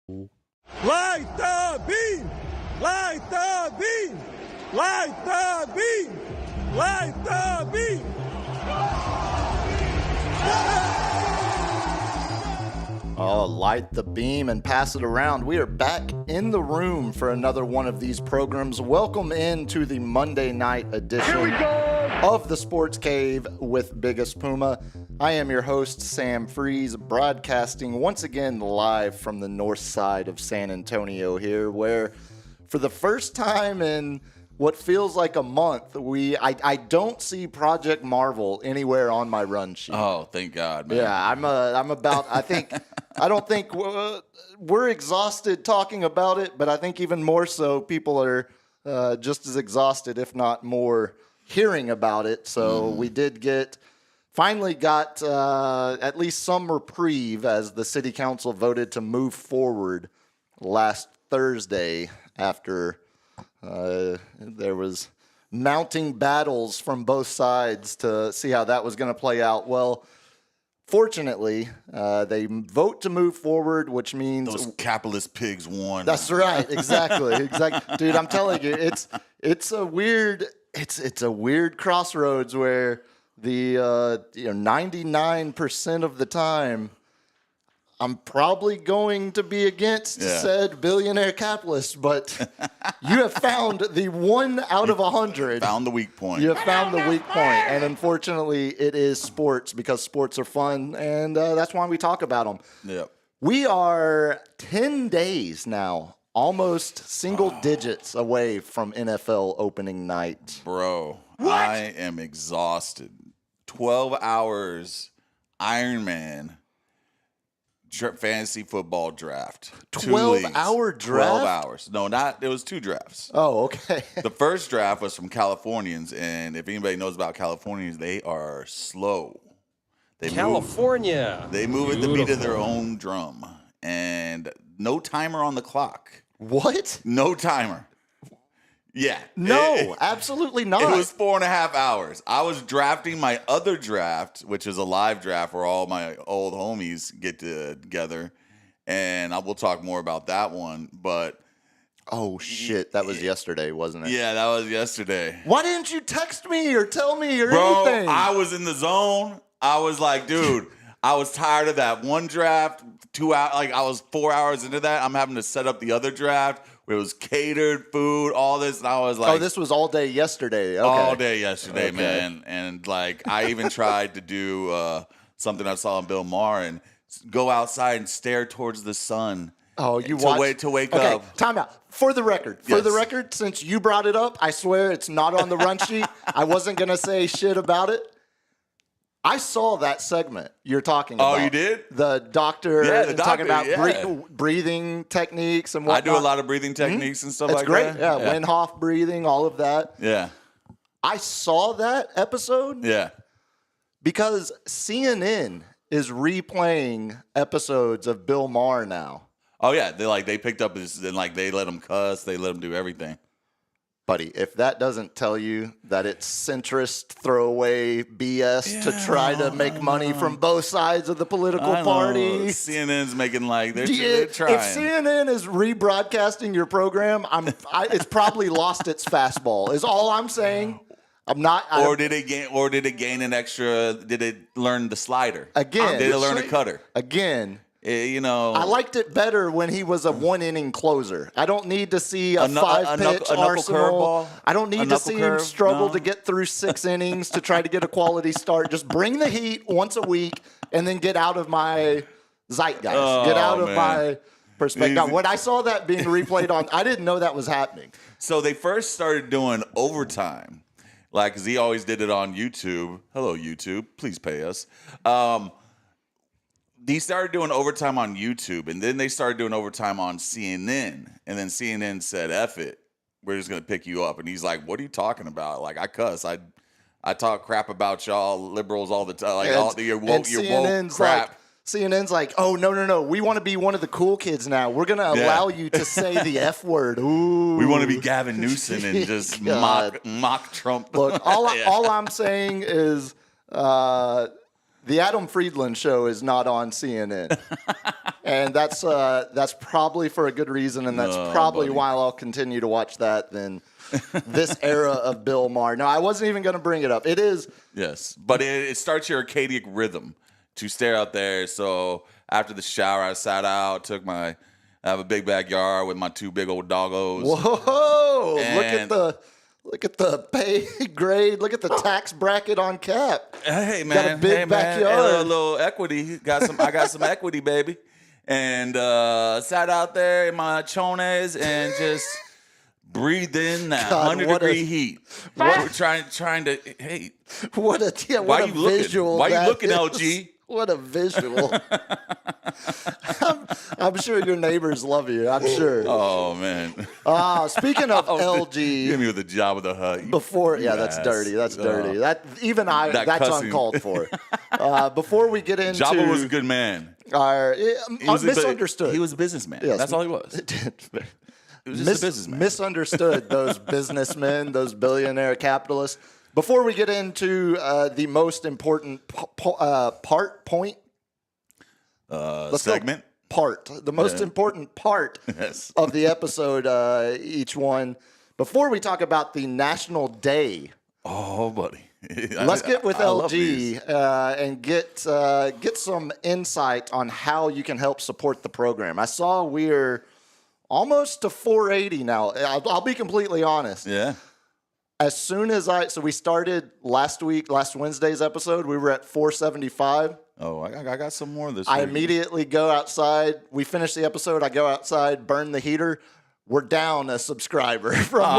Light the beam! Light the beam! Light the beam! Light the beam! Oh, light the beam and pass it around. We are back in the room for another one of these programs. Welcome into the Monday night edition of the Sports Cave with Biggest Puma. I am your host, Sam Freas, broadcasting once again live from the north side of San Antonio here, where for the first time in what feels like a month, I don't see Project Marvel anywhere on my run sheet. Oh, thank God, man. Yeah, I don't think we're exhausted talking about it, but I think even more so people are just as exhausted, if not more, hearing about it. So we finally got at least some reprieve as the city council voted to move forward last Thursday after there was mounting battles from both sides to see how that was going to play out. Well, fortunately, they vote to move forward, which means those capitalist pigs won. That's right, exactly. Dude, I'm telling you, it's a weird crossroads where the 99% of the time I'm probably going to be against said billionaire capitalist, but you have found the 1 out of 100. Found the weak point. You have found the weak point, and unfortunately, it is sports because sports are fun, and that's why we talk about them. Yep. We are 10 days now, almost single digits away from NFL opening night. Bro, I am exhausted. 12 hours, Ironman. Fantasy football draft. 12-hour draft? 12 hours. No, it was 2 drafts. Oh, okay. The first draft was from Californians, and if anybody knows about Californians, they are slow. California. They move at the beat of their own drum, and no timer on the clock. What? No timer. Yeah. No, absolutely not. It was 4.5 hours. I was drafting my other draft, which is a live draft where all my old homies get together, and I will talk more about that one. But oh shit, that was yesterday, wasn't it? Yeah, that was yesterday. Why didn't you text me or tell me or Bro, anything? I was in the zone. I was like, dude, I was tired of that one draft. 2 hours, like I was 4 hours into that. I'm having to set up the other draft. It was catered food, all this, and I was like, oh, this was all day yesterday. Okay. All day yesterday, man. And like, I even tried to do something I saw on Bill Maher and go outside and stare towards the sun. Oh, you watched? To wake okay, up. Time out. For the record, since you brought it up, I swear it's not on the run sheet. I wasn't gonna say shit about it. I saw that segment you're talking about. Oh, you did? The doctor, talking about breathing techniques and whatnot. I do a lot of breathing techniques and stuff like great. that. Yeah, Wim Hof breathing, all of that. Yeah. I saw that episode because CNN is replaying episodes of Bill Maher now. Oh, yeah. They picked up his, and like they let him cuss. They let him do everything. Buddy, if that doesn't tell you that it's centrist throwaway BS to try to make money from both sides of the political party. CNN's making they're trying. If CNN is rebroadcasting your program, it's probably lost its fastball. Is all I'm saying. Or did it gain an extra? Did it learn the slider again? Did it learn a cutter again? I liked it better when he was a 1-inning closer. I don't need to see a 5-pitch arsenal. I don't need to see him struggle to get through 6 innings to try to get a quality start. Just bring the heat once a week and then get out of my zeitgeist. Get out of my perspective. Now, when I saw that being replayed I didn't know that was happening. So they first started doing overtime, because he always did it on YouTube. Hello, YouTube. Please pay us. He started doing overtime on YouTube, and then they started doing overtime on CNN. And then CNN said, F it. We're just going to pick you up. And he's like, what are you talking about? Like, I cuss. I talk crap about y'all liberals all the time. Your woke crap. CNN's like, oh, no. We want to be one of the cool kids now. We're going to allow you to say the F word. Ooh. We want to be Gavin Newsom and just mock Trump. Look, all I'm saying is the Adam Friedland show is not on CNN. And that's probably for a good reason, and that's probably why I'll continue to watch that than this era of Bill Maher. No, I wasn't even going to bring it up. It is. Yes, but it starts your circadian rhythm to stare out there. So after the shower, I sat out, I have a big backyard with my 2 big old doggos. Whoa! Look at the pay grade. Look at the tax bracket on Cap. Hey man, got a big backyard. A little equity. I got some equity, baby. And sat out there in my chones and just breathed in that 100-degree heat. We're trying to. Hey, what a visual! Why you looking, is. LG? What a visual! I'm sure your neighbors love you. I'm sure. Oh man. Speaking of LG, you hit me with the job of the hut. That's dirty. That's dirty. That's cussing. uncalled for. Before we get into, Jabba was a good man. He was misunderstood. He was a businessman. Yes. That's all he was. He was just a businessman. Misunderstood. Those businessmen, those billionaire capitalists. Before we get into the most important segment. The most important part Yes. of the episode, each one. Before we talk about the National Day. Oh, buddy. Let's get with LG and get some insight on how you can help support the program. I saw we're almost to 480 now. I'll be completely honest. Yeah. As soon as we started last Wednesday's episode, we were at 475. Oh, I got some more this week. I immediately go outside. We finish the episode. I go outside, burn the heater. We're down a subscriber from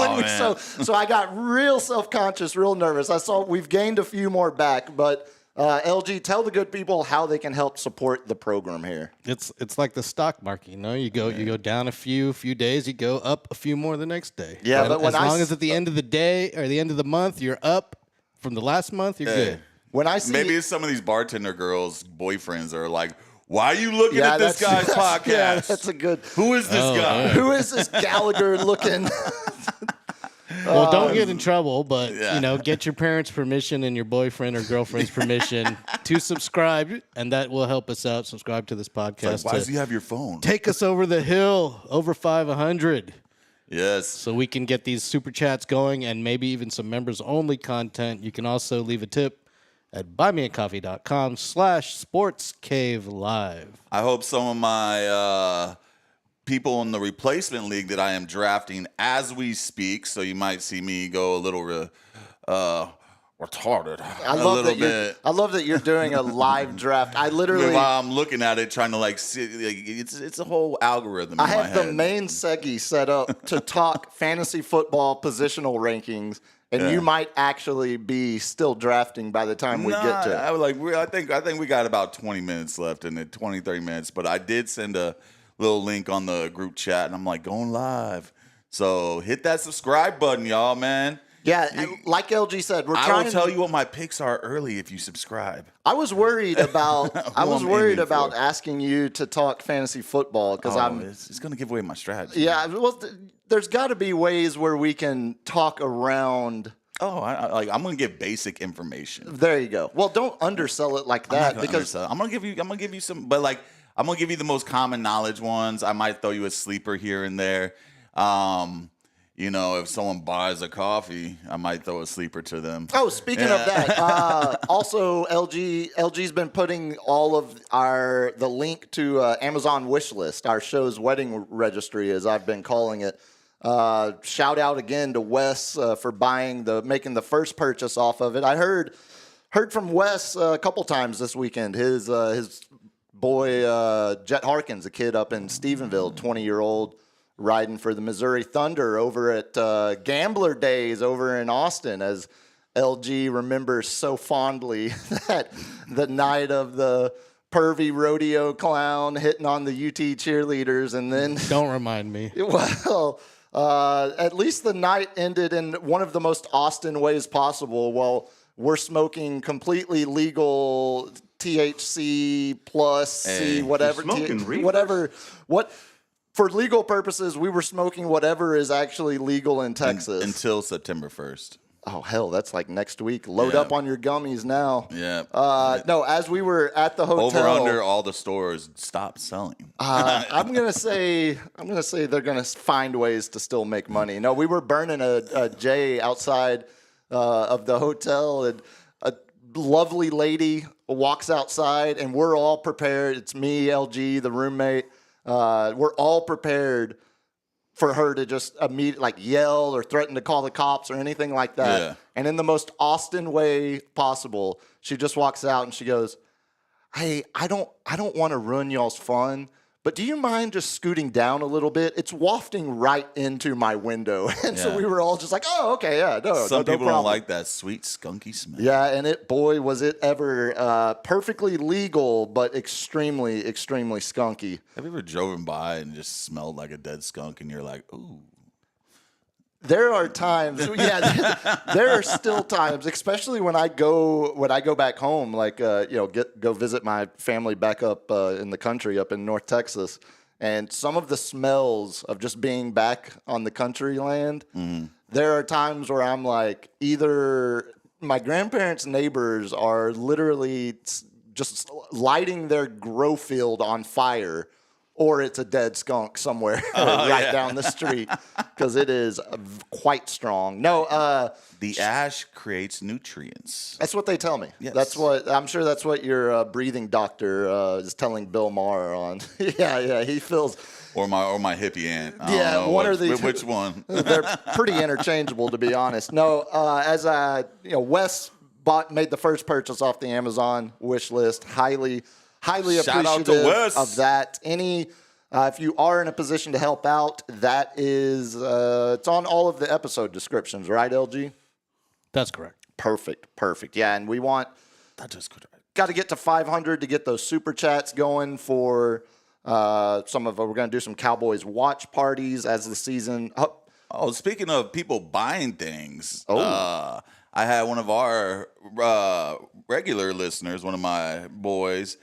when we so I got real self-conscious, real nervous. I saw we've gained a few more back, but LG, tell the good people how they can help support the program here. It's like the stock market, you go down a few days, you go up a few more the next day. Yeah, but as long as at the end of the day or the end of the month you're up from the last month, you're good. When I see maybe it's some of these bartender girls' boyfriends are like, why are you looking at this guy's podcast? Yeah, that's a good. Who is this guy? Yeah. Who is this Gallagher looking? Well, don't get in trouble, but get your parents' permission and your boyfriend or girlfriend's permission to subscribe, and that will help us out. Subscribe to this podcast. Why does he have your phone? Take us over the hill, over 500. Yes. So we can get these super chats going and maybe even some members-only content. You can also leave a tip at buymeacoffee.com/sportscavelive. I hope some of my people in the replacement league that I am drafting as we speak, so you might see me go a little retarded. I love that you're doing a live draft. I literally, while I'm looking at it, trying to see, it's a whole algorithm. I have the main Segi set up to talk fantasy football positional rankings. And you might actually be still drafting by the time we get to it. I think we got about 20 minutes left in it, 20, 30 minutes. But I did send a little link on the group chat, and I'm like, going live. So hit that subscribe button, y'all, man. Yeah, like LG said, I will tell you what my picks are early if you subscribe. I was worried about asking you to talk fantasy football because it's going to give away my strategy. Yeah, well, there's got to be ways where we can talk around. Oh, I'm going to give basic information. There you go. Well, don't undersell it like that because I'm going to give you some, but I'm going to give you the most common knowledge ones. I might throw you a sleeper here and there. If someone buys a coffee, I might throw a sleeper to them. Oh, speaking of that, also LG's been putting all of the link to Amazon Wishlist, our show's wedding registry, as I've been calling it. Shout out again to Wes for making the first purchase off of it. I heard from Wes a couple times this weekend. His boy Jet Harkins, a kid up in Stephenville, 20-year-old. Riding for the Missouri Thunder over at Gambler Days over in Austin, as LG remembers so fondly that the night of the pervy rodeo clown hitting on the UT cheerleaders, and then don't remind me. Well, at least the night ended in one of the most Austin ways possible. While we're smoking completely legal THC plus C, whatever, For legal purposes, we were smoking whatever is actually legal in Texas. Until September 1st. Oh, hell, that's like next week. Load Yeah. up on your gummies now. Yeah. No, as we were at the hotel. Over under all the stores stop selling. I'm gonna say they're gonna find ways to still make money. No, we were burning a J outside of the hotel, and a lovely lady walks outside, and we're all prepared. It's me, LG, the roommate. We're all prepared for her to just immediately yell or threaten to call the cops or anything like that. Yeah. And in the most Austin way possible, she just walks out and she goes, "Hey, I don't want to ruin y'all's fun, but do you mind just scooting down a little bit? It's wafting right into my window." And so Yeah. we were all just like, "Oh, okay, yeah, no, Some no people problem." don't like that sweet skunky smell. Yeah, and boy, was it ever perfectly legal, but extremely, extremely skunky. Have you ever driven by and just smelled like a dead skunk and you're like, ooh? There are times, yeah, there are still times, especially when I go back home, go visit my family back up in the country, up in North Texas, and some of the smells of just being back on the country land. There are times where I'm like, either my grandparents' neighbors are literally just lighting their grow field on fire, or it's a dead skunk somewhere down the street, because it is quite strong. No, The ash creates nutrients. that's what they tell me. Yes. I'm sure that's what your breathing doctor is telling Bill Maher on. yeah, he feels. Or my hippie aunt. I Yeah, don't know one or the two. which one? They're pretty interchangeable, to be honest. No, Wes made the first purchase off the Amazon wish list. Highly Shout out to appreciative Wes. of that. If you are in a position to help out, that is, it's on all of the episode descriptions, right, LG? That's correct. Perfect. Yeah, and we want That just could. got to get to 500 to get those super chats going for we're going to do some Cowboys watch parties as the season. Oh, speaking of people buying things, Oh. I had one of our regular listeners, one of my boys.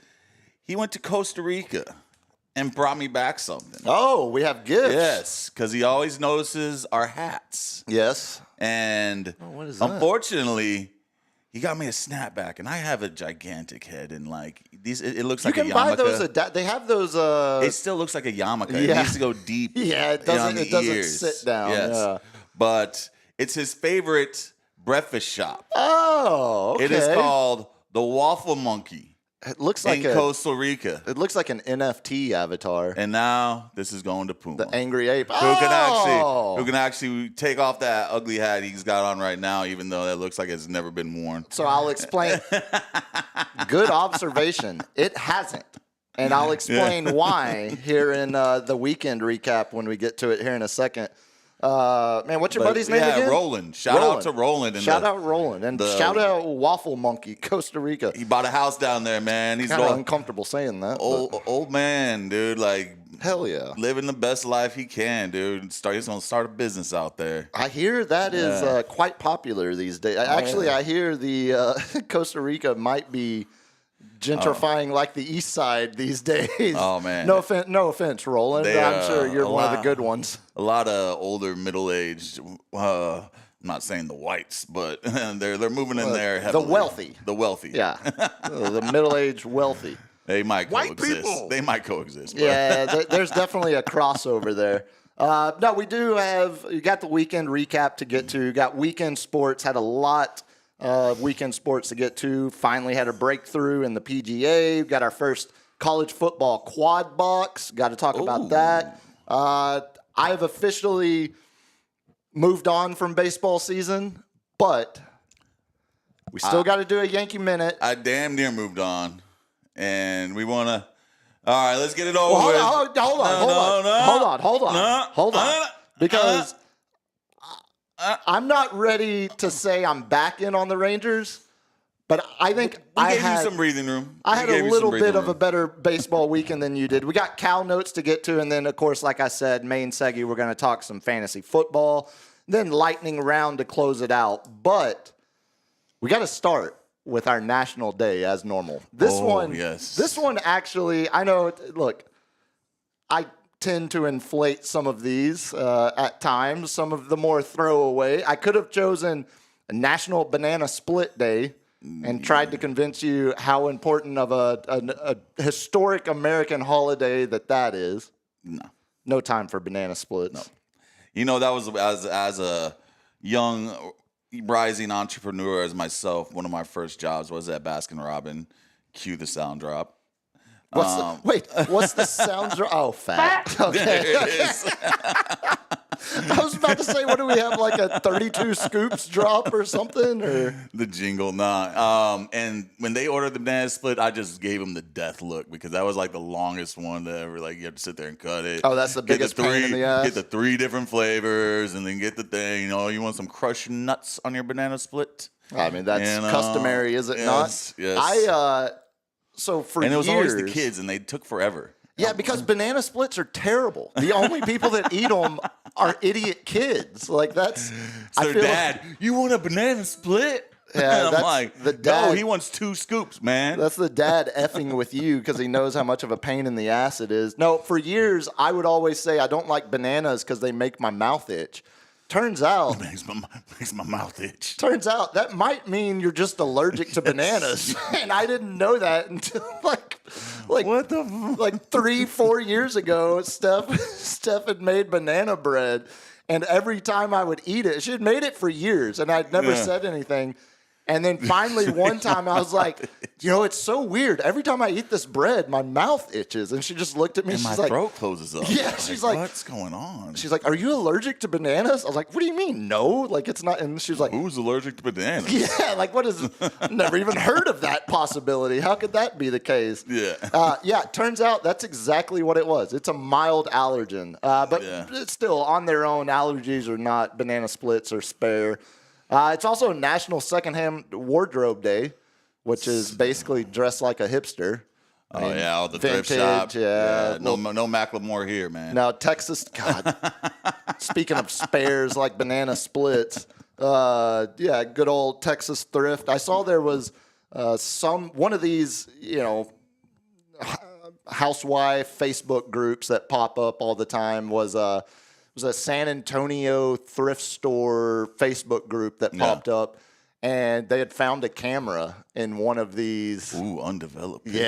He went to Costa Rica and brought me back something. Oh, we have gifts. Yes, because he always notices our hats. Yes. And what is that? unfortunately, he got me a snapback, and I have a gigantic head, and these, it looks You like a can yarmulke. buy those. They have those. It still looks like a yarmulke. It Yeah. needs to go deep. Yeah, it on doesn't. the It doesn't ears. sit down. Yes, Yeah. but it's his favorite breakfast shop. Oh, okay. It is called the Waffle Monkey It looks like in Costa Rica. It looks like an NFT avatar. And now this is going to Puma. The angry ape. Who can actually take off that ugly hat he's got on right now, even though that looks like it's never been worn. So I'll explain. Good observation. It hasn't. And I'll explain why here in the weekend recap when we get to it here in a second. Man, what's your buddy's name again? Roland. Shout out to Roland. Shout out Roland. And shout out Waffle Monkey, Costa Rica. He bought a house down there, man. He's Kind of uncomfortable saying that. old man, dude. Hell yeah. Living the best life he can, dude. He's going to start a business out there. I hear that is quite popular these days. Actually, I hear the Costa Rica might be gentrifying like the East Side these days. Oh, man. No offense, Roland. I'm sure you're one of the good ones. A lot of older, middle-aged. I'm not saying the whites, but they're moving in there heavily. The wealthy. The wealthy. Yeah, the middle-aged wealthy. They might White coexist. people. They might coexist. But. Yeah, there's definitely a crossover there. No, we got the weekend recap to get to. Got weekend sports. Had a lot of weekend sports to get to. Finally had a breakthrough in the PGA. Got our first college football quad box. Got to talk about that. I've officially moved on from baseball season, but we still got to do a Yankee Minute. I damn near moved on, and we want to. All right, let's get it over with. Hold on. Because I'm not ready to say I'm back in on the Rangers, but I think We gave you some breathing room. I had a little bit of a better baseball weekend than you did. We got Cal notes to get to, and then, of course, like I said, main Seggy, we're going to talk some fantasy football, then lightning round to close it out. But we got to start with our National Day as normal. This one actually, I know, look, I tend to inflate some of these at times, some of the more throwaway. I could have chosen National Banana Split Day and tried to convince you how important of a historic American holiday that is. No time for banana splits. No. You know, that was as a young rising entrepreneur as myself, one of my first jobs was at Baskin Robbins. Cue the sound drop. What's the sound drop? Oh, fat. Okay. There it is. I was about to say, what do we have, like a 32 scoops drop or something? Or the jingle, nah. And when they ordered the banana split, I just gave them the death look because that was like the longest one to ever, like, you have to sit there and cut it. Oh, that's the biggest pain in the ass. Get the 3 different flavors and then get the thing. You know, you want some crushed nuts on your banana split? I mean, that's customary, is it not? Yes. So for and it was years, always the kids, and they took forever. Yeah, because banana splits are terrible. The only people that eat them are idiot kids. Like that's. So Dad, you want a banana split? Yeah, and I'm like, the dad. No, he wants 2 scoops, man. That's the dad effing with you because he knows how much of a pain in the ass it is. No, for years I would always say I don't like bananas because they make my mouth itch. Turns out, makes my mouth itch. Turns out that might mean you're just allergic to bananas, and I didn't know that until like what the 3-4 years ago. Steph had made banana bread, and every time I would eat it, she had made it for years, and I'd never said anything. And then finally one time I was like, you know, it's so weird. Every time I eat this bread, my mouth itches. And she just looked at me. And she's my throat closes up. Yeah, she's like, what's going on? She's like, are you allergic to bananas? I was like, what do you mean? No, like it's not. And she's like, who's allergic to bananas? Yeah, like what is? I've never even heard of that possibility. How could that be the case? Yeah. Yeah. It turns out that's exactly what it was. It's a mild allergen, but it's still on their own. Allergies or not, banana splits are spare. It's also National Secondhand Wardrobe Day, which is basically dress like a hipster. Oh, yeah, all the vintage, thrift shop. Yeah. No Macklemore here, man. Now, Texas, God, speaking of spares like banana splits, good old Texas thrift. I saw there was one of these, you know, housewife Facebook groups that pop up all the time was a San Antonio thrift store Facebook group that popped up, and they had found a camera in one of these. Ooh, undeveloped pictures.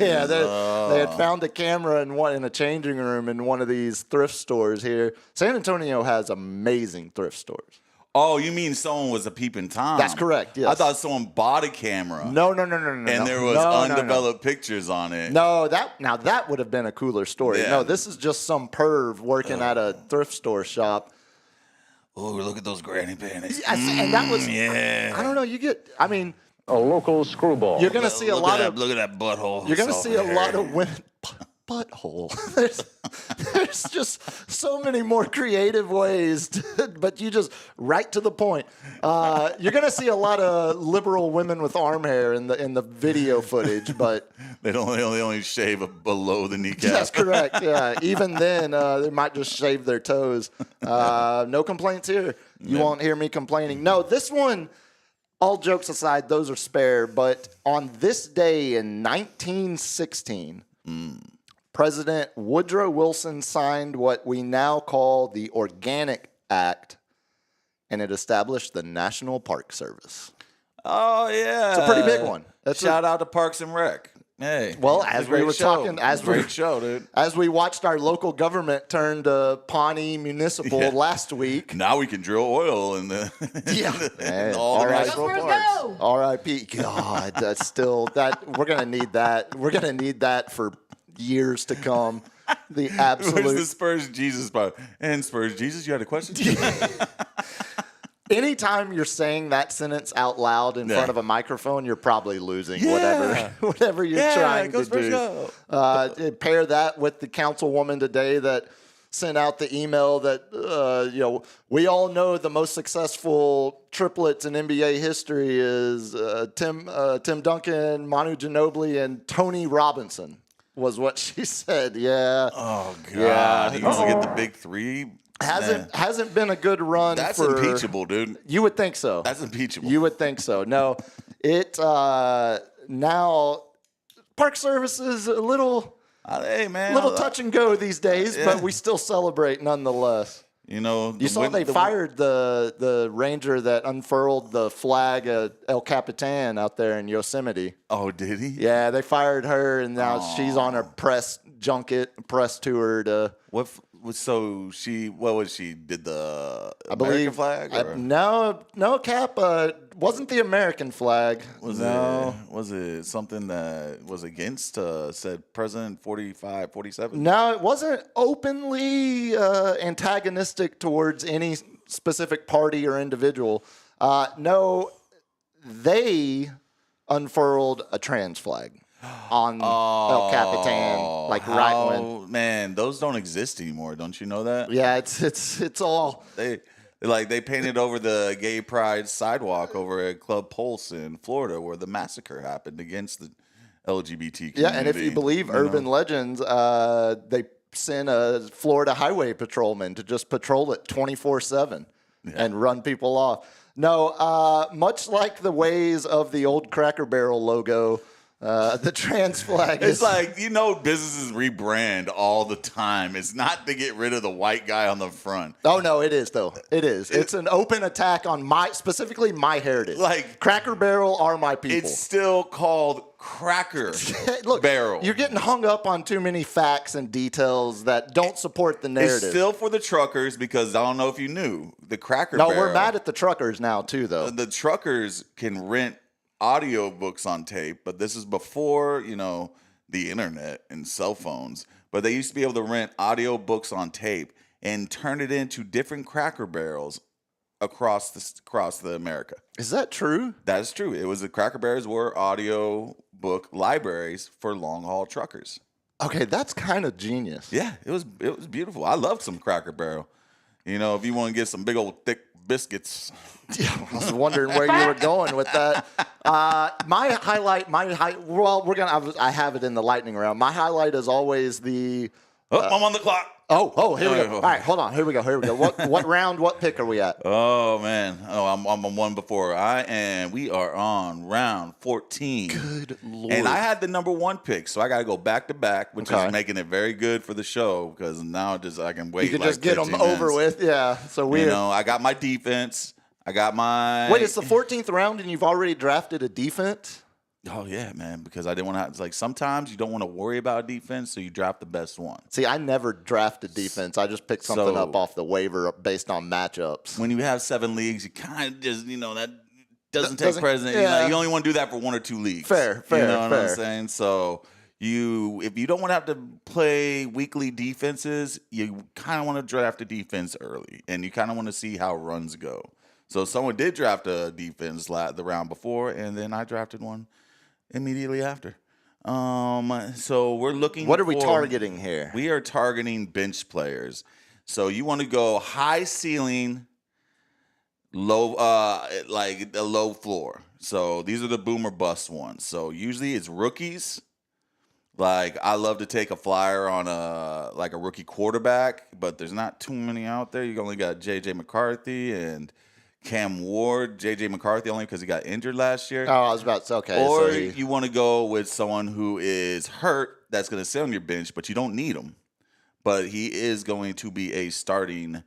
Yeah. They had found a camera in a changing room in one of these thrift stores here. San Antonio has amazing thrift stores. Oh, you mean someone was a peeping Tom? That's correct, yes. I thought someone bought a camera. No. And there was undeveloped pictures on it. No, that would have been a cooler story. Yeah. No, this is just some perv working at a thrift store shop. Oh, look at those granny panties. And that was, I don't know, a local screwball. You're going to see a lot of. Look at that butthole. You're going to see a lot of women. Butthole. There's just so many more creative ways, but you just right to the point. You're gonna see a lot of liberal women with arm hair in the video footage, but they only shave below the kneecap. That's correct. Yeah, even then they might just shave their toes. No complaints here. You won't hear me complaining. No, this one. All jokes aside, those are spare. But on this day in 1916. President Woodrow Wilson signed what we now call the Organic Act, and it established the National Park Service. Oh, yeah. It's a pretty big one. Shout out to Parks and Rec. Hey. Well, as we were talking, great show, dude. As we watched our local government turn to Pawnee Municipal last week. Now we can drill oil in all the national parks. R.I.P. God, that's still we're gonna need that. We're gonna need that for years to come. The absolute. Where's the Spurs Jesus part? And Spurs Jesus, you had a question? Anytime you're saying that sentence out loud in front of a microphone, you're probably losing whatever you're trying to do. Pair that with the councilwoman today that sent out the email that we all know the most successful triplets in NBA history is Tim Duncan, Manu Ginobili, and Tony Robinson. Was what she said. Yeah. Oh God. Yeah. You used to get the big three. Hasn't been a good run. That's impeachable, dude. You would think so. That's impeachable. You would think so. No, it now Park Service is a little hey man, little touch and go these days, but we still celebrate nonetheless. You know, You saw they fired the ranger that unfurled the flag at El Capitan out there in Yosemite. Oh, did he? Yeah, they fired her, and now she's on a press tour to. So what was she? Did the I American believe flag? Or? No, Cap. Wasn't the American flag? Was it something that was against said President 45, 47? No, it wasn't openly antagonistic towards any specific party or individual. No, they unfurled a trans flag on El Capitan, like right when. Man, those don't exist anymore. Don't you know that? Yeah, it's all. They painted over the gay pride sidewalk over at Club Pulse in Florida where the massacre happened against the LGBT community. Yeah, and if you believe urban legends, they sent a Florida highway patrolman to just patrol it 24/7 and run people off. No, much like the ways of the old Cracker Barrel logo, the trans flag It's like, businesses rebrand all the time. It's not to get rid of the white guy on the front. Oh, no, it is, though. It is. It's an open attack on specifically my heritage. Like, Cracker Barrel are my people. It's still called Cracker Look, Barrel. You're getting hung up on too many facts and details that don't support the narrative. It's still for the truckers because I don't know if you knew. The Cracker Barrel. No, we're mad at the truckers now, too, though. The truckers can rent audio books on tape, but this is before, the internet and cell phones. But they used to be able to rent audio books on tape and turn it into different Cracker Barrels across the America. Is that true? That is true. It was the Cracker Barrels were audio book libraries for long haul truckers. Okay, that's kind of genius. Yeah, it was beautiful. I loved some Cracker Barrel. If you want to get some big old thick biscuits. Yeah, I was wondering where you were going with that. My highlight. I have it in the lightning round. My highlight is always the. I'm on the clock. Here we go. All right, hold on. Here we go. What round? What pick are we at? Oh man. I'm on one before. We are on round 14. Good Lord. And I had the number 1 pick, so I got to go back to back, which is making it very good for the show because now I can wait. You can just get them over with. Yeah. So I got my defense. I got my. Wait, it's the 14th round, and you've already drafted a defense? Oh, yeah, man, because I didn't want to it's like sometimes you don't want to worry about defense, so you draft the best one. See, I never drafted defense. I just picked something up off the waiver based on matchups. When you have 7 leagues, you kind of just, that doesn't take precedent. Yeah. You only want to do that for 1 or 2 leagues. Fair. You know what I'm saying? So if you don't want to have to play weekly defenses, you kind of want to draft a defense early, and you kind of want to see how runs go. So someone did draft a defense the round before, and then I drafted one immediately after. So we're looking. What are we targeting here? We are targeting bench players. So you want to go high ceiling, low, like a low floor. So these are the boom or bust ones. So usually it's rookies. Like I love to take a flyer on a rookie quarterback, but there's not too many out there. You only got J.J. McCarthy and Cam Ward. J.J. McCarthy only because he got injured last year. Oh, I was about to say, okay. Or you want to go with someone who is hurt that's going to sit on your bench, but you don't need him. But he is going to be a starting,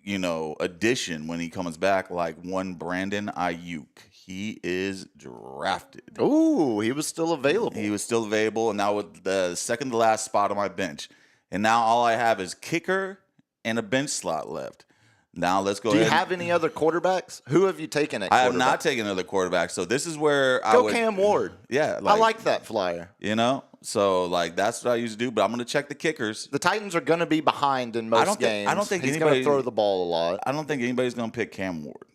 addition when he comes back, like one Brandon Ayuk. He is drafted. Ooh, he was still available. He was still available, and now with the second to last spot on my bench. And now all I have is kicker and a bench slot left. Now let's go ahead. Do you have any other quarterbacks? Who have you taken at quarterback? I have not taken another quarterback. So this is where Go Cam Ward. Yeah. I like that flyer. So that's what I used to do. But I'm going to check the kickers. The Titans are going to be behind in most games. I don't think he's going to throw the ball a lot. I don't think anybody's going to pick Cam Ward.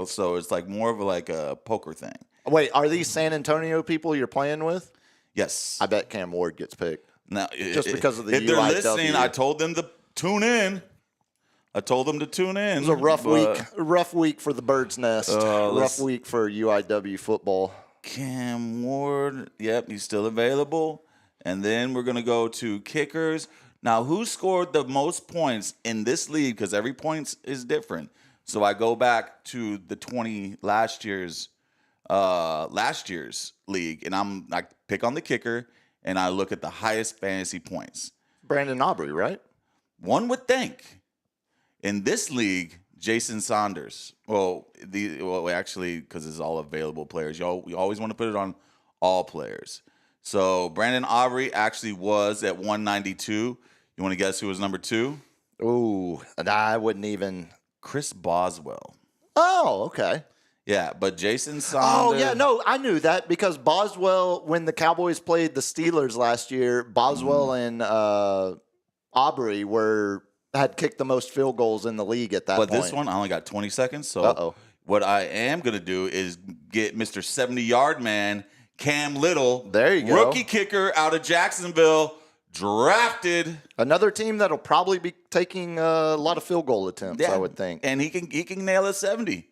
So it's like more of a poker thing. Wait, are these San Antonio people you're playing with? Yes. I bet Cam Ward gets picked. Now, just because of the if they're listening, I told them to tune in. It was a rough week for the Bird's Nest. Rough week for UIW football. Cam Ward, yep, he's still available. And then we're going to go to kickers. Now, who scored the most points in this league? Because every point is different. So I go back to the last year's league, and I pick on the kicker, and I look at the highest fantasy points. Brandon Aubrey, right? One would think. In this league, Jason Saunders. Actually, because it's all available players. You always want to put it on all players. So Brandon Aubrey actually was at 192. You want to guess who was number 2? Ooh, I wouldn't even. Chris Boswell. Oh, okay. Yeah, but Jason Saunders. Oh, yeah, no, I knew that because Boswell, when the Cowboys played the Steelers last year, Boswell and Aubrey had kicked the most field goals in the league at that point. But this one, I only got 20 seconds. So what I am going to do is get Mr. 70-yard man, Cam Little. There you go. Rookie kicker out of Jacksonville, drafted. Another team that'll probably be taking a lot of field goal attempts, I would think. And he can nail a 70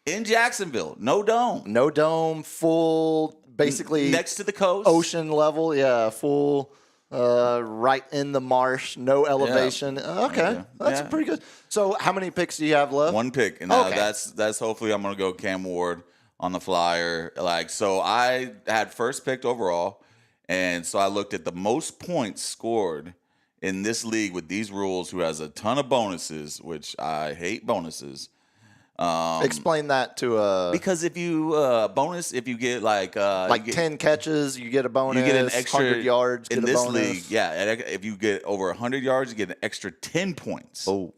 in Jacksonville. No dome. No dome, full, basically. Next to the coast. Ocean level, yeah, full. Right in the marsh, no elevation. Yeah. Okay, that's pretty good. So, how many picks do you have left? 1 pick, and that's hopefully I'm gonna go Cam Ward on the flyer. So I had first picked overall, and so I looked at the most points scored in this league with these rules. Who has a ton of bonuses, which I hate bonuses. Explain that to because if you if you get like 10 catches, you get a bonus. You get an extra 100 yards. In get a this bonus. league. Yeah, if you get over 100 yards, you get an extra 10 points. Oh,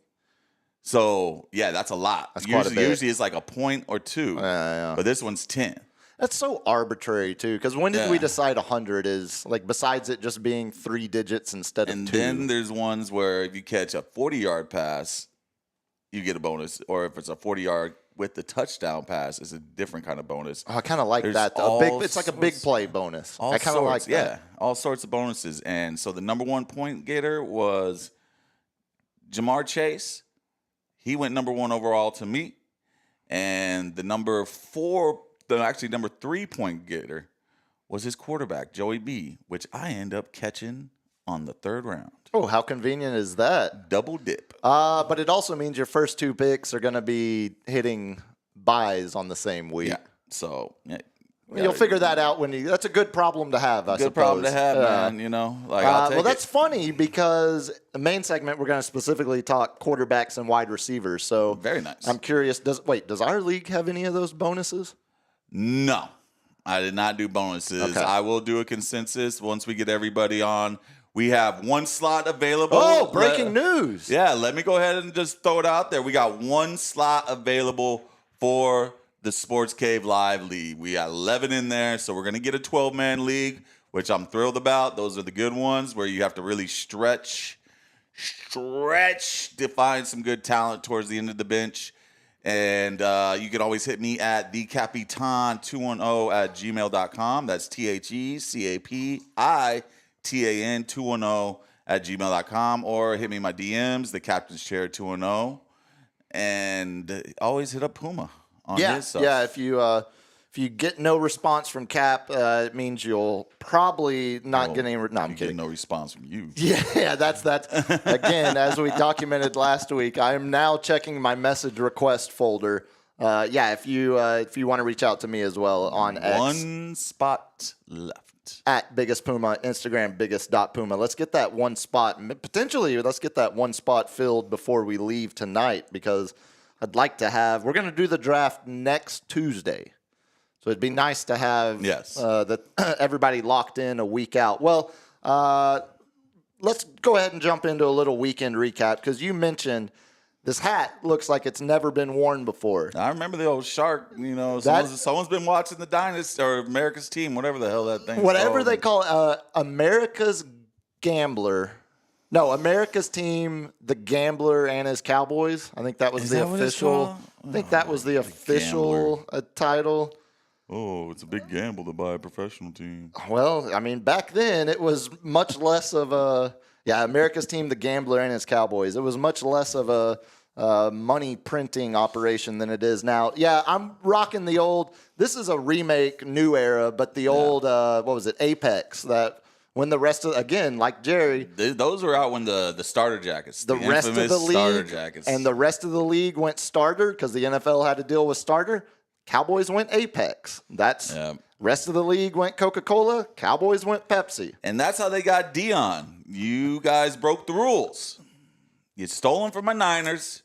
so yeah, that's a lot. That's quite a bit. Usually it's like a point or 2, but this one's 10. That's so arbitrary too. Because when did we decide 100 is like besides it just being 3 digits instead of 2? And then there's ones where if you catch a 40-yard pass, you get a bonus, or if it's a 40-yard with the touchdown pass, it's a different kind of bonus. Oh, I kind of like that. It's like a big play bonus. I kind of like that. Yeah, all sorts of bonuses. And so the number 1 point getter was Jamar Chase. He went number 1 overall to me. And the number 3 point getter was his quarterback, Joey B., which I end up catching on the 3rd round. Oh, how convenient is that? Double dip. But it also means your first 2 picks are going to be hitting buys on the same week. Yeah. So you'll figure that out that's a good problem to have, I suppose. Good problem to have, man. I'll take that's funny because the main segment we're going to specifically talk quarterbacks and wide receivers. So very nice. I'm curious. Does our league have any of those bonuses? No, I did not do bonuses. Okay. I will do a consensus once we get everybody on. We have 1 slot available. Oh, breaking news. Yeah, let me go ahead and just throw it out there. We got 1 slot available for the Sports Cave Live League. We got 11 in there, so we're going to get a 12-man league, which I'm thrilled about. Those are the good ones where you have to really stretch to find some good talent towards the end of the bench. And you can always hit me at thecapitan210@gmail.com. That's TheCapitan210@gmail.com, or hit me in my DMs, the Captain's Chair 210, and always hit up Puma on his stuff. Yeah, if you get no response from Cap, it means you'll probably not get any. No, I'm kidding. No response from you. Yeah, that's again, as we documented last week. I am now checking my message request folder. If you want to reach out to me as well on X. 1 spot left. At Biggest Puma, Instagram, biggest.puma. Let's get that 1 spot. Potentially, let's get that 1 spot filled before we leave tonight because I'd like to have. We're going to do the draft next Tuesday. So it'd be nice to have everybody locked in a week out. Well, let's go ahead and jump into a little weekend recap because you mentioned this hat looks like it's never been worn before. I remember the old shark, someone's been watching the Dynasty or America's Team, whatever the hell that thing is. Whatever they call America's Gambler. No, America's Team, the Gambler and his Cowboys. I think that was the official. I think that was the official title. Oh, it's a big gamble to buy a professional team. Well, I mean, back then it was much less of a America's Team, the Gambler, and his Cowboys. It was much less of a money printing operation than it is now. Yeah, I'm rocking the old. This is a remake, new era, but the old what was it, Apex? That when the rest of like Jerry, those were out when the starter jackets, the rest of the league, and the rest of the league went starter because the NFL had to deal with starter. Cowboys went Apex. Rest of the league went Coca-Cola. Cowboys went Pepsi. And that's how they got Dion. You guys broke the rules. You stole him from my Niners.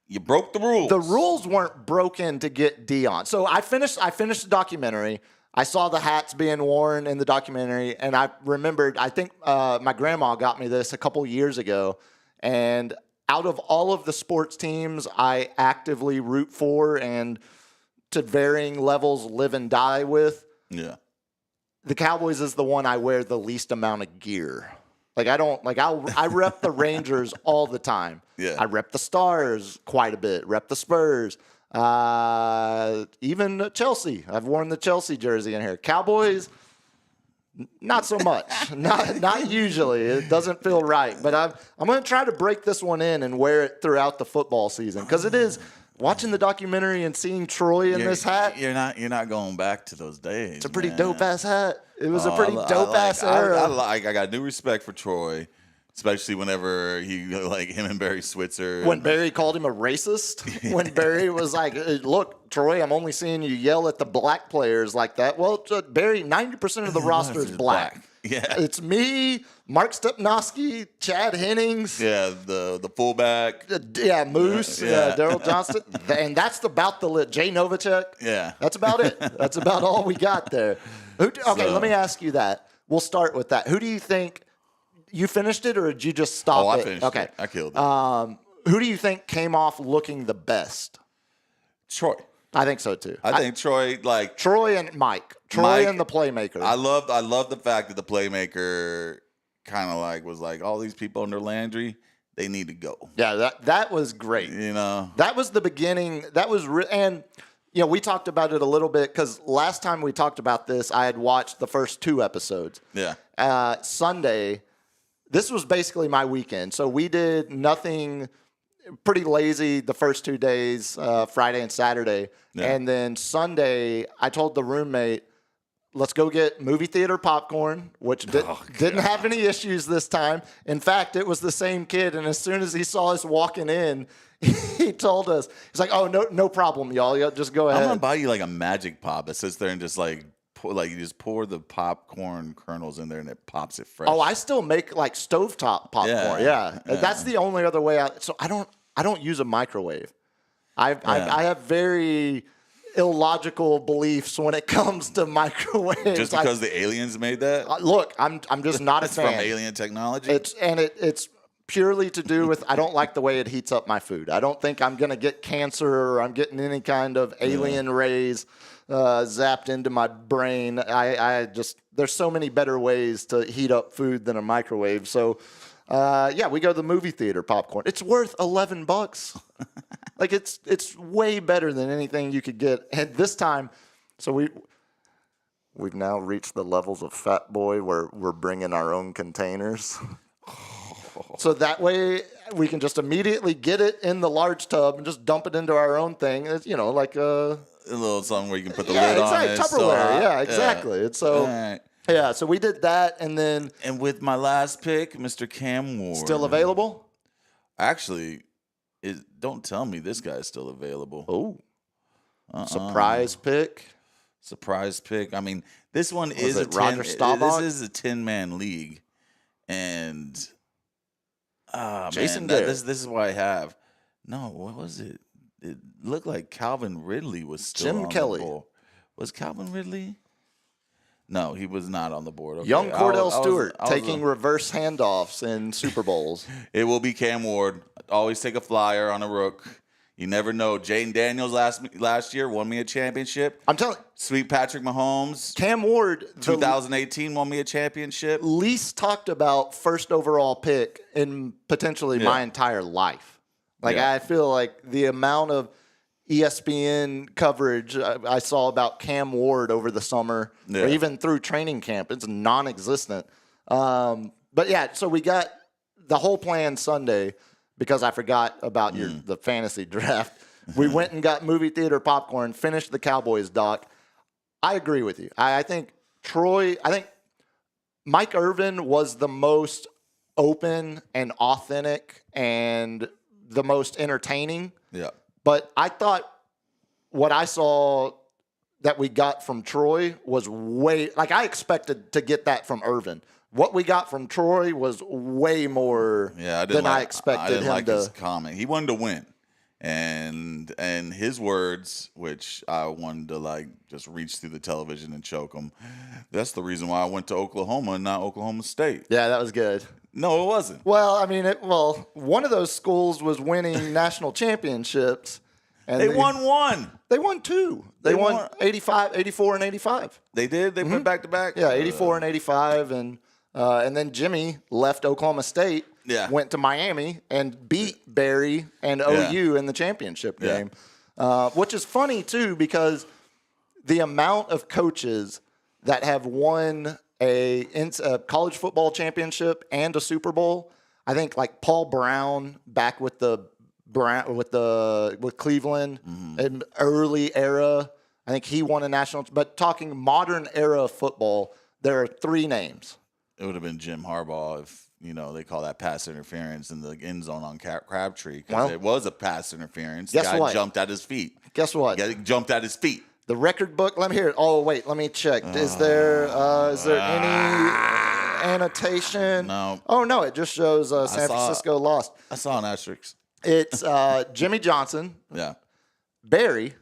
You broke the rules. The rules weren't broken to get Dion. So I finished the documentary. I saw the hats being worn in the documentary, and I remembered, I think my grandma got me this a couple years ago, and out of all of the sports teams I actively root for and to varying levels live and die with, the Cowboys is the one I wear the least amount of gear. Like I rep the Rangers all the time. Yeah. I rep the Stars quite a bit. Rep the Spurs. Even Chelsea. I've worn the Chelsea jersey in here. Cowboys, not so much. Not usually. It doesn't feel right. But I'm going to try to break this one in and wear it throughout the football season because it is. Watching the documentary and seeing Troy in this hat, you're not going back to those days. It's a pretty dope ass hat. It was a pretty dope ass era. era. I got new respect for Troy, especially whenever him and Barry Switzer. When Barry called him a racist, when Barry was like, "Look, Troy, I'm only seeing you yell at the black players like that." Well, Barry, 90% of the roster is black. Yeah, it's me, Mark Stepnoski, Chad Hennings. Yeah, the fullback. Moose, Daryl Johnston, and that's about the lit. Jay Novacek. Yeah, that's about it. That's about all we got there. Let me ask you that. We'll start with that. Who do you think? You finished it, or did you just stop it? I finished it. I killed it. Who do you think came off looking the best? Troy. I think so too. I think Troy, Troy and Mike. Troy and the playmaker. I love the fact that the playmaker kind of was all these people under Landry, they need to go. Yeah, that was great. That was the beginning. That was and we talked about it a little bit because last time we talked about this, I had watched the first 2 episodes. Yeah. Sunday, this was basically my weekend, so we did nothing. Pretty lazy the first 2 days, Friday and Saturday. Yeah. And then Sunday, I told the roommate, let's go get movie theater popcorn, which didn't have any issues this time. In fact, it was the same kid. And as soon as he saw us walking in, he told us, he's like, oh, no problem, y'all. Just go ahead. I'm going to buy you a magic pop that sits there and just you just pour the popcorn kernels in there and it pops it fresh. Oh, I still make stovetop popcorn. Yeah. That's the only other way so I don't use a microwave. I have very illogical beliefs when it comes to microwaves. Just because the aliens made that? Look, I'm just not a fan. From alien technology? It's purely to do with I don't like the way it heats up my food. I don't think I'm going to get cancer or I'm getting any kind of alien rays zapped into my brain. I just there's so many better ways to heat up food than a microwave. So we go to the movie theater popcorn. It's worth $11. It's way better than anything you could get. And this time, so we've now reached the levels of Fat Boy where we're bringing our own containers. So that way we can just immediately get it in the large tub and just dump it into our own thing. It's, like a little something where you can put the lid on it. Tupperware. Exactly. It's so. Right. Yeah, so we did that, and then... And with my last pick, Mr. Cam Ward. Still available? Actually, don't tell me this guy's still available. Oh. Surprise pick? Surprise pick. I mean, this one is a 10... Roger Staubach? This is a 10-man league. And... Jason Garrett. This is what I have. No, what was it? It looked like Calvin Ridley was still Jim on Kelly. the board. Was Calvin Ridley? No, he was not on the board. Okay. Young Cordell Stewart taking reverse handoffs in Super Bowls. It will be Cam Ward. Always take a flyer on a rook. You never know. Jaden Daniels last year won me a championship. I'm telling you. Sweet Patrick Mahomes. Cam Ward. 2018 won me a championship. Least talked about first overall pick in potentially my entire life. I feel like the amount of ESPN coverage I saw about Cam Ward over the summer, or even through training camp, it's non-existent. So we got the whole plan Sunday because I forgot about the fantasy draft. We went and got movie theater popcorn, finished the Cowboys doc. I agree with you. I think Mike Irvin was the most open and authentic and the most entertaining. Yeah. But I thought what I saw that we got from Troy was way I expected to get that from Irvin. What we got from Troy was way more than I expected I didn't him like to. His comment. He wanted to win. And his words, which I wanted to like just reach through the television and choke him. That's the reason why I went to Oklahoma and not Oklahoma State. Yeah, that was good. No, it wasn't. Well, I mean, one of those schools was winning national championships. And They won one. They won two. They won 84 and 85. They did? They went back to back? Yeah, 84 and 85. And then Jimmy left Oklahoma State, went to Miami, and beat Barry and OU in the championship game. Which is funny, too, because the amount of coaches that have won a college football championship and a Super Bowl, I think like Paul Brown back with Cleveland in early era, I think he won a national. But talking modern era football, there are three names. It would have been Jim Harbaugh if, they call that pass interference in the end zone on Crabtree. Because it was a pass interference. The guy jumped at his feet. Guess what? He jumped at his feet. The record book, let me hear it. Oh, wait, let me check. Is there any annotation? No. Oh, no, it just shows San Francisco lost. I saw an asterisk. It's Jimmy Johnson, Barry,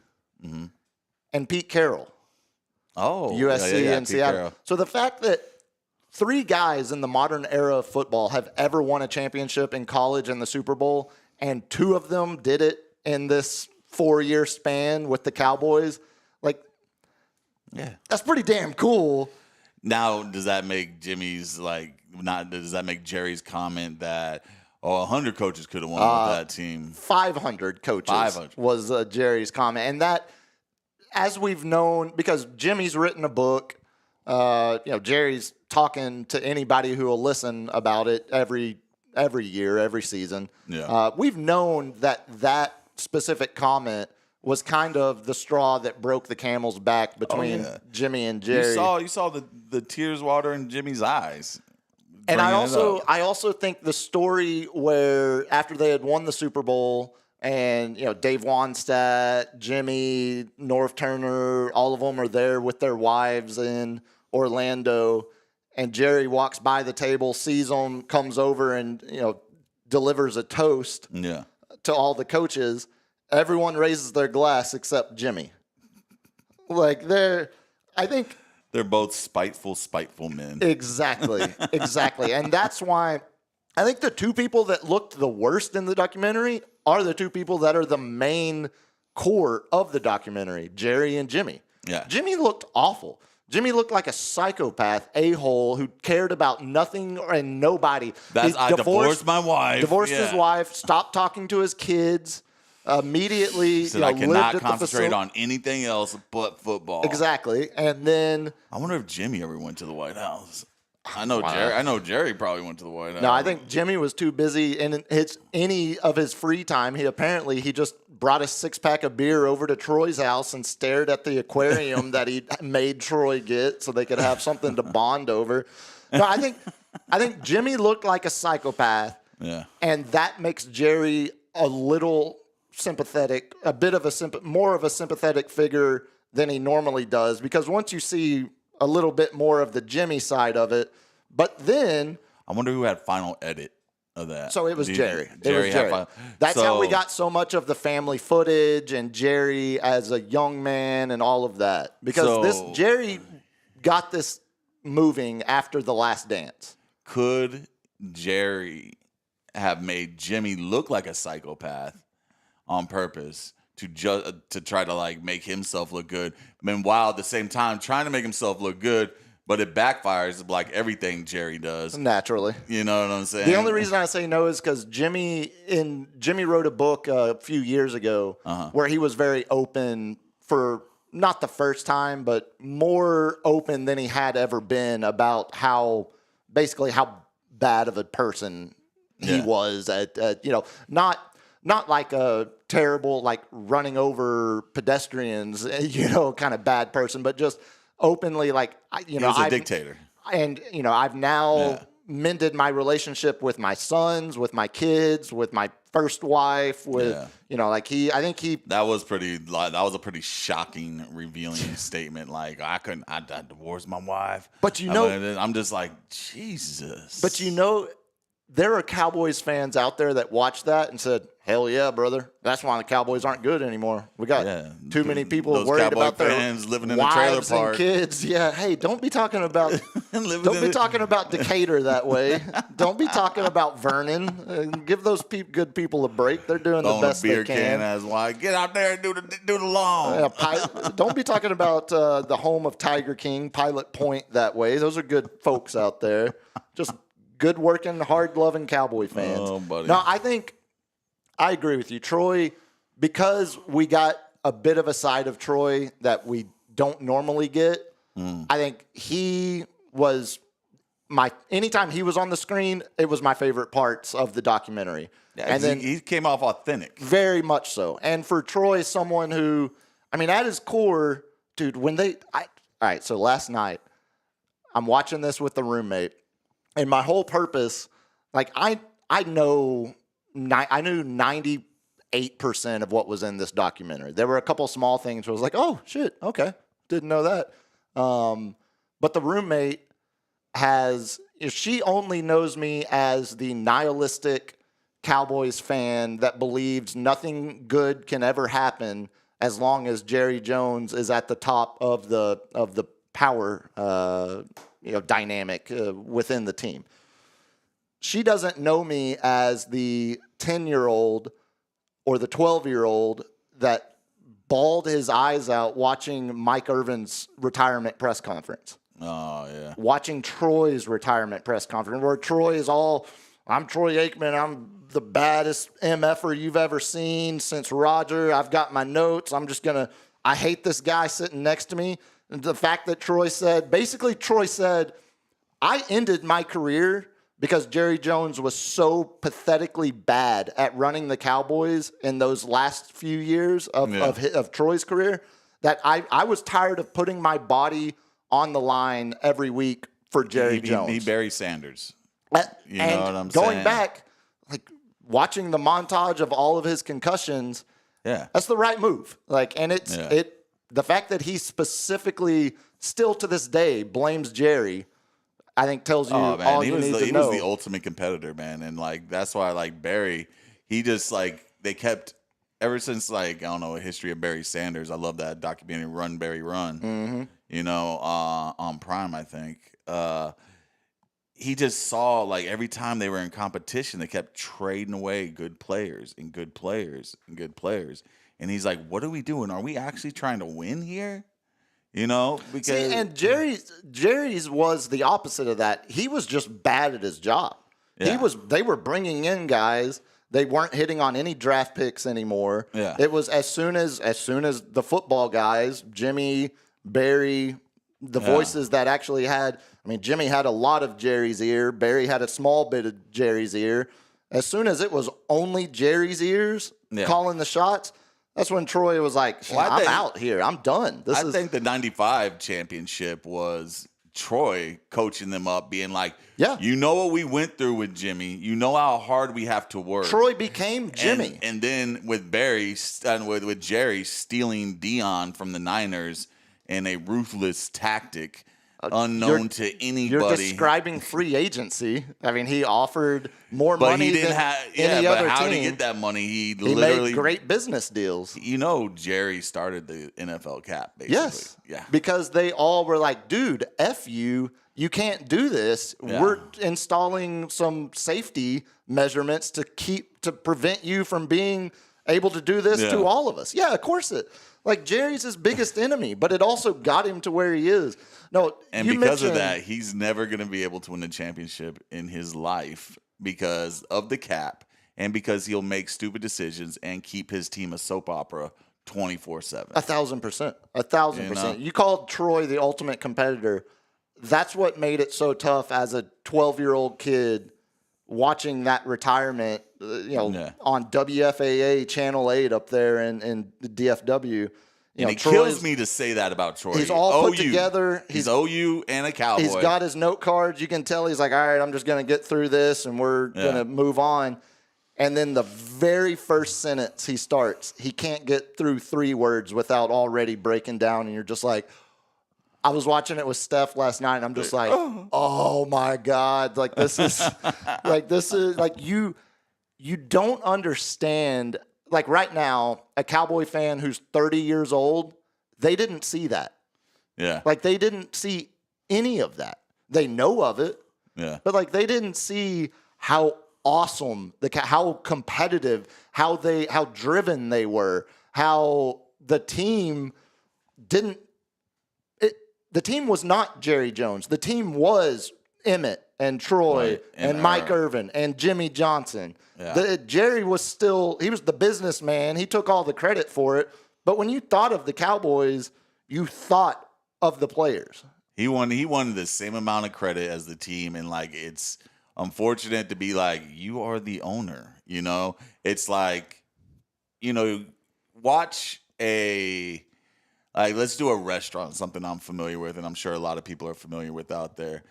and Pete Carroll. Oh, USC and Seattle. Carroll. So the fact that three guys in the modern era of football have ever won a championship in college and the Super Bowl, and two of them did it in this 4-year span with the Cowboys, that's pretty damn cool. Now, does that make Jimmy's does that make Jerry's comment that 100 coaches could have won with that team? 500 coaches was Jerry's comment, and that, as we've known, because Jimmy's written a book, Jerry's talking to anybody who will listen about it every year, every season. Yeah. We've known that specific comment was kind of the straw that broke the camel's back between Jimmy and Jerry. You saw the tears water in Jimmy's eyes. And I also think the story where after they had won the Super Bowl and Dave Wanstatt, Jimmy, North Turner, all of them are there with their wives in Orlando, and Jerry walks by the table, sees them, comes over and delivers a toast to all the coaches. Everyone raises their glass except Jimmy. I think they're both spiteful men. Exactly. And that's why I think the two people that looked the worst in the documentary are the two people that are the main core of the documentary, Jerry and Jimmy. Yeah. Jimmy looked awful. Jimmy looked like a psychopath a-hole who cared about nothing and nobody. I divorced my wife. Divorced his wife, stopped talking to his kids. Immediately, I cannot concentrate on anything else but football. Exactly, and then I wonder if Jimmy ever went to the White House. I know Jerry probably went to the White House. No, I think Jimmy was too busy in any of his free time. He just brought a 6-pack of beer over to Troy's house and stared at the aquarium that he made Troy get so they could have something to bond over. No, I think Jimmy looked like a psychopath. Yeah, and that makes Jerry a little sympathetic, a bit of more of a sympathetic figure than he normally does, because once you see a little bit more of the Jimmy side of it, but then I wonder who had final edit of that. So it was Jerry. Jerry. That's how we got so much of the family footage and Jerry as a young man and all of that, because Jerry got this moving after The Last Dance. Could Jerry have made Jimmy look like a psychopath on purpose to try to make himself look good, meanwhile at the same time trying to make himself look good, but it backfires like everything Jerry does naturally? You know what I'm saying? The only reason I say no is because Jimmy wrote a book a few years ago where he was very open for not the first time, but more open than he had ever been about how bad of a person he was at not like a terrible, running over pedestrians, kind of bad person, but just openly, he was a dictator. And, I've now mended my relationship with my sons, with my kids, with my first wife, with, that was a pretty shocking, revealing statement. I divorced my wife. But I'm just like, Jesus. But there are Cowboys fans out there that watched that and said, hell yeah, brother. That's why the Cowboys aren't good anymore. We got too many people those worried Cowboy about their fans living in a trailer wives park. and kids. Yeah, hey, don't be talking about talking about Decatur that way. Don't be talking about Vernon. Give those good people a break. They're doing the best beer they can. Can as why get out there and do the lawn. Don't be talking about the home of Tiger King, Pilot Point that way. Those are good folks out there. Just good working, hard loving Cowboy fans. Oh, buddy. No, I agree with you. Troy, because we got a bit of a side of Troy that we don't normally get, I think he was anytime he was on the screen, it was my favorite parts of the documentary. Yeah, and then he came off authentic. Very much so. And for Troy, someone who, I mean, at his core, dude, all right, so last night, I'm watching this with the roommate, and my whole purpose, like, I knew 98% of what was in this documentary. There were a couple small things where I was like, oh, shit, okay, didn't know that. But the roommate she only knows me as the nihilistic Cowboys fan that believes nothing good can ever happen as long as Jerry Jones is at the top of the power dynamic within the team. She doesn't know me as the 10-year-old or the 12-year-old that bawled his eyes out watching Mike Irvin's retirement press conference. Oh, yeah. Watching Troy's retirement press conference where Troy is I'm Troy Aikman. I'm the baddest MFer you've ever seen since Roger. I've got my notes. I hate this guy sitting next to me. And the fact that Troy said, I ended my career because Jerry Jones was so pathetically bad at running the Cowboys in those last few years of Troy's career that I was tired of putting my body on the line every week for Jerry Jones. He Barry Sanders. You know what I'm going saying? back, like watching the montage of all of his concussions, that's the right move. Like, and the fact that he specifically still to this day blames Jerry, I think tells you all you need to know. He was the ultimate competitor, man. And, like, that's why, like, Barry, he just, like, they kept, ever since, like, I don't know, a history of Barry Sanders. I love that documentary, Run, Barry, Run, on Prime, I think. He just saw, like, every time they were in competition, they kept trading away good players and good players and good players. And he's like, what are we doing? Are we actually trying to win here? Because and Jerry's was the opposite of that. He was just bad at his job. Yeah. They were bringing in guys. They weren't hitting on any draft picks anymore. Yeah. It was as soon as the football guys, Jimmy, Barry, the voices that actually had. I mean, Jimmy had a lot of Jerry's ear. Barry had a small bit of Jerry's ear. As soon as it was only Jerry's ears calling the shots, that's when Troy was like, I'm out here. I'm done. I think the 95 championship was Troy coaching them up, being like, you know what we went through with Jimmy. You know how hard we have to work. Troy became Jimmy. And then with Barry and with Jerry stealing Dion from the Niners in a ruthless tactic unknown to anybody. You're describing free agency. I mean, he offered more money than any other team. How to get that money? He made great business deals. Jerry started the NFL cap, basically. Yes. Yeah. Because they all were like, dude, F you. You can't do this. Yeah. We're installing some safety measurements to prevent you from being able to do this to all of us. Yeah, of course it. Like, Jerry's his biggest enemy, but it also got him to where he is. No, and because of that, he's never going to be able to win a championship in his life because of the cap and because he'll make stupid decisions and keep his team a soap opera 24/7. 1,000%. 1,000%. You called Troy the ultimate competitor. That's what made it so tough as a 12-year-old kid watching that retirement, on WFAA Channel 8 up there in the DFW. And it kills me to say that about Troy. He's all put together. He's OU and a Cowboy. He's got his note cards. You can tell he's like, all right, I'm just going to get through this and we're going to move on. And then the very first sentence he starts, he can't get through 3 words without already breaking down. And you're just like, I was watching it with Steph last night, and I'm just like, oh my God. Like, this is like you don't understand. Like, right now, a Cowboy fan who's 30 years old, they didn't see that. Yeah. Like, they didn't see any of that. They know of it. Yeah. But, like, they didn't see how awesome, how competitive, how driven they were, how the team didn't. The team was not Jerry Jones. The team was Emmett and Troy Right. and Mike Irvin and Jimmy Johnson. Yeah. Jerry was he was the businessman. He took all the credit for it. But when you thought of the Cowboys, you thought of the players. He wanted the same amount of credit as the team, and like it's unfortunate to be like, you are the owner. You know, it's like, you know, watch let's do a restaurant, something I'm familiar with, and I'm sure a lot of people are familiar with out there.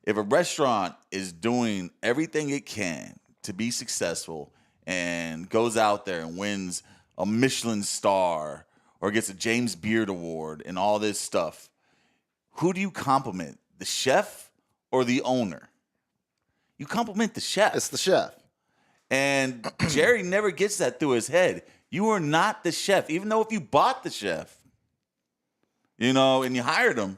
If a restaurant is doing everything it can to be successful and goes out there and wins a Michelin star or gets a James Beard Award and all this stuff, who do you compliment? The chef or the owner? You compliment the chef. It's the chef. And Jerry never gets that through his head. You are not the chef, even though if you bought the chef, you know, and you hired him,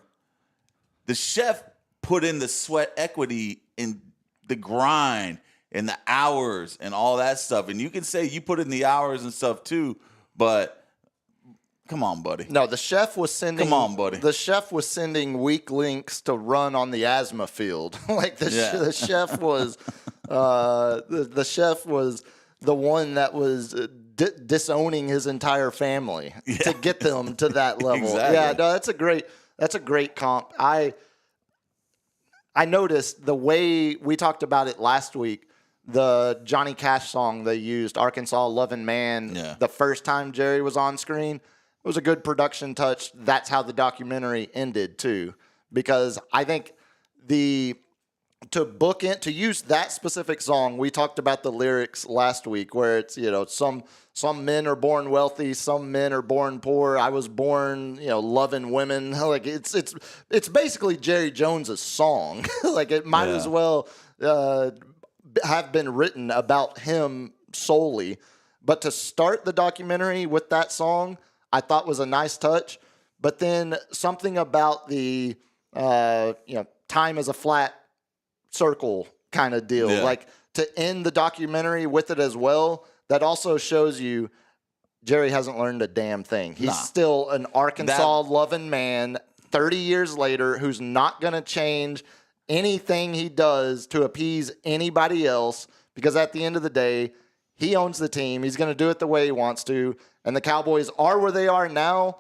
the chef put in the sweat equity in the grind and the hours and all that stuff. And you can say you put in the hours and stuff too, but come on, buddy. No, the chef was sending. Come on, buddy. The chef was sending weak links to run on the asthma field. Like the chef was, the chef was the one that was disowning his entire family to get them to that level. Exactly. Yeah, no, that's a great comp. I noticed the way we talked about it last week, the Johnny Cash song they used, Arkansas Lovin' Man, the first time Jerry was on screen, it was a good production touch. That's how the documentary ended too, because I think to use that specific song, we talked about the lyrics last week where it's, you know, some men are born wealthy, some men are born poor. I was born, you know, loving women. Like it's basically Jerry Jones's song. Like it might as well have been written about him solely. But to start the documentary with that song, I thought was a nice touch. But then something about the time as a flat circle kind of deal, like to end the documentary with it as well, that also shows you Jerry hasn't learned a damn thing. He's still an Arkansas loving man 30 years later who's not going to change anything he does to appease anybody else, because at the end of the day, he owns the team. He's going to do it the way he wants to, and the Cowboys are where they are now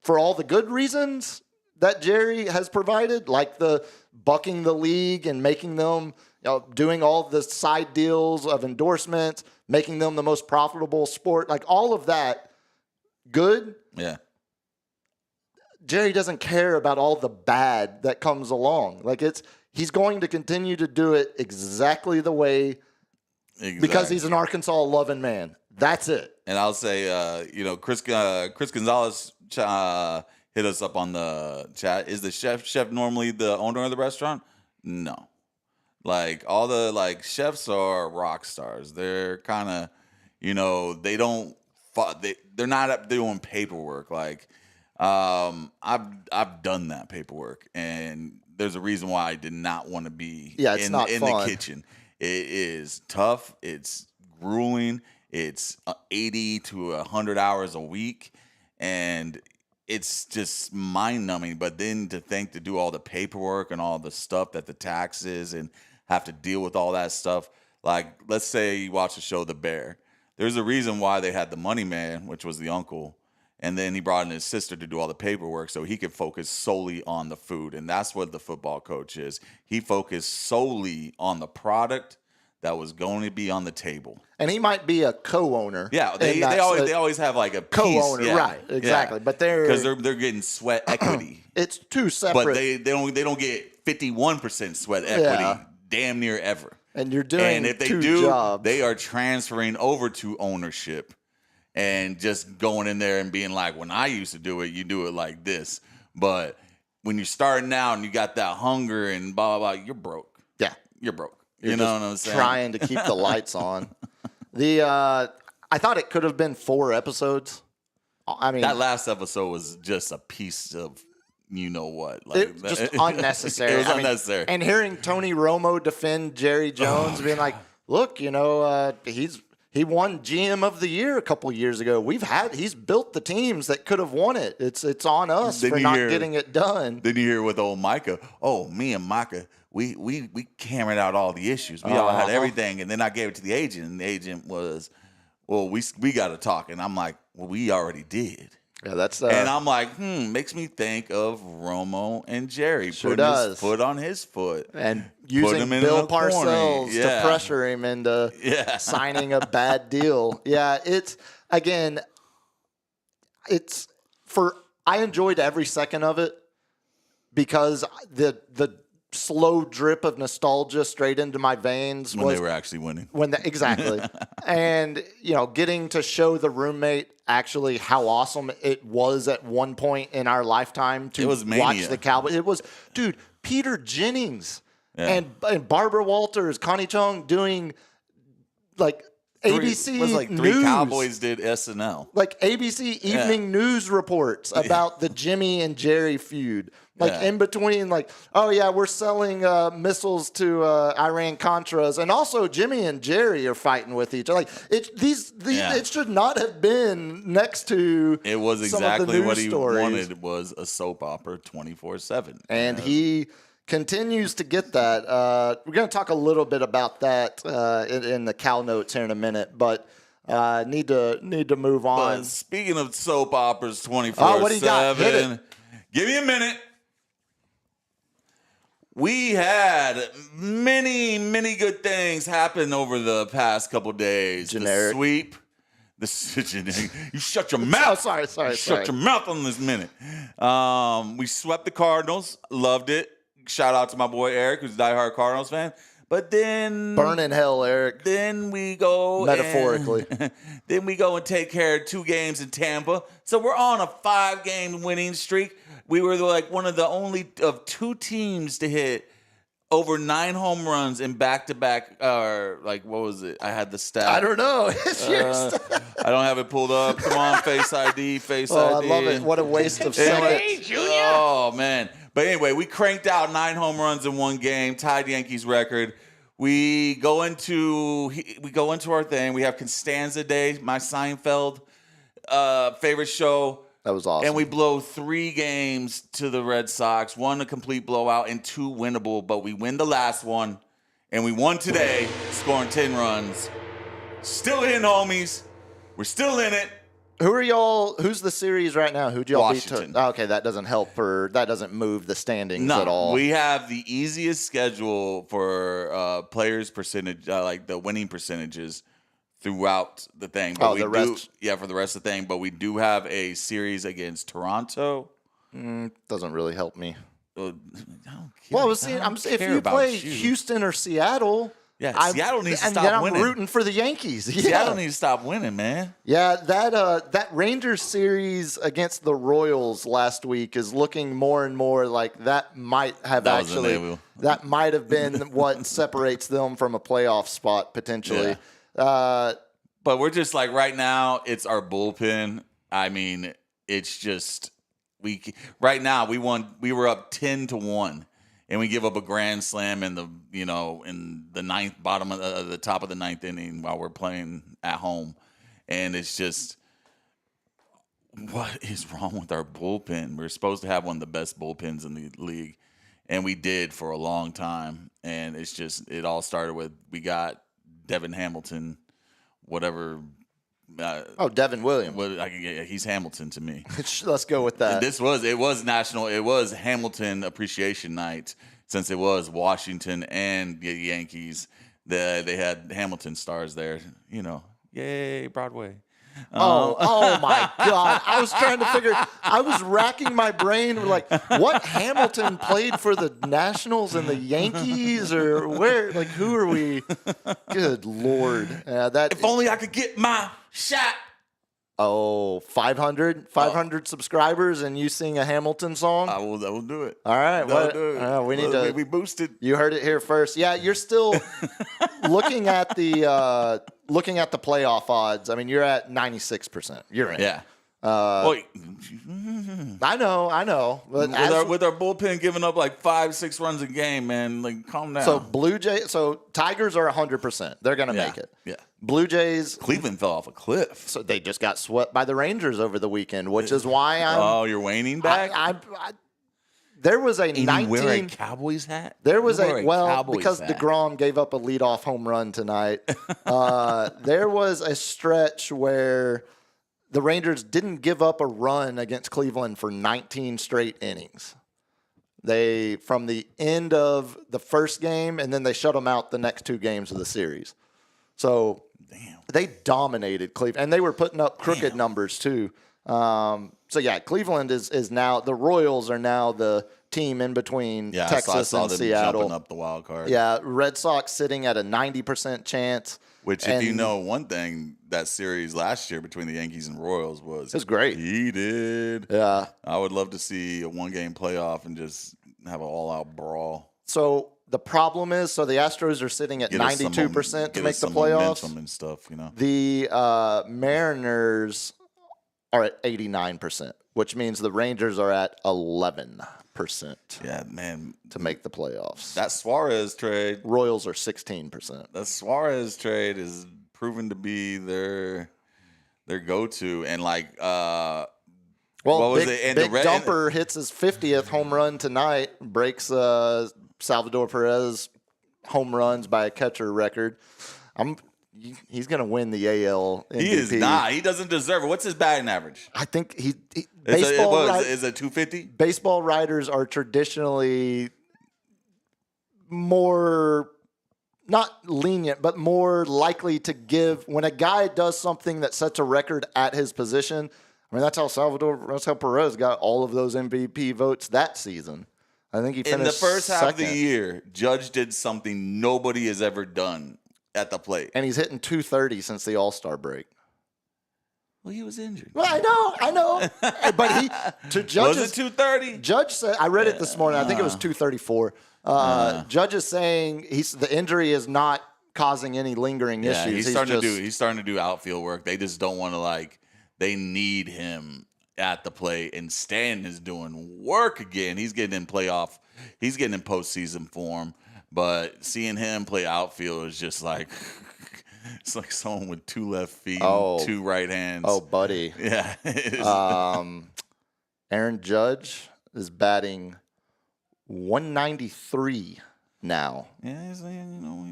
for all the good reasons that Jerry has provided, like the bucking the league and making them, doing all the side deals of endorsements, making them the most profitable sport, like all of that good. Yeah. Jerry doesn't care about all the bad that comes along. Like he's going to continue to do it exactly the way, because he's an Arkansas loving man. That's it. And I'll say, Chris Gonzalez hit us up on the chat. Is the chef normally the owner of the restaurant? No. Like all the chefs are rock stars. They're kind of, they're not up doing paperwork. Like I've done that paperwork, and there's a reason why I did not want to be in the kitchen. It is tough. It's grueling. It's 80 to 100 hours a week, and it's just mind-numbing. But then to do all the paperwork and all the stuff that the taxes and have to deal with all that stuff. Like, let's say you watch the show The Bear. There's a reason why they had the money man, which was the uncle, and then he brought in his sister to do all the paperwork so he could focus solely on the food. And that's what the football coach is. He focused solely on the product that was going to be on the table. And he might be a co-owner. Yeah, they always have like a co-owner, piece. right? Exactly. Yeah. But they're getting sweat equity. It's two separate. But they don't get 51% sweat equity damn near ever. And you're doing and if they two do, jobs. They are transferring over to ownership and just going in there and being like, when I used to do it, you do it like this. But when you're starting out and you got that hunger and blah, blah, blah, you're broke. Yeah. You're broke. You're you know just what I'm saying? Trying to keep the lights on. I thought it could have been 4 episodes. I mean, that last episode was just a piece of you know what. Like, it was just unnecessary. It was unnecessary. And hearing Tony Romo defend Jerry Jones, being like, look, he won GM of the Year a couple years ago. He's built the teams that could have won it. It's on us for not getting it done. Then you hear with old Micah, me and Micah, we hammered out all the issues. We all had everything. And then I gave it to the agent, and the agent was, well, we got to talk. And I'm like, well, we already did. Yeah, that's and I'm like, makes me think of Romo and Jerry. Sure putting does. his foot on his foot. And using Bill Parcells to pressure him into signing a bad deal. Yeah, I enjoyed every second of it because the slow drip of nostalgia straight into my veins when they were actually winning. Exactly. And, getting to show the roommate actually how awesome it was at one point in our lifetime to watch the Cowboys. It was, dude, Peter Jennings and Barbara Walters, Connie Chung doing like ABC was like 3 news. Cowboys did SNL. Like ABC evening news reports about the Jimmy and Jerry feud. In between, we're selling missiles to Iran-Contras. And also Jimmy and Jerry are fighting with each other. It should not have been next to it was exactly what he wanted was a soap opera 24/7. And he continues to get that. We're going to talk a little bit about that in the Cal notes here in a minute, but need to move on. But speaking of soap operas 24/7, what do you got? Hit it. Give me a minute. We had many, many good things happen over the past couple days. Generic. The sweep. Generic. You shut your mouth. Sorry. Shut your mouth on this minute. We swept the Cardinals. Loved it. Shout out to my boy Eric, who's a diehard Cardinals fan. But then... Burn in hell, Eric. Then we go... Metaphorically. Then we go and take care of 2 games in Tampa. So we're on a 5-game winning streak. We were like one of the only of 2 teams to hit over 9 home runs in back-to-back. What was it? I had the stat. I don't know. It's your stat. I don't have it pulled up. Come on, Face ID, Face ID. I love it. What a waste of seconds. Oh, man. But anyway, we cranked out 9 home runs in 1 game, tied Yankees record. We go into our thing. We have Constanza Day, my Seinfeld favorite show. That was awesome. And we blow 3 games to the Red Sox, 1 a complete blowout and 2 winnable, but we win the last one, and we won today, scoring 10 runs. Still in, homies. We're still in it. Who's the series right now? Who'd y'all Washington. beat? Okay, that doesn't help that doesn't move the standings at all. We have the easiest schedule for players' percentage, like the winning percentages throughout the thing. But for the rest of the thing. But we do have a series against Toronto. Doesn't really help me. I don't care. Well, if you play Houston or Seattle, Seattle needs to stop winning. I'm rooting for the Yankees. Seattle needs to stop winning, man. Yeah, that Rangers series against the Royals last week is looking more and more like that might have been what separates them from a playoff spot potentially. Yeah. But we're just like right now, it's our bullpen. I mean, it's just right now we were up 10-1. And we give up a grand slam in the ninth, bottom of the top of the 9th inning while we're playing at home, and it's just, what is wrong with our bullpen? We're supposed to have one of the best bullpens in the league, and we did for a long time. And it's just, it all started with we got Devin Hamilton, whatever. Devin Williams. He's Hamilton to me. Let's go with that. It was Hamilton Appreciation Night, since it was Washington and the Yankees. They had Hamilton stars there. Yay, Broadway. Oh my God. I was trying to figure, I was racking my brain like, what Hamilton played for the Nationals and the Yankees, or where, like, who are we? Good Lord. If only I could get my shot. Oh, 500 subscribers and you sing a Hamilton song? I will do it. All right. I'll do it. We need to. We boosted. You heard it here first. Yeah, you're still looking at the playoff odds. I mean, you're at 96%. You're in. Yeah. I know. But with our bullpen giving up like 5-6 runs a game, man, like calm down. So Tigers are 100%. They're gonna make it. Yeah. Blue Jays. Cleveland fell off a cliff. So they just got swept by the Rangers over the weekend, which is why I'm. Oh, you're waning back. There was a and 19. You wear a Cowboys hat. There was Cowboys because hat. DeGrom gave up a leadoff home run tonight. There was a stretch where the Rangers didn't give up a run against Cleveland for 19 straight innings. They from the end of the first game, and then they shut them out the next 2 games of the series. So they dominated Cleveland, and they were putting up crooked numbers too. So yeah, Cleveland is now the Royals are now the team in between Texas I saw and them Seattle. jumping up the wild card. Yeah, Red Sox sitting at a 90% chance. Which, if you know one thing, that series last year between the Yankees and Royals was great. Heated. Yeah, I would love to see a 1-game playoff and just have an all-out brawl. So the problem is, the Astros are sitting at 92% to make the playoffs. And stuff, you know. The Mariners are at 89%, which means the Rangers are at 11%. Yeah, man. To make the playoffs. That Suarez trade. Royals are 16%. That Suarez trade is proven to be their go-to. And like, what was it? And Big Dumper hits his 50th home run tonight, breaks Salvador Perez home runs by a catcher record. He's going to win the AL MVP. He is not. He doesn't deserve it. What's his batting average? I think Is it 250? Baseball writers are traditionally more, not lenient, but more likely to give when a guy does something that sets a record at his position. I mean, that's how Perez got all of those MVP votes that season. I think he finished in the first half of the second. year. Judge did something nobody has ever done at the plate, and he's hitting 230 since the All-Star break. Well, he was injured. Well, I know, but to Judge's, was it 230? Judge said, I read it this morning. I think it was 234. Judge is saying the injury is not causing any lingering issues. He's starting to do outfield work. They just don't want to they need him at the plate, and Stan is doing work again. He's getting in postseason form. But seeing him play outfield is just like it's like someone with 2 left feet, and 2 right hands. Oh, buddy. Yeah. It is. Aaron Judge is batting 193 now. Yeah,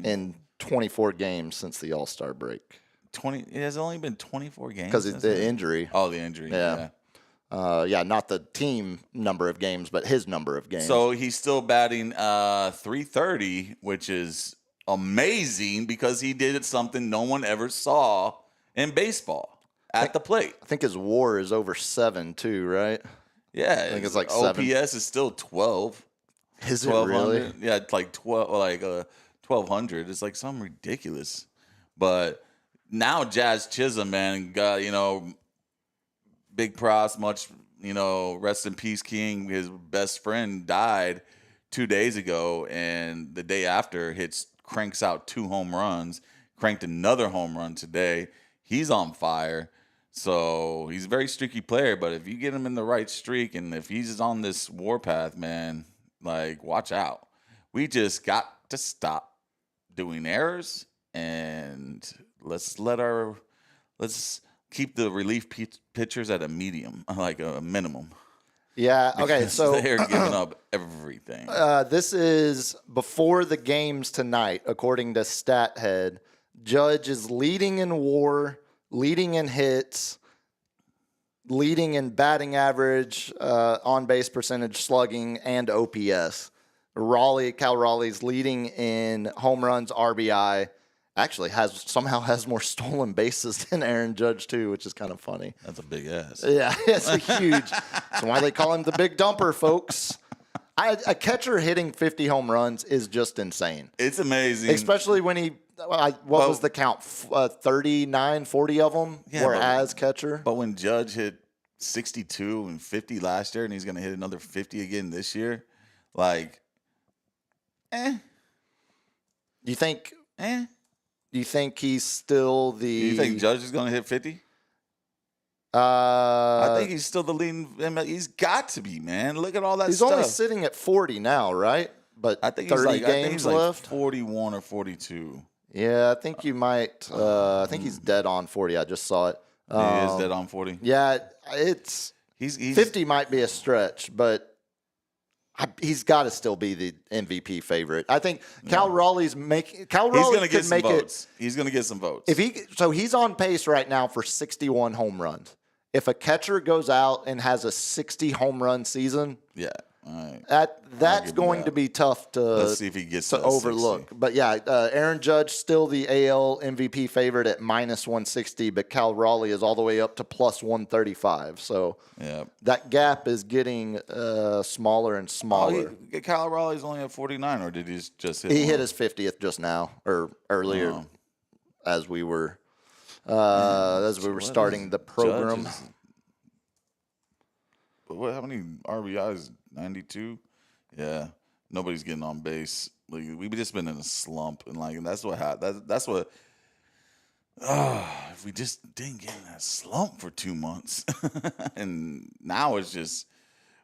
in 24 games since the All-Star break. It has only been 24 games because it's the injury. Oh, the injury. Yeah. Not the team number of games, but his number of games. So he's still batting 330, which is amazing because he did something no one ever saw in baseball at the plate. I think his WAR is over 7 too, right? Yeah, I think it's like OPS 7. is still 12. Is it really? Yeah, it's like 1200. It's like something ridiculous. But now Jazz Chisholm, man, got big props, much, rest in peace, King. His best friend died 2 days ago, and the day after cranks out 2 home runs, cranked another home run today. He's on fire. So he's a very streaky player, but if you get him in the right streak and if he's on this warpath, man, watch out. We just got to stop doing errors, and let's keep the relief pitchers at a medium, like a minimum. Yeah, okay, Because so they're giving up everything. This is before the games tonight, according to StatHead. Judge is leading in WAR, leading in hits, leading in batting average, on-base percentage, slugging, and OPS. Cal Raleigh's leading in home runs, RBI. Actually somehow has more stolen bases than Aaron Judge too, which is kind of funny. That's a big ass. Yeah, it's huge. That's why they call him the Big Dumper, folks. A catcher hitting 50 home runs is just insane. It's amazing. Especially when he, what was the count? 39, 40 of them were as catcher. But when Judge hit 62 and 50 last year, and he's going to hit another 50 again this year, like, You think he's still the... You think Judge is going to hit 50? I think he's still the leading. He's got to be, man. Look at all that he's stuff. only sitting at 40 now, right? But I think 30 he's games left. 41 or 42. Yeah, I think you might. I think he's dead on 40. I just saw it. He is dead on 40. Yeah, it's he's 50 might be a stretch, but he's got to still be the MVP favorite. I think Cal Raleigh's making. Cal Raleigh he's going to get some make votes. He's going to get some votes. So he's on pace right now for 61 home runs. If a catcher goes out and has a 60 home run season, yeah, all right. that's going to be tough to Let's see if he gets to to overlook. 60. But yeah, Aaron Judge still the AL MVP favorite at minus 160, but Cal Raleigh is all the way up to plus 135. So that gap is getting smaller and smaller. Cal Raleigh's only at 49, or did he just hit? He hit his 50th just now or earlier as we were. Starting the program. How many RBIs? 92? Yeah. Nobody's getting on base. Like, we've just been in a slump, and that's what happened. That's what. If we just didn't get in that slump for 2 months, and now it's just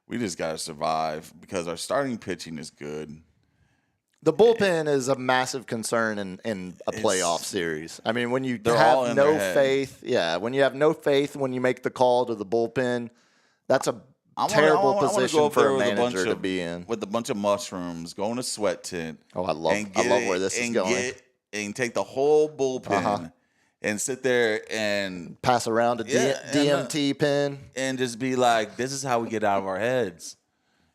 we just gotta survive because our starting pitching is good. The bullpen is a massive concern in a playoff series. I mean, when you all have in no their faith, when you have no faith when you make the call to the bullpen, that's a terrible position for a manager to be in. With a bunch of mushrooms, go in a sweat tent. Oh, I love where this is going. And take the whole bullpen and sit there and pass around a DMT pen. And just be like, this is how we get out of our heads.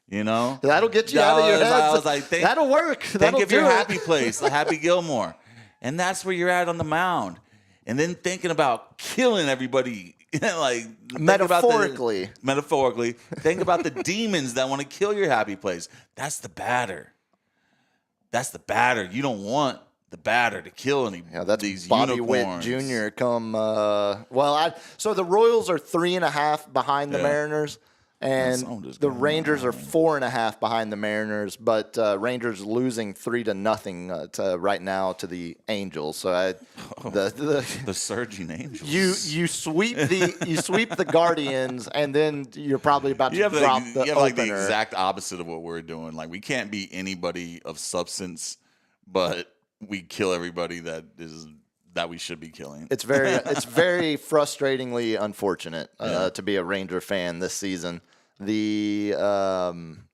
You know? That'll get you out of your head. I was like, that'll work. Think of your happy place, like Happy Gilmore. And that's where you're at on the mound. And then thinking about killing everybody, like metaphorically. Think about the demons that want to kill your happy place. That's the batter. You don't want the batter to kill any these Bobby unicorns. Witt Jr. So the Royals are 3.5 behind the Mariners. And the Rangers are 4.5 behind the Mariners, but Rangers losing 3-0 right now to the Angels. So the surging Angels. You sweep the Guardians, and then you're probably about to drop the You have opener. the exact opposite of what we're doing. Like, we can't beat anybody of substance, but we kill everybody that we should be killing. It's very frustratingly unfortunate to be a Ranger fan this season. I'm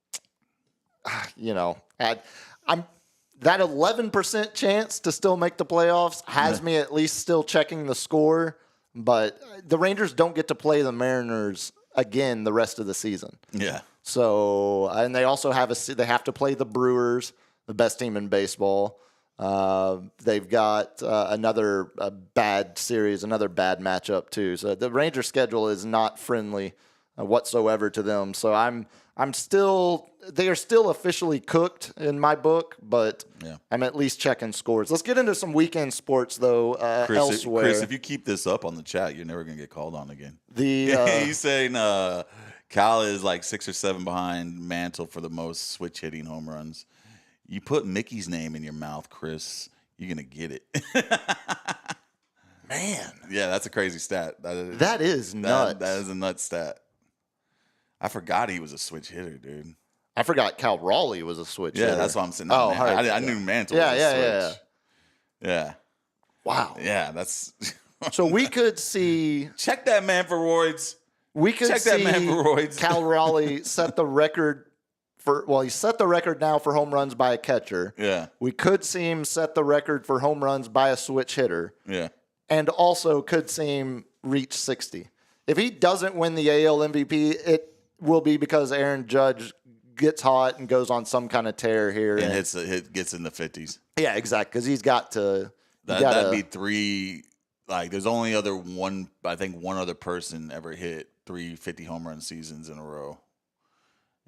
that 11% chance to still make the playoffs has me at least still checking the score, but the Rangers don't get to play the Mariners again the rest of the season. Yeah. So, and they also have they have to play the Brewers, the best team in baseball. They've got another bad series, another bad matchup too. So the Rangers schedule is not friendly whatsoever to them. So they are still officially cooked in my book, but I'm at least checking scores. Let's get into some weekend sports though. Elsewhere, Chris, if you keep this up on the chat, you're never gonna get called on again. He's saying Cal is like 6 or 7 behind Mantle for the most switch hitting home runs. You put Mickey's name in your mouth, Chris, you're going to get it. Man. Yeah, that's a crazy stat. That is nuts. That is a nuts stat. I forgot he was a switch hitter, dude. I forgot Cal Raleigh was a switch hitter. Yeah, that's what I'm saying. I knew Mantle was a switch. Yeah. Wow. Yeah, that's... So we could see... Check that man for roids. We could see Cal Raleigh set the record... he set the record now for home runs by a catcher. Yeah. We could see him set the record for home runs by a switch hitter. Yeah. And also could see him reach 60. If he doesn't win the AL MVP, it will be because Aaron Judge gets hot and goes on some kind of tear here. And gets in the 50s. Yeah, exactly. Because he's got to... That'd be 3... Like, there's only one other person ever hit 3 50 home run seasons in a row.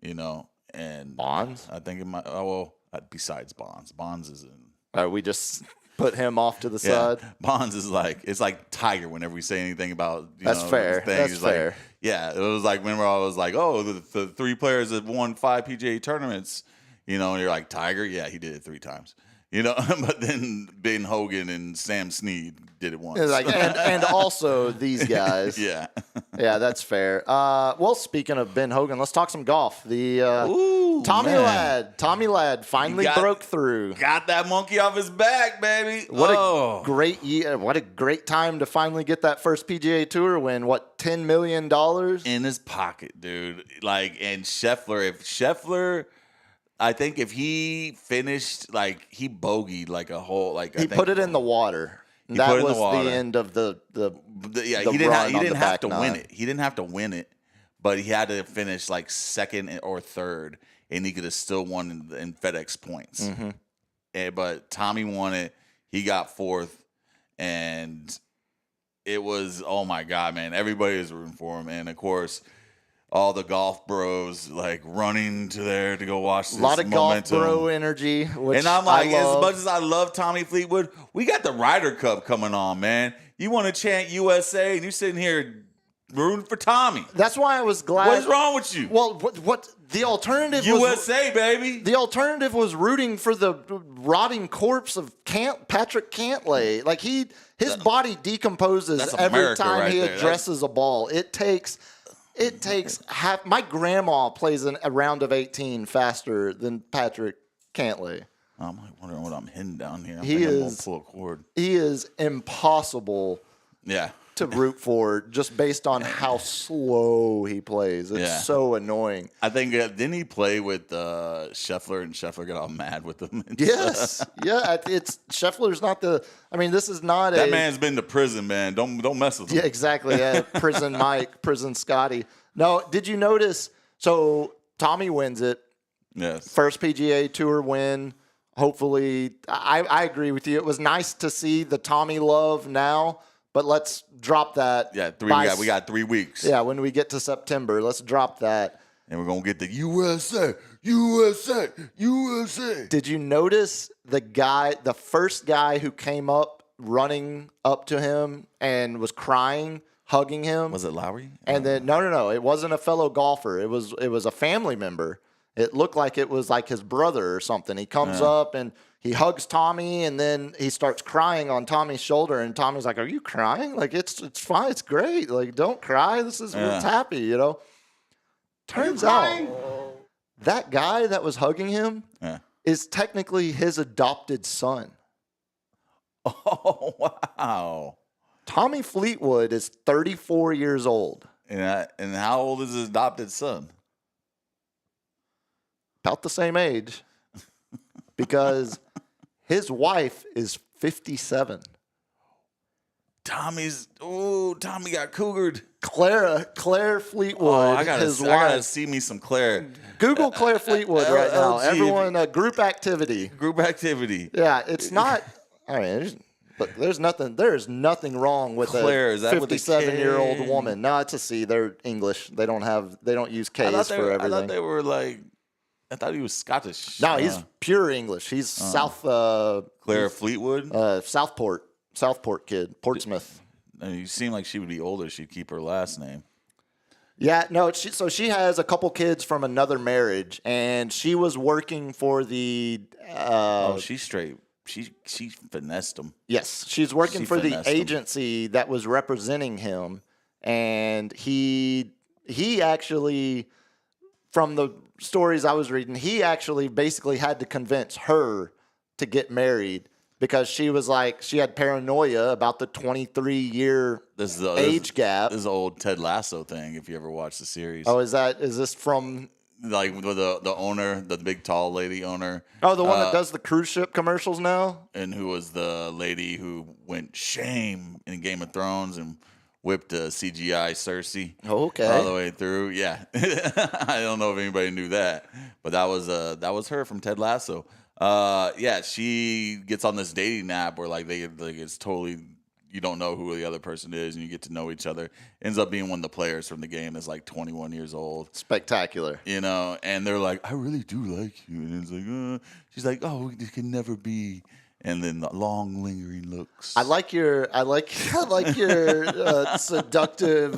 You know? and Bonds? I think it might. Oh well, besides Bonds, Bonds is in. We just put him off to the Yeah, side. Bonds is like it's like Tiger. Whenever we say anything about That's fair. thing, That's he's fair. Like, yeah, it was like remember I was like, oh, the 3 players that won 5 PGA tournaments. And you're like Tiger. Yeah, he did it 3 times. But then Ben Hogan and Sam Snead did it once. It's like, and also these guys. Yeah. Yeah, that's fair. Well, speaking of Ben Hogan, let's talk some golf. The Tommy Ladd finally broke through. Got that monkey off his back, baby. What a great year! What a great time to finally get that first PGA Tour win. What, $10 million in his pocket, dude? And Scheffler. I think if he finished, he bogeyed a whole, he put it in the water. That was the end of the he didn't have to win it. He didn't have to win it, but he had to finish second or third, and he could have still won in FedEx points. Mm-hmm. But Tommy won it. He got 4th, and it was, oh my God, man! Everybody was rooting for him, and of course, all the golf bros running to there to go watch this. A lot of momentum. golf bro energy. Which and I'm like, as much as I love Tommy Fleetwood, we got the Ryder Cup coming on, man. You want to chant USA, and you're sitting here rooting for Tommy. That's why I was glad. What is wrong with you? Well, what the alternative USA, baby. The alternative was rooting for the rotting corpse of Patrick Cantlay. His body decomposes every time he addresses a ball. It takes half. My grandma plays a round of 18 faster than Patrick Cantlay. I'm wondering what I'm hitting down here. I'm gonna pull a cord. He is impossible. Yeah. To root for just based on how slow he plays. It's so annoying. I think didn't he play with Scheffler, and Scheffler got all mad with him? Yes. Yeah. It's Scheffler's not this is not that man's been to prison, man. Don't mess with him. Yeah, exactly. Yeah. Prison Mike, prison Scotty. No, did you notice? So Tommy wins it. Yes. First PGA Tour win. Hopefully, I agree with you. It was nice to see the Tommy love now. But let's drop that. Yeah, we got 3 weeks. Yeah, when we get to September, let's drop that. And we're going to get the USA. Did you notice the first guy who came up running up to him and was crying, hugging him? Was it Lowry? And then no, it wasn't a fellow golfer. It was a family member. It looked like it was his brother or something. He comes up and he hugs Tommy, and then he starts crying on Tommy's shoulder. And Tommy's like, "Are you crying? It's fine. It's great. Don't cry. This is it's happy, Turns out that guy that was hugging him is technically his adopted son. Oh wow! Tommy Fleetwood is 34 years old. And how old is his adopted son? About the same age, because his wife is 57. Tommy got cougared. Claire Fleetwood. Oh, I gotta see me some Claire. Google Claire Fleetwood right now. Everyone, group activity. Group activity. Yeah, it's not. I mean, there is nothing wrong with Claire, a 57-year-old woman. No, it's a C. They're English. They don't use K's for everything. I thought they were I thought he was Scottish. No, he's pure English. He's South. Claire Fleetwood? Southport kid, Portsmouth. You seem like she would be older. She'd keep her last name. Yeah, no. So she has a couple kids from another marriage, and she was working for the. She's straight. She finessed him. Yes, she's working for the agency that was representing him, and he actually, from the stories I was reading, he actually basically had to convince her to get married because she was she had paranoia about the 23-year age gap. This is an old Ted Lasso thing, if you ever watched the series. Oh, is this from the owner, the big tall lady owner? Oh, the one that does the cruise ship commercials now? And who was the lady who went shame in Game of Thrones and whipped a CGI Cersei all the way through. Yeah. I don't know if anybody knew that, but that was her from Ted Lasso. She gets on this dating app where it's totally, you don't know who the other person is, and you get to know each other. Ends up being one of the players from the game that's like 21 years old. Spectacular. You know, and they're like, I really do like you. And it's like, she's like, oh, it can never be. And then the long, lingering looks. I like your seductive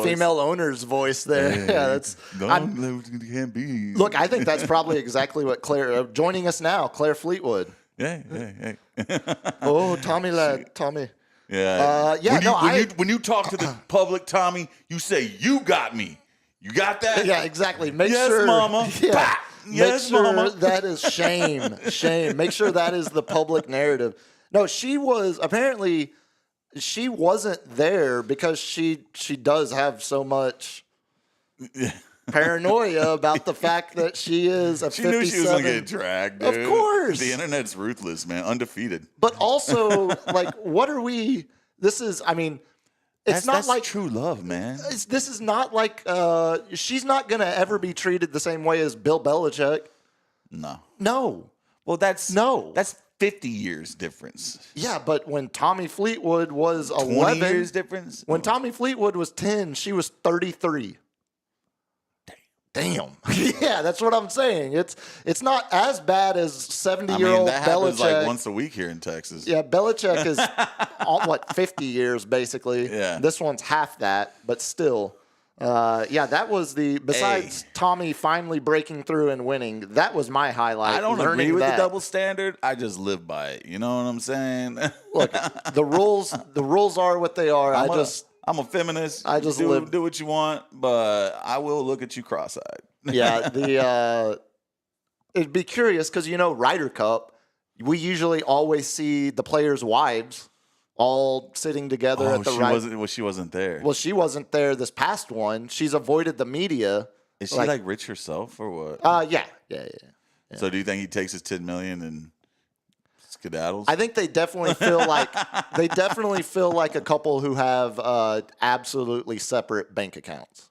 female owner's voice there. Yeah, that's. It can't be. Look, I think that's probably exactly what Claire. Joining us now, Claire Fleetwood. Yeah. Oh, Tommy lad, Tommy. Yeah. When you talk to the public, Tommy, you say, "You got me." You got that? Yeah, exactly. Make yes, sure, mama. Yeah. Yes, Make sure mama. that is shame. Make sure that is the public narrative. No, she wasn't there because she does have so much paranoia about the fact that she is a 57. She knew she was going to get dragged, dude. Of course. The internet's ruthless, man. Undefeated. But also, like, what are we? This is, I mean, it's not that's like true love, man. This is not like she's not going to ever be treated the same way as Bill Belichick. No. Well, that's 50 years difference. Yeah, but when Tommy Fleetwood was 20 11, years difference. When Tommy Fleetwood was 10, she was 33. Damn. Yeah, that's what I'm saying. It's not as bad as 70-year-old that Belichick. happens like once a week here in Texas. Yeah, Belichick is 50 years basically. Yeah. This one's half that, but still. That was besides Tommy finally breaking through and winning, that was my highlight. I don't agree with the double standard. I just live by it. You know what I'm saying? Look, the rules are what they are. I'm a feminist. I just do what you want, but I will look at you cross-eyed. Yeah, it'd be curious because Ryder Cup, we usually always see the players' wives all sitting together at the she wasn't there. Well, she wasn't there this past one. She's avoided the media. Is she like rich herself or what? Yeah. So do you think he takes his $10 million and skedaddles? I think they definitely feel like a couple who have absolutely separate bank accounts.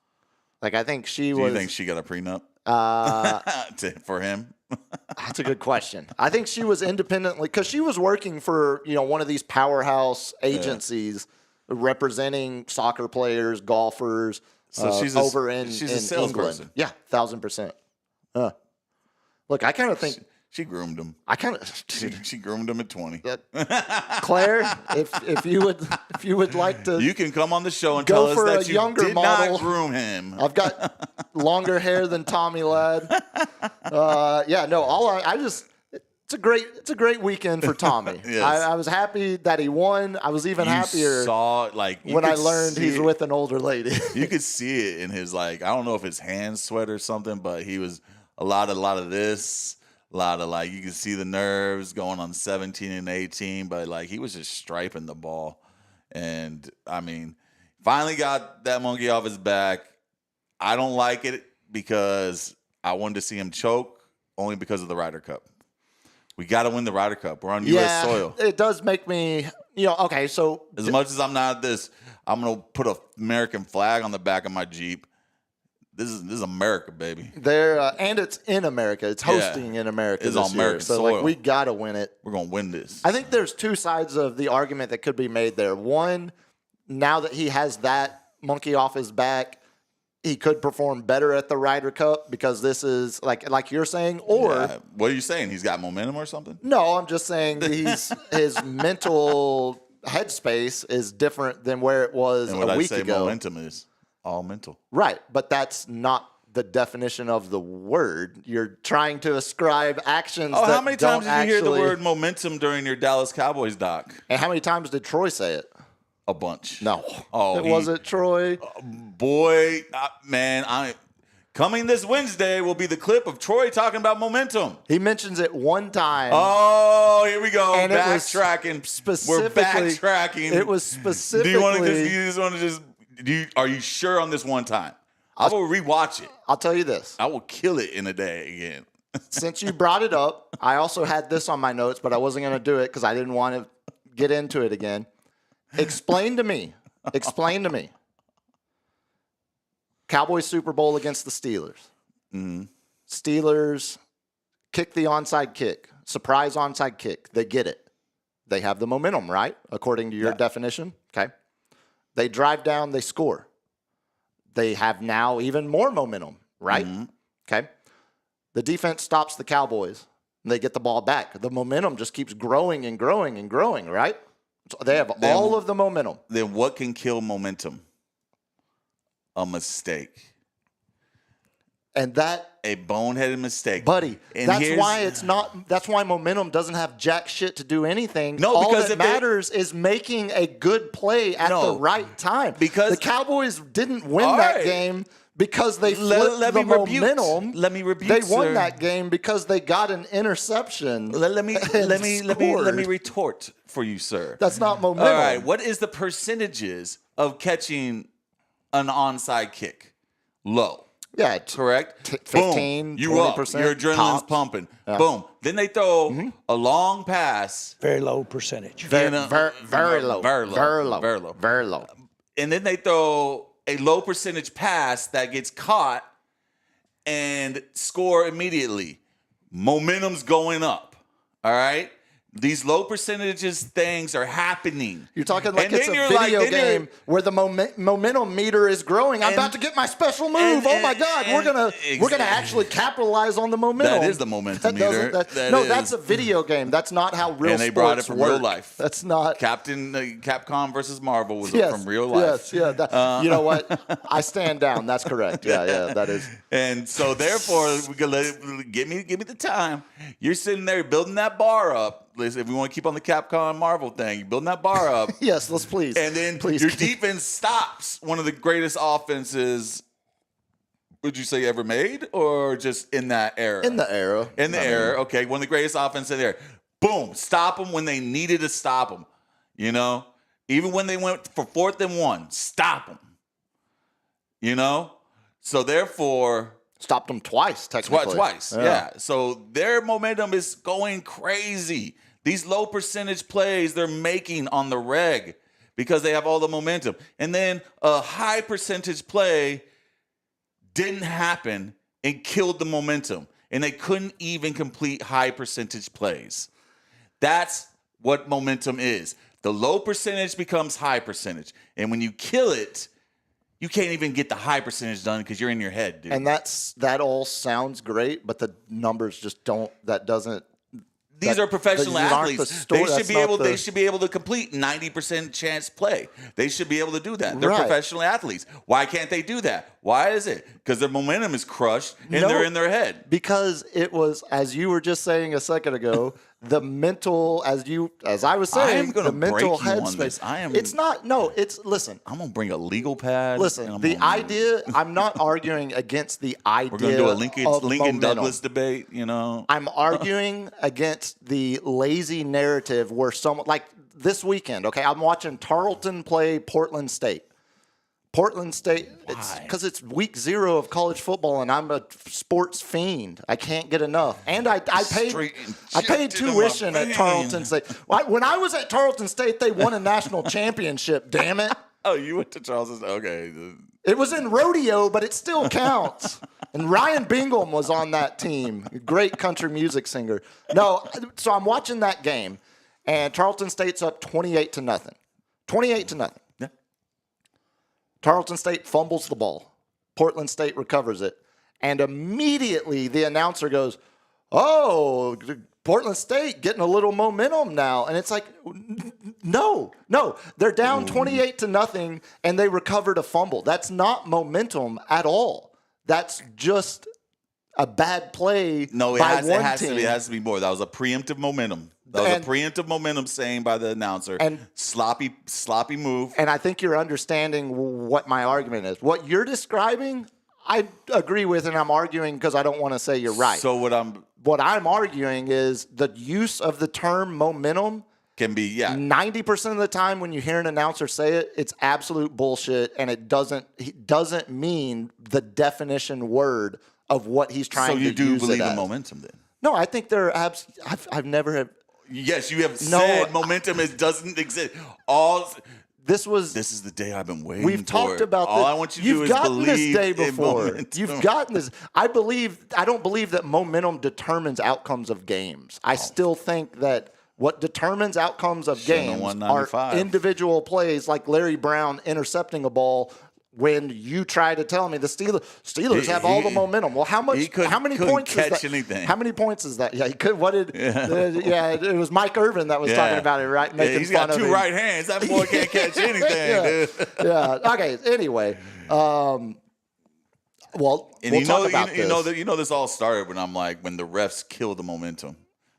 Like I think do you think she got a prenup for him? That's a good question. I think she was independently because she was working for one of these powerhouse agencies representing soccer players, golfers. So she's a England. Salesperson. Yeah, 1,000%. Look, I kind of think she groomed him. She groomed him at 20. Claire, if you would like to, you can come on the show and tell us that you did not groom him. I've got longer hair than Tommy Ladd. It's a great weekend for Tommy. Yes. I was happy that he won. I was even happier when I learned he's with an older lady. You could see it in his I don't know if his hands sweat or something, but he was a lot of this. A lot of you can see the nerves going on 17 and 18, but he was just striping the ball. And I mean, finally got that monkey off his back. I don't like it because I wanted to see him choke only because of the Ryder Cup. We got to win the Ryder Cup. We're on U.S. soil. It does make me, okay, so. As much as I'm not I'm going to put an American flag on the back of my Jeep. This is America, baby. And it's in America. It's hosting in America. It's on American soil. So we got to win it. We're going to win this. I think there's two sides of the argument that could be made there. One, now that he has that monkey off his back, he could perform better at the Ryder Cup because this is like you're saying. Or what are you saying? He's got momentum or something? No, I'm just saying his mental headspace is different than where it was a week ago. Momentum is all mental. Right, but that's not the definition of the word. You're trying to ascribe actions that how many times did you hear the actually... word momentum during your Dallas Cowboys doc? And how many times did Troy say it? A bunch. No. Was it Troy? Boy, man, coming this Wednesday will be the clip of Troy talking about momentum. He mentions it one time. Oh, here we go. And backtracking. We're backtracking. It was specifically... Are you sure on this one time? I will rewatch it. I'll tell you this. I will kill it in a day again. Since you brought it up, I also had this on my notes, but I wasn't going to do it because I didn't want to get into it again. Explain to me. Cowboys Super Bowl against the Steelers. Mm-hmm. Steelers kick the onside kick. Surprise onside kick. They get it. They have the momentum, right? According to your definition. Okay. They drive down, they score. They have now even more momentum, right? Okay. The defense stops the Cowboys, and they get the ball back. The momentum just keeps growing and growing and growing, right? So they have all of the momentum. Then what can kill momentum? A mistake. And that, a boneheaded mistake, buddy, and that's why it's not. That's why momentum doesn't have jack shit to do anything. No, all because that matters is making a good play at the right time. Because the Cowboys didn't win that game because they flipped the momentum. Let me rebuke. They won that game because they got an interception. Let me retort for you, sir. That's not momentum. All right, what is the percentages of catching an onside kick? Low. Yeah, correct. 15, boom, you 20%. Up. Your adrenaline's pumping. Yeah. Boom. Then they throw a long pass. Very low percentage. Very low. Very low. And then they throw a low percentage pass that gets caught and score immediately. Momentum's going up. All right. These low percentages things are happening. You're talking like it's a video game where the momentum meter is growing. I'm about to get my special move. Oh my God, we're gonna actually capitalize on the momentum. That is the momentum meter. That's a video game. That's not how real. And they brought it from real life. That's not Capcom versus Marvel was from real life. Yes. You know what? I stand down. That's correct. Yeah, that is. And so therefore, give me the time. You're sitting there building that bar up. If we want to keep on the Capcom Marvel thing, you're building that bar up. Yes, let's please. And then your defense stops one of the greatest offenses, would you say ever made, or just in that era? In the era. In the era, okay. One of the greatest offenses there. Boom, stop them when they needed to stop them. You know? Even when they went for 4th and 1, stop them. You know? So therefore... Stopped them twice, technically. Twice, yeah. So their momentum is going crazy. These low percentage plays they're making on the reg because they have all the momentum. And then a high percentage play didn't happen and killed the momentum. And they couldn't even complete high percentage plays. That's what momentum is. The low percentage becomes high percentage. And when you kill it, you can't even get the high percentage done because you're in your head, dude. And that all sounds great, but the numbers just don't. That doesn't. These are professional athletes. They should be able to complete 90% chance play. They should be able to do that. They're professional athletes. Why can't they do that? Why is it? Because their momentum is crushed and they're in their head. Because it was, as you were just saying a second ago, the mental, as I was saying, the mental headspace. It's not. No, it's listen. I'm gonna bring a legal pad. Listen, the idea. I'm not arguing against the idea. We're gonna do a Lincoln Douglas debate. You know, I'm arguing against the lazy narrative where someone like this weekend. Okay, I'm watching Tarleton play Portland State. Portland State, because it's week 0 of college football, and I'm a sports fiend. I can't get enough, and I paid tuition at Tarleton State. When I was at Tarleton State, they won a national championship. Damn it! Oh, you went to Charleston? Okay. It was in rodeo, but it still counts. And Ryan Bingham was on that team, great country music singer. No, so I'm watching that game, and Tarleton State's up 28-0. 28-0. Tarleton State fumbles the ball. Portland State recovers it. And immediately the announcer goes, oh, Portland State getting a little momentum now. And it's like, no. They're down 28-0 and they recovered a fumble. That's not momentum at all. That's just a bad play by one team. It has to be more. That was a preemptive momentum. That was a preemptive momentum saying by the announcer. And sloppy move. And I think you're understanding what my argument is. What you're describing, I agree with, and I'm arguing because I don't want to say you're right. So what I'm arguing is the use of the term momentum can be 90% of the time when you hear an announcer say it, it's absolute bullshit, and it doesn't mean the definition word of what he's trying to use. So you do believe in momentum then? No, I think there are I've never have. Yes, you have said momentum doesn't exist. This is the day I've been waiting for. We've talked about this. All I want you to do is believe this day before. In momentum. You've gotten this. I don't believe that momentum determines outcomes of games. I still think that What determines outcomes of Shouldn't have games won are 95. individual plays like Larry Brown intercepting a ball when you try to tell me the Steelers have all the momentum. Well, how many couldn't points catch is that? anything. How many points is that? Yeah, he could. What did? Yeah, it was Mike Irvin that was talking about it, right? Making he's fun got of two him. right hands. That boy can't catch anything, dude. Yeah. Okay. Anyway, well, And we'll talk about this. you know this all started when the refs kill the momentum.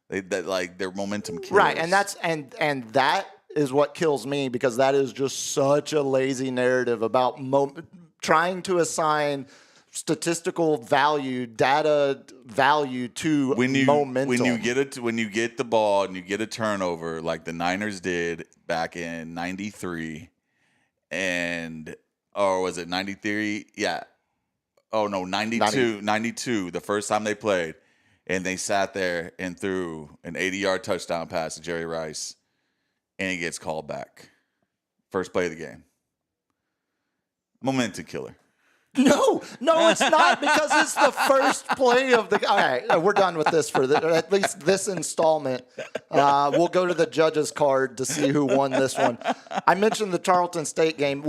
Their momentum kills. Right, and that is what kills me, because that is just such a lazy narrative about trying to assign statistical value, data value to momentum. When you get the ball and you get a turnover like the Niners did back in '93, or was it '93? Yeah. Oh no, 92. The first time they played, and they sat there and threw an 80-yard touchdown pass to Jerry Rice. And he gets called back. First play of the game. Momentum killer. No, it's not, because it's the first play of the. All right, we're done with this for at least this installment. We'll go to the judges' card to see who won this one. I mentioned the Tarleton State game.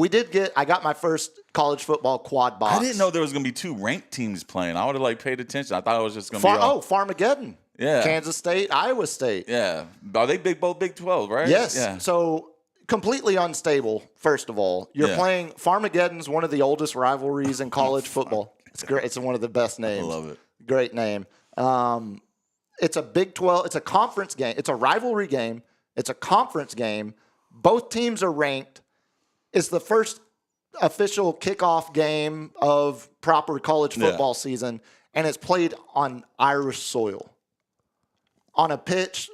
I got my first college football quad box. I didn't know there was going to be two ranked teams playing. I would have paid attention. I thought it was just going to be Farmageddon. Yeah. Kansas State, Iowa State. Yeah. Are they both Big 12, right? Yes. Yeah. So completely unstable, first of all. You're playing Farmageddon's one of the oldest rivalries in college football. It's great. It's one of the best names. I love it. Great name. It's a Big 12. It's a conference game. It's a rivalry game. It's a conference game. Both teams are ranked. It's the first official kickoff game of proper college football season, and it's played on Irish soil. On a pitch,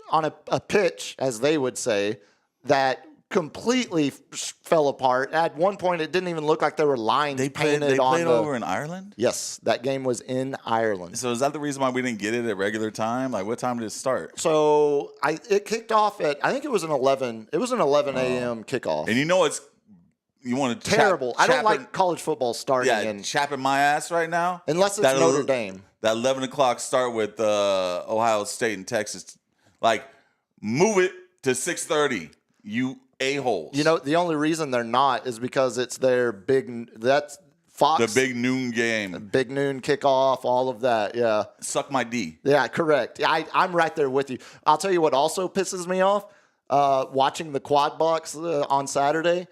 as they would say, that completely fell apart. At one point, it didn't even look like there were lines painted on. They played over in Ireland? Yes, that game was in Ireland. So is that the reason why we didn't get it at regular time? Like, what time did it start? So it kicked off at, I think it was an 11. It was an 11 a.m. kickoff. And you want to terrible. I don't like college football starting. Yeah, chapping my ass right now. Unless it's Notre Dame. That 11 o'clock start with Ohio State and Texas. Like, move it to 6:30, you a-holes. You know, the only reason they're not is because it's their that's Fox. The big noon game. Big noon kickoff, all of that, yeah. Suck my D. Yeah, correct. I'm right there with you. I'll tell you what also pisses me off. Watching the quad box on Saturday,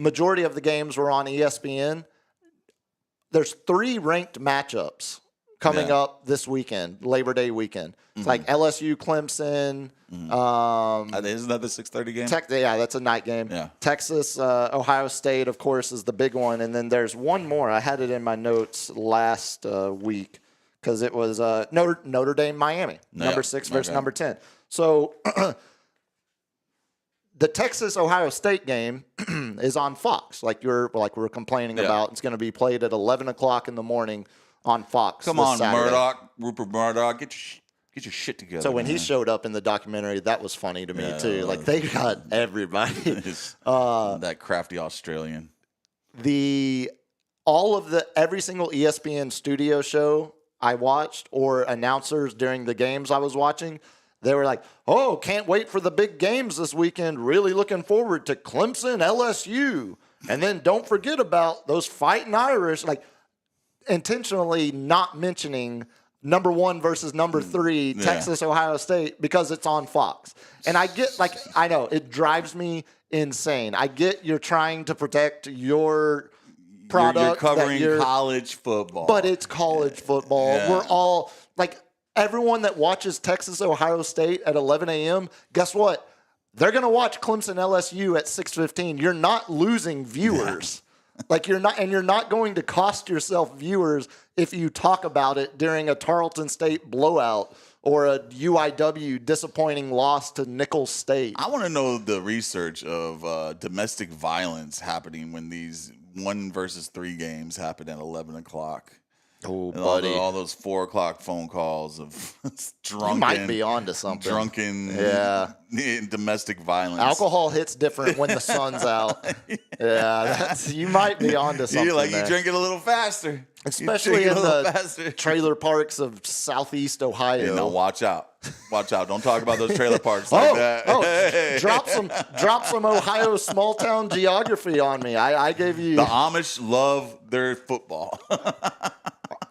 majority of the games were on ESPN. There's 3 ranked matchups coming up this weekend, Labor Day weekend. It's like LSU, Clemson. Isn't that the 6:30 game? Yeah, that's a night game. Yeah. Texas, Ohio State, of course, is the big one. And then there's one more. I had it in my notes last week because it was Notre Dame, Miami, number 6 versus number 10. So the Texas-Ohio State game is on Fox, like we're complaining about. It's going to be played at 11 o'clock in the morning on Fox. Come on, Saturday. Rupert Murdoch, get your shit together. So when he showed up in the documentary, that was funny to me too. Like they got everybody. That crafty Australian. Every single ESPN studio show I watched or announcers during the games I was watching, they were like, "Oh, can't wait for the big games this weekend. Really looking forward to Clemson, LSU, and then don't forget about those fighting Irish." Like intentionally not mentioning number 1 versus number 3, Texas, Ohio State, because it's on Fox. And I know it drives me insane. I get you're trying to protect your product. You're covering college football. But it's college football. Yeah. We're all, like, everyone that watches Texas, Ohio State at 11 a.m., guess what? They're going to watch Clemson LSU at 6:15. You're not losing viewers. Like you're not going to cost yourself viewers if you talk about it during a Tarleton State blowout or a UIW disappointing loss to Nicholls State. I want to know the research of domestic violence happening when these 1 versus 3 games happen at 11 o'clock. Oh, And buddy. all those 4 o'clock phone calls of drunken. You might be onto something. Drunken. Yeah. Domestic violence. Alcohol hits different when the sun's out. Yeah, you might be onto something. You drink it a little faster. Especially in the trailer parks of Southeast Ohio. Yeah, now watch out. Watch out. Don't talk about those trailer parks like that. Drop some Ohio small town geography on me. I gave you. The Amish love their football.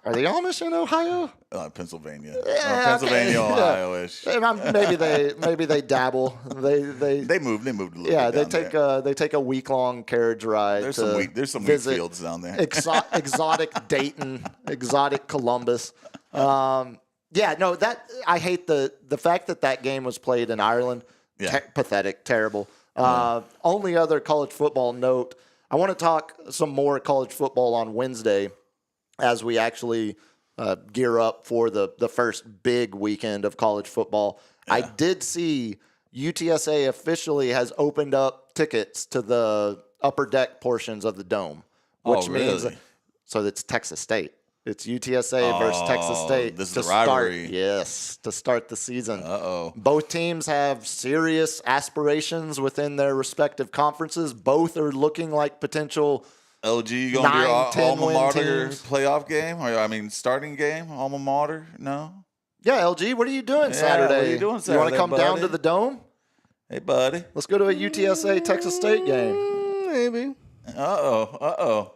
Are the Amish in Ohio? Pennsylvania. Yeah, Pennsylvania, okay. Ohio-ish. Maybe they dabble. They moved a little yeah, bit. they take a week-long carriage ride. There's some wheat fields down there. Exotic Dayton, exotic Columbus. I hate the fact that game was played in Ireland. Yeah. Pathetic, terrible. Only other college football note. I want to talk some more college football on Wednesday as we actually gear up for the first big weekend of college football. Yeah. I did see UTSA officially has opened up tickets to the upper deck portions of the dome, which means so it's Texas State. It's UTSA versus Texas State. This is a rivalry. To start the season. Uh-oh. Both teams have serious aspirations within their respective conferences. Both are looking like potential LG going to be your alma mater teams. Playoff game? Starting game? Alma mater? No? Yeah, LG, what are you doing Saturday? What are you doing Saturday, You want to come down buddy? to the Dome? Hey, buddy. Let's go to a UTSA Texas State game. Maybe. Uh-oh.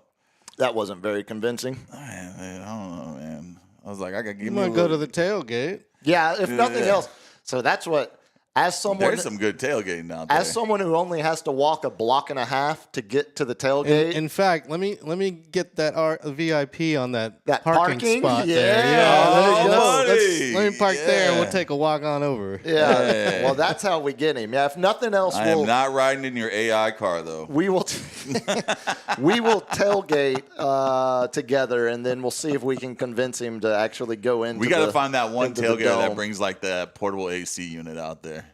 That wasn't very convincing. Man, I don't know, man. I was like, I got to give You me might go to the tailgate. Yeah, if nothing else. So that's what, as someone, there's some good tailgating out there. as someone who only has to walk a block and a half to get to the tailgate. In fact, let me get that VIP on that parking spot yeah. there. There you go. Buddy. Let me park there and we'll take a walk on over. Yeah. Well, that's how we get him. Yeah. If nothing else, I am not riding in your AI car, though. we will we will tailgate together, and then we'll see if we can convince him to actually go into. We got to find that one into the tailgate that dome. brings like the portable AC unit out there.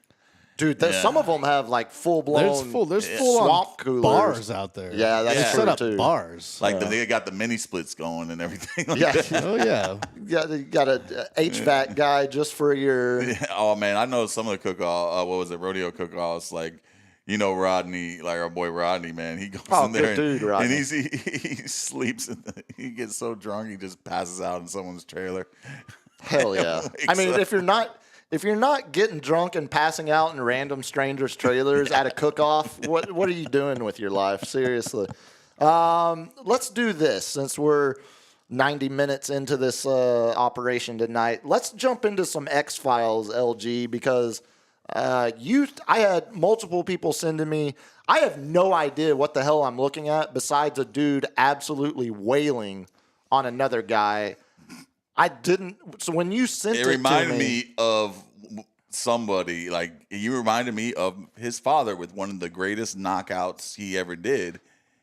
Dude, some of them have like full blown. There's full swamp on coolers. bars out there. Yeah, that's Yeah. true Set up too. bars. Like they got the mini splits going and everything. Like Yeah. that. Oh yeah. You got a HVAC guy just for your. Yeah. Oh man, I know some of the cook-off. What was it? Rodeo cook-offs. Like, Rodney, like our boy Rodney, man. He goes in there good dude, Rodney. and he sleeps. He gets so drunk he just passes out in someone's trailer. Hell yeah! I mean, if you're not getting drunk and passing out in random strangers' trailers at a cook-off, what are you doing with your life? Seriously. Let's do this since we're 90 minutes into this operation tonight. Let's jump into some X-Files, LG, because I had multiple people sending me. I have no idea what the hell I'm looking at besides a dude absolutely wailing on another guy. I didn't. So when you sent it reminded to me of somebody. Like, you reminded me of his father with one of the greatest knockouts he ever did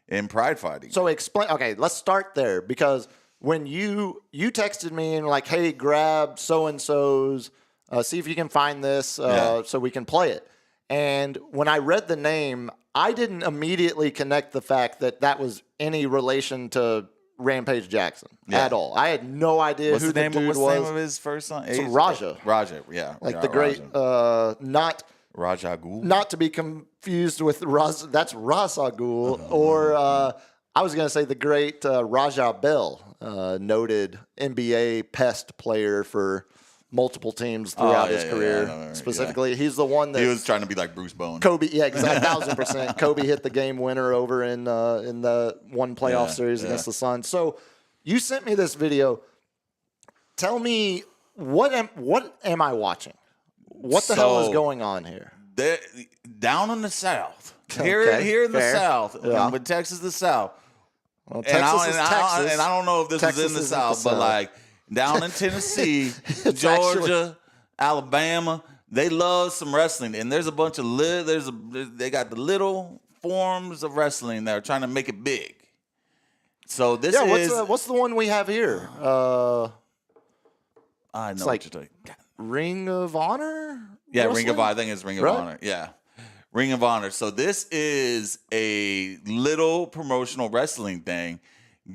in pride fighting. So explain. Okay, let's start there because when you texted me and like, hey, grab so and so's, see if you can find this so we can play it. And when I read the name, I didn't immediately connect the fact that was any relation to Rampage Jackson at all. I had no idea who the dude was. What's the name of his first son? So Raja. Raja, yeah. Like yeah, the great, not Raja Ghul. Not to be confused with that's Raza Ghul, or I was going to say the great Raja Bell, noted NBA pest player for multiple teams throughout his career. Specifically, he's the one that he was trying to be like Bruce Bowen. Kobe, yeah, exactly, 1,000%. Kobe hit the game winner over in the one playoff series against the Suns. So you sent me this video. Tell me what am I watching? What the hell is going on here? Down in the South, Okay, here in the fair. South, Yeah. with Texas the South. Well, Texas is Texas. And I don't know if this Texas is in the isn't South, the but South. like down in Tennessee, It's Georgia, Alabama, they love some wrestling, and there's a bunch of they got the little forms of wrestling that are trying to make it big. So this is what's the one we have here? I know like what you're talking. Ring of Honor? Yeah, Wrestling? Ring of Honor. I think it's Ring of Right? Honor. Yeah. Ring of Honor. So this is a little promotional wrestling thing.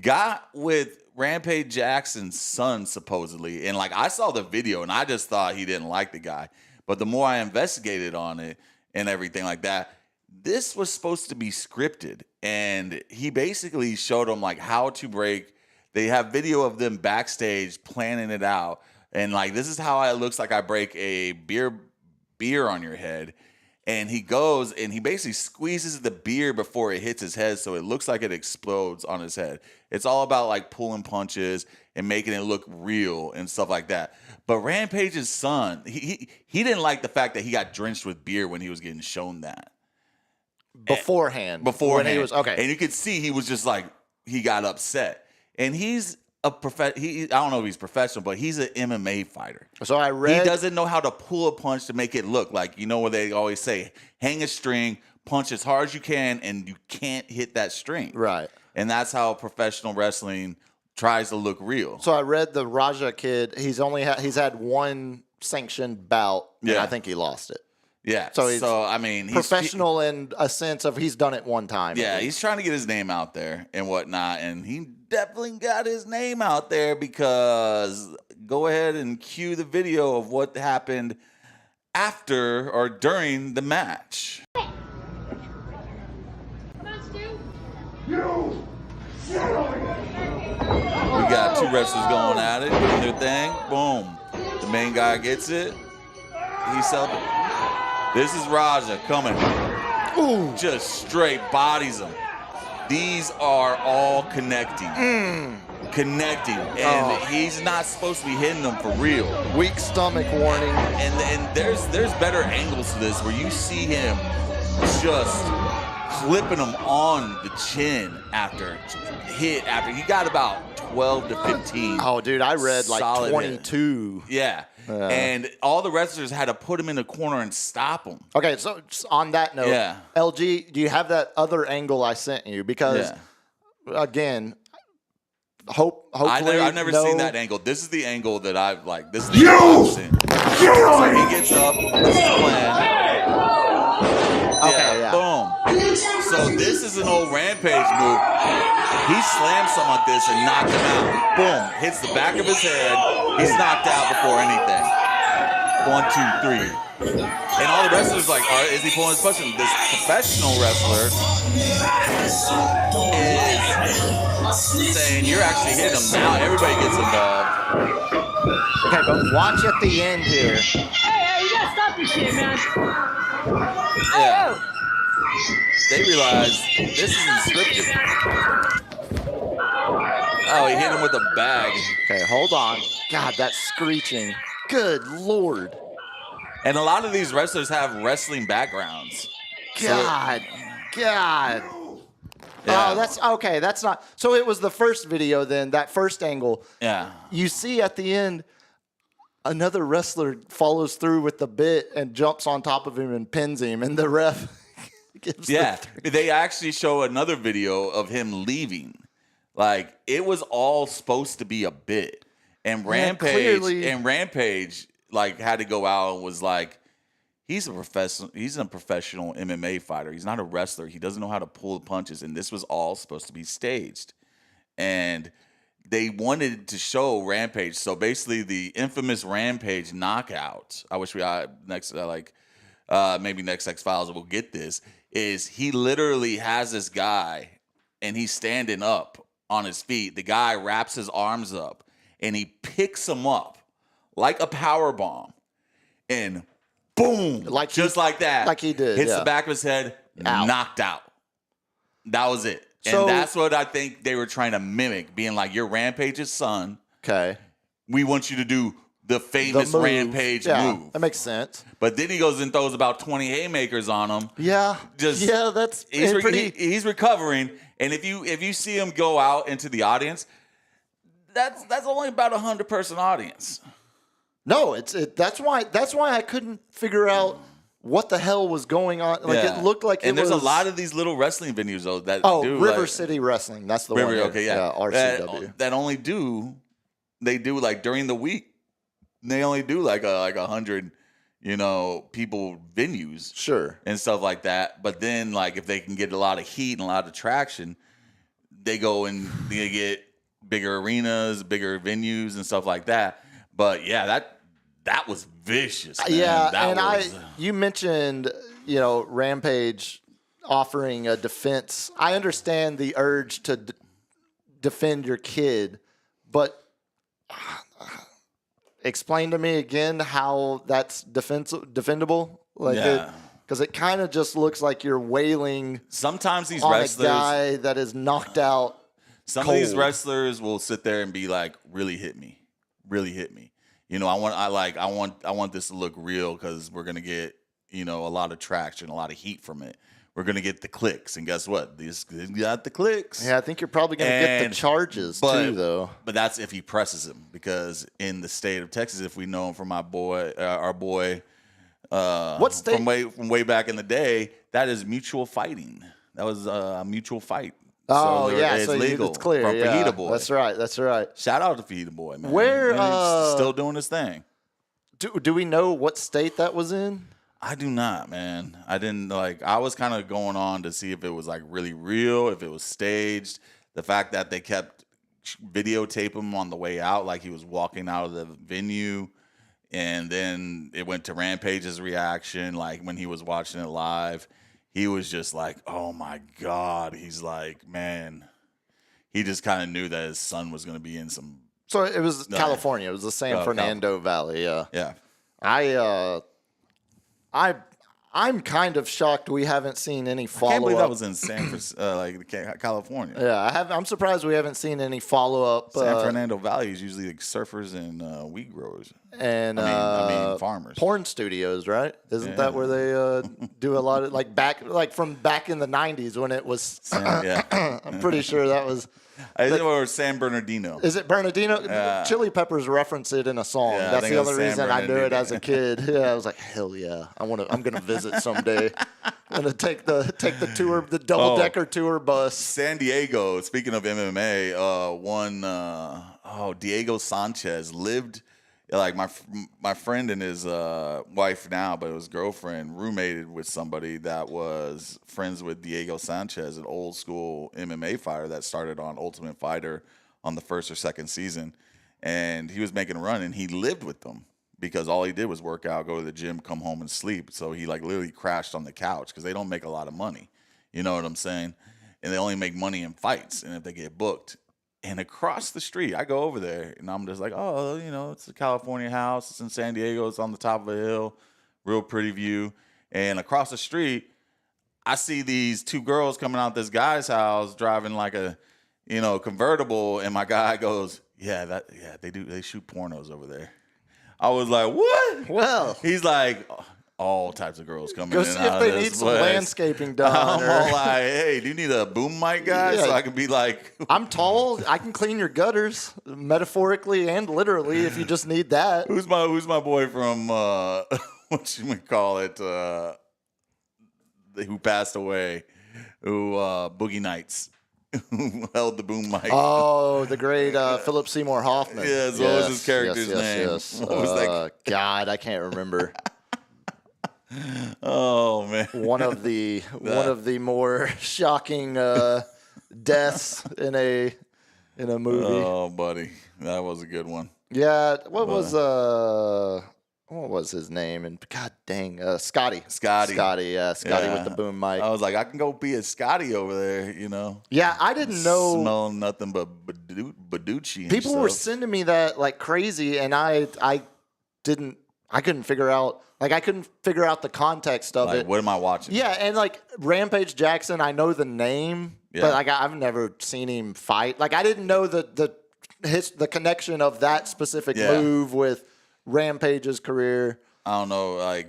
Got with Rampage Jackson's son, supposedly. And like I saw the video and I just thought he didn't like the guy. But the more I investigated on it and everything like that, this was supposed to be scripted. And he basically showed them like how to break. They have video of them backstage planning it out. And like, this is how it looks like I break a beer on your head. And he goes and he basically squeezes the beer before it hits his head, so it looks like it explodes on his head. It's all about like pulling punches and making it look real and stuff like that. But Rampage's son, he didn't like the fact that he got drenched with beer when he was getting shown that. Beforehand. When he was okay. And you could see he was just like, he got upset. And he's I don't know if he's professional, but he's an MMA fighter. So I read, he doesn't know how to pull a punch to make it look like, you know what they always say, hang a string, punch as hard as you can, and you can't hit that string. Right. And that's how professional wrestling tries to look real. So I read the Raja kid, he's had one sanctioned bout, and Yeah. I think he lost it. Yeah. So I mean, professional in a sense of he's done it one time. Yeah, he's trying to get his name out there and whatnot, and he definitely got his name out there because go ahead and cue the video of what happened after or during the match. Come on, Stu. We got two wrestlers going at it, doing their thing. Boom. The main guy gets it. He sells it. This is Raja coming. Ooh. Just straight bodies him. These are all connecting. Connecting. And he's not supposed to be hitting them for real. Weak stomach warning. And there's better angles to this where you see him just flipping him on the chin after he got about 12 to 15. Oh, dude, I read like 22. Hit. Yeah. And all the wrestlers had to put him in the corner and stop him. Okay, so on that note, LG, do you have that other angle I sent you? Because, again, hopefully... I've never seen that angle. This is the angle that I've, like, this is the angle I've seen. So he gets up. This is the plan. Okay, Boom. So this is an old Rampage move. He slams something like this and knocks him out. Boom. Hits the back of his head. He's knocked out before anything. 1, 2, 3. And all the wrestlers like, is he pulling his punch? And this professional wrestler is saying, you're actually hitting him. Now everybody gets involved. Okay, but watch at the end here. Hey, you gotta stop this shit, man. Yeah. They realize this isn't scripted. Oh, he hit him with a bag. Okay, hold on. God, that's screeching. Good Lord. And a lot of these wrestlers have wrestling backgrounds. God. Yeah. Oh, that's okay. That's not. So it was the first video then, that first angle. Yeah. You see at the end, another wrestler follows through with the bit and jumps on top of him and pins him, and the ref gives They actually show another video of him leaving. Like, it was all supposed to be a bit. And Rampage like had to go out and was like, he's a professional MMA fighter. He's not a wrestler. He doesn't know how to pull punches, and this was all supposed to be staged. And they wanted to show Rampage. So basically the infamous Rampage knockout, I wish we maybe next X-Files will get this, is he literally has this guy and he's standing up on his feet. The guy wraps his arms up and he picks him up like a power bomb and boom, like that. Like he did. Hits the back of his head, knocked out. That was it. So, and that's what I think they were trying to mimic, being like, you're Rampage's son. Okay. We want you to do the famous Rampage move. That makes sense. But then he goes and throws about 20 haymakers on him. Yeah. That's he's recovering. And if you see him go out into the audience, that's only about 100-person audience. No, that's why I couldn't figure out what the hell was going on. Like it looked like and there's a lot of these little wrestling venues though that do River City Wrestling. That's the one. Okay, yeah. RCW. That only do like during the week. They only do like 100, people venues. Sure. And stuff like that. But then like if they can get a lot of heat and a lot of traction, they go and they get bigger arenas, bigger venues, and stuff like that. But yeah, that was vicious. Man. Yeah, that and you mentioned, Rampage offering a defense. I understand the urge to defend your kid, but explain to me again how that's defendable. Because it kind of just looks like you're wailing. Sometimes these on wrestlers, a guy that is knocked out. Some of these wrestlers will sit there and be like, "Really hit me, really hit me." I want this to look real because we're gonna get a lot of traction, a lot of heat from it. We're gonna get the clicks, and guess what? These got the clicks. Yeah, I think you're probably gonna get the charges too, though. But that's if he presses him, because in the state of Texas, if we know him from our boy, what state? From way back in the day, that is mutual fighting. That was a mutual fight. Oh, it's legal. It's clear. From Yeah. Fajita Boy. That's right. Shout out to Fajita Boy, man. Where he's still doing his thing. Do we know what state that was in? I do not, man. I didn't I was kind of going on to see if it was really real, if it was staged. The fact that they kept videotape him on the way out, like he was walking out of the venue, and then it went to Rampage's reaction, like when he was watching it live. He was just like, oh my God. He's like, man, he just kind of knew that his son was going to be in some. So it was California. It was the San Fernando Valley. Yeah. Yeah. I'm kind of shocked we haven't seen any follow-up. I can't believe that was in San California. Yeah, I'm surprised we haven't seen any follow-up. San Fernando Valley is usually surfers and weed growers. And I mean farmers. Porn studios, right? Isn't that where they do a lot of from back in the 90s when it was? I'm pretty sure that was. Or San Bernardino. Is it Bernardino? Chili Peppers reference it in a song. Yeah, that's the only reason I knew it as a kid. Yeah, I was like, hell yeah, I'm gonna visit someday. I'm gonna take the tour, the double-decker tour bus. San Diego. Speaking of MMA, Diego Sanchez lived. My friend and his wife now, but his girlfriend, roommated with somebody that was friends with Diego Sanchez, an old school MMA fighter that started on Ultimate Fighter on the first or second season. And he was making a run, and he lived with them because all he did was work out, go to the gym, come home, and sleep. So he literally crashed on the couch because they don't make a lot of money. You know what I'm saying? And they only make money in fights and if they get booked. And across the street, I go over there, and I'm just like, oh, it's a California house. It's in San Diego. It's on the top of a hill. Real pretty view. And across the street, I see these two girls coming out this guy's house driving like a, convertible. And my guy goes, they do. They shoot pornos over there. I was like, what? Well. He's like, all types of girls coming go in see and out if of they this need some place. landscaping done. I'm all like, hey, do you need a boom mic, guy? Yeah. So I can be like... I'm tall. I can clean your gutters, metaphorically and literally, if you just need that. Who's my boy from, what you call it, who passed away, Boogie Nights, who held the boom mic. Oh, the great Philip Seymour Hoffman. Yes, what was his character's name? Yes. What was that? God, I can't remember. Oh man, one of the more shocking deaths in a movie. Oh, buddy, that was a good one. Yeah, what was his name? And God dang, Scotty. Yeah, Scotty with the boom mic. I was like, I can go be a Scotty over there, Yeah, I didn't know. Smelling nothing but Baducci. People were sending me that like crazy, and I couldn't figure out. I couldn't figure out the context of it. What am I watching? Yeah, and Rampage Jackson, I know the name, but I've never seen him fight. I didn't know the connection of that specific move with Rampage's career. I don't know. I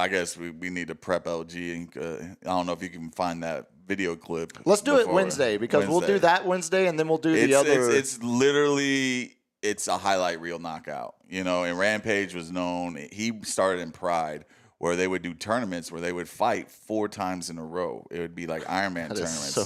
guess we need to prep LG. And, I don't know if you can find that video clip. Let's do it Wednesday because we'll do that Wednesday, and then we'll do the other. It's literally. It's a highlight reel knockout, and Rampage was known. He started in Pride, where they would do tournaments where they would fight 4 times in a row. It would be like Iron Man tournaments.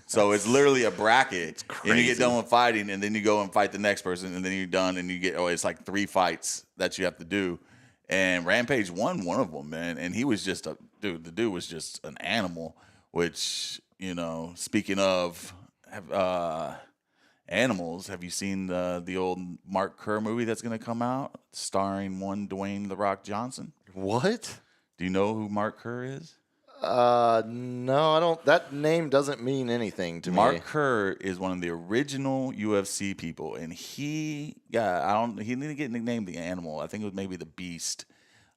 So it's literally a bracket. It's crazy. And you get done with fighting, and then you go and fight the next person, and then you're done, and you get it's like 3 fights that you have to do. And Rampage won one of them, man. And he was just the dude was just an animal. Which speaking of. animals. Have you seen the old Mark Kerr movie that's going to come out starring one Dwayne "The Rock" Johnson? What? Do you know who Mark Kerr is? No, I don't. That name doesn't mean anything to me. Mark Kerr is one of the original UFC people, and he didn't get nicknamed the Animal. I think it was maybe the Beast.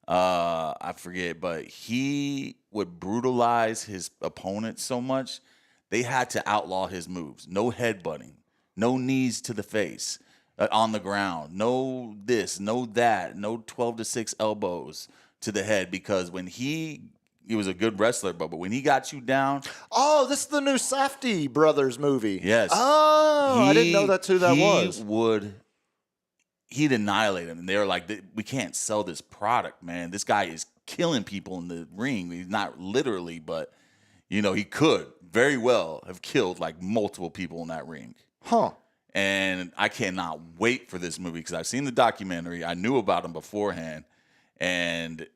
I forget, but he would brutalize his opponents so much they had to outlaw his moves. No headbutting, no knees to the face, on the ground, no this, no that, no 12-6 elbows to the head, because when he was a good wrestler, but when he got you down. Oh, this is the new Safdie brothers movie. Yes. Oh, I didn't know that's who that was. He'd annihilate him. And they were like, we can't sell this product, man. This guy is killing people in the ring. He's not literally, but, he could very well have killed like multiple people in that ring. Huh. And I cannot wait for this movie because I've seen the documentary. I knew about him beforehand. And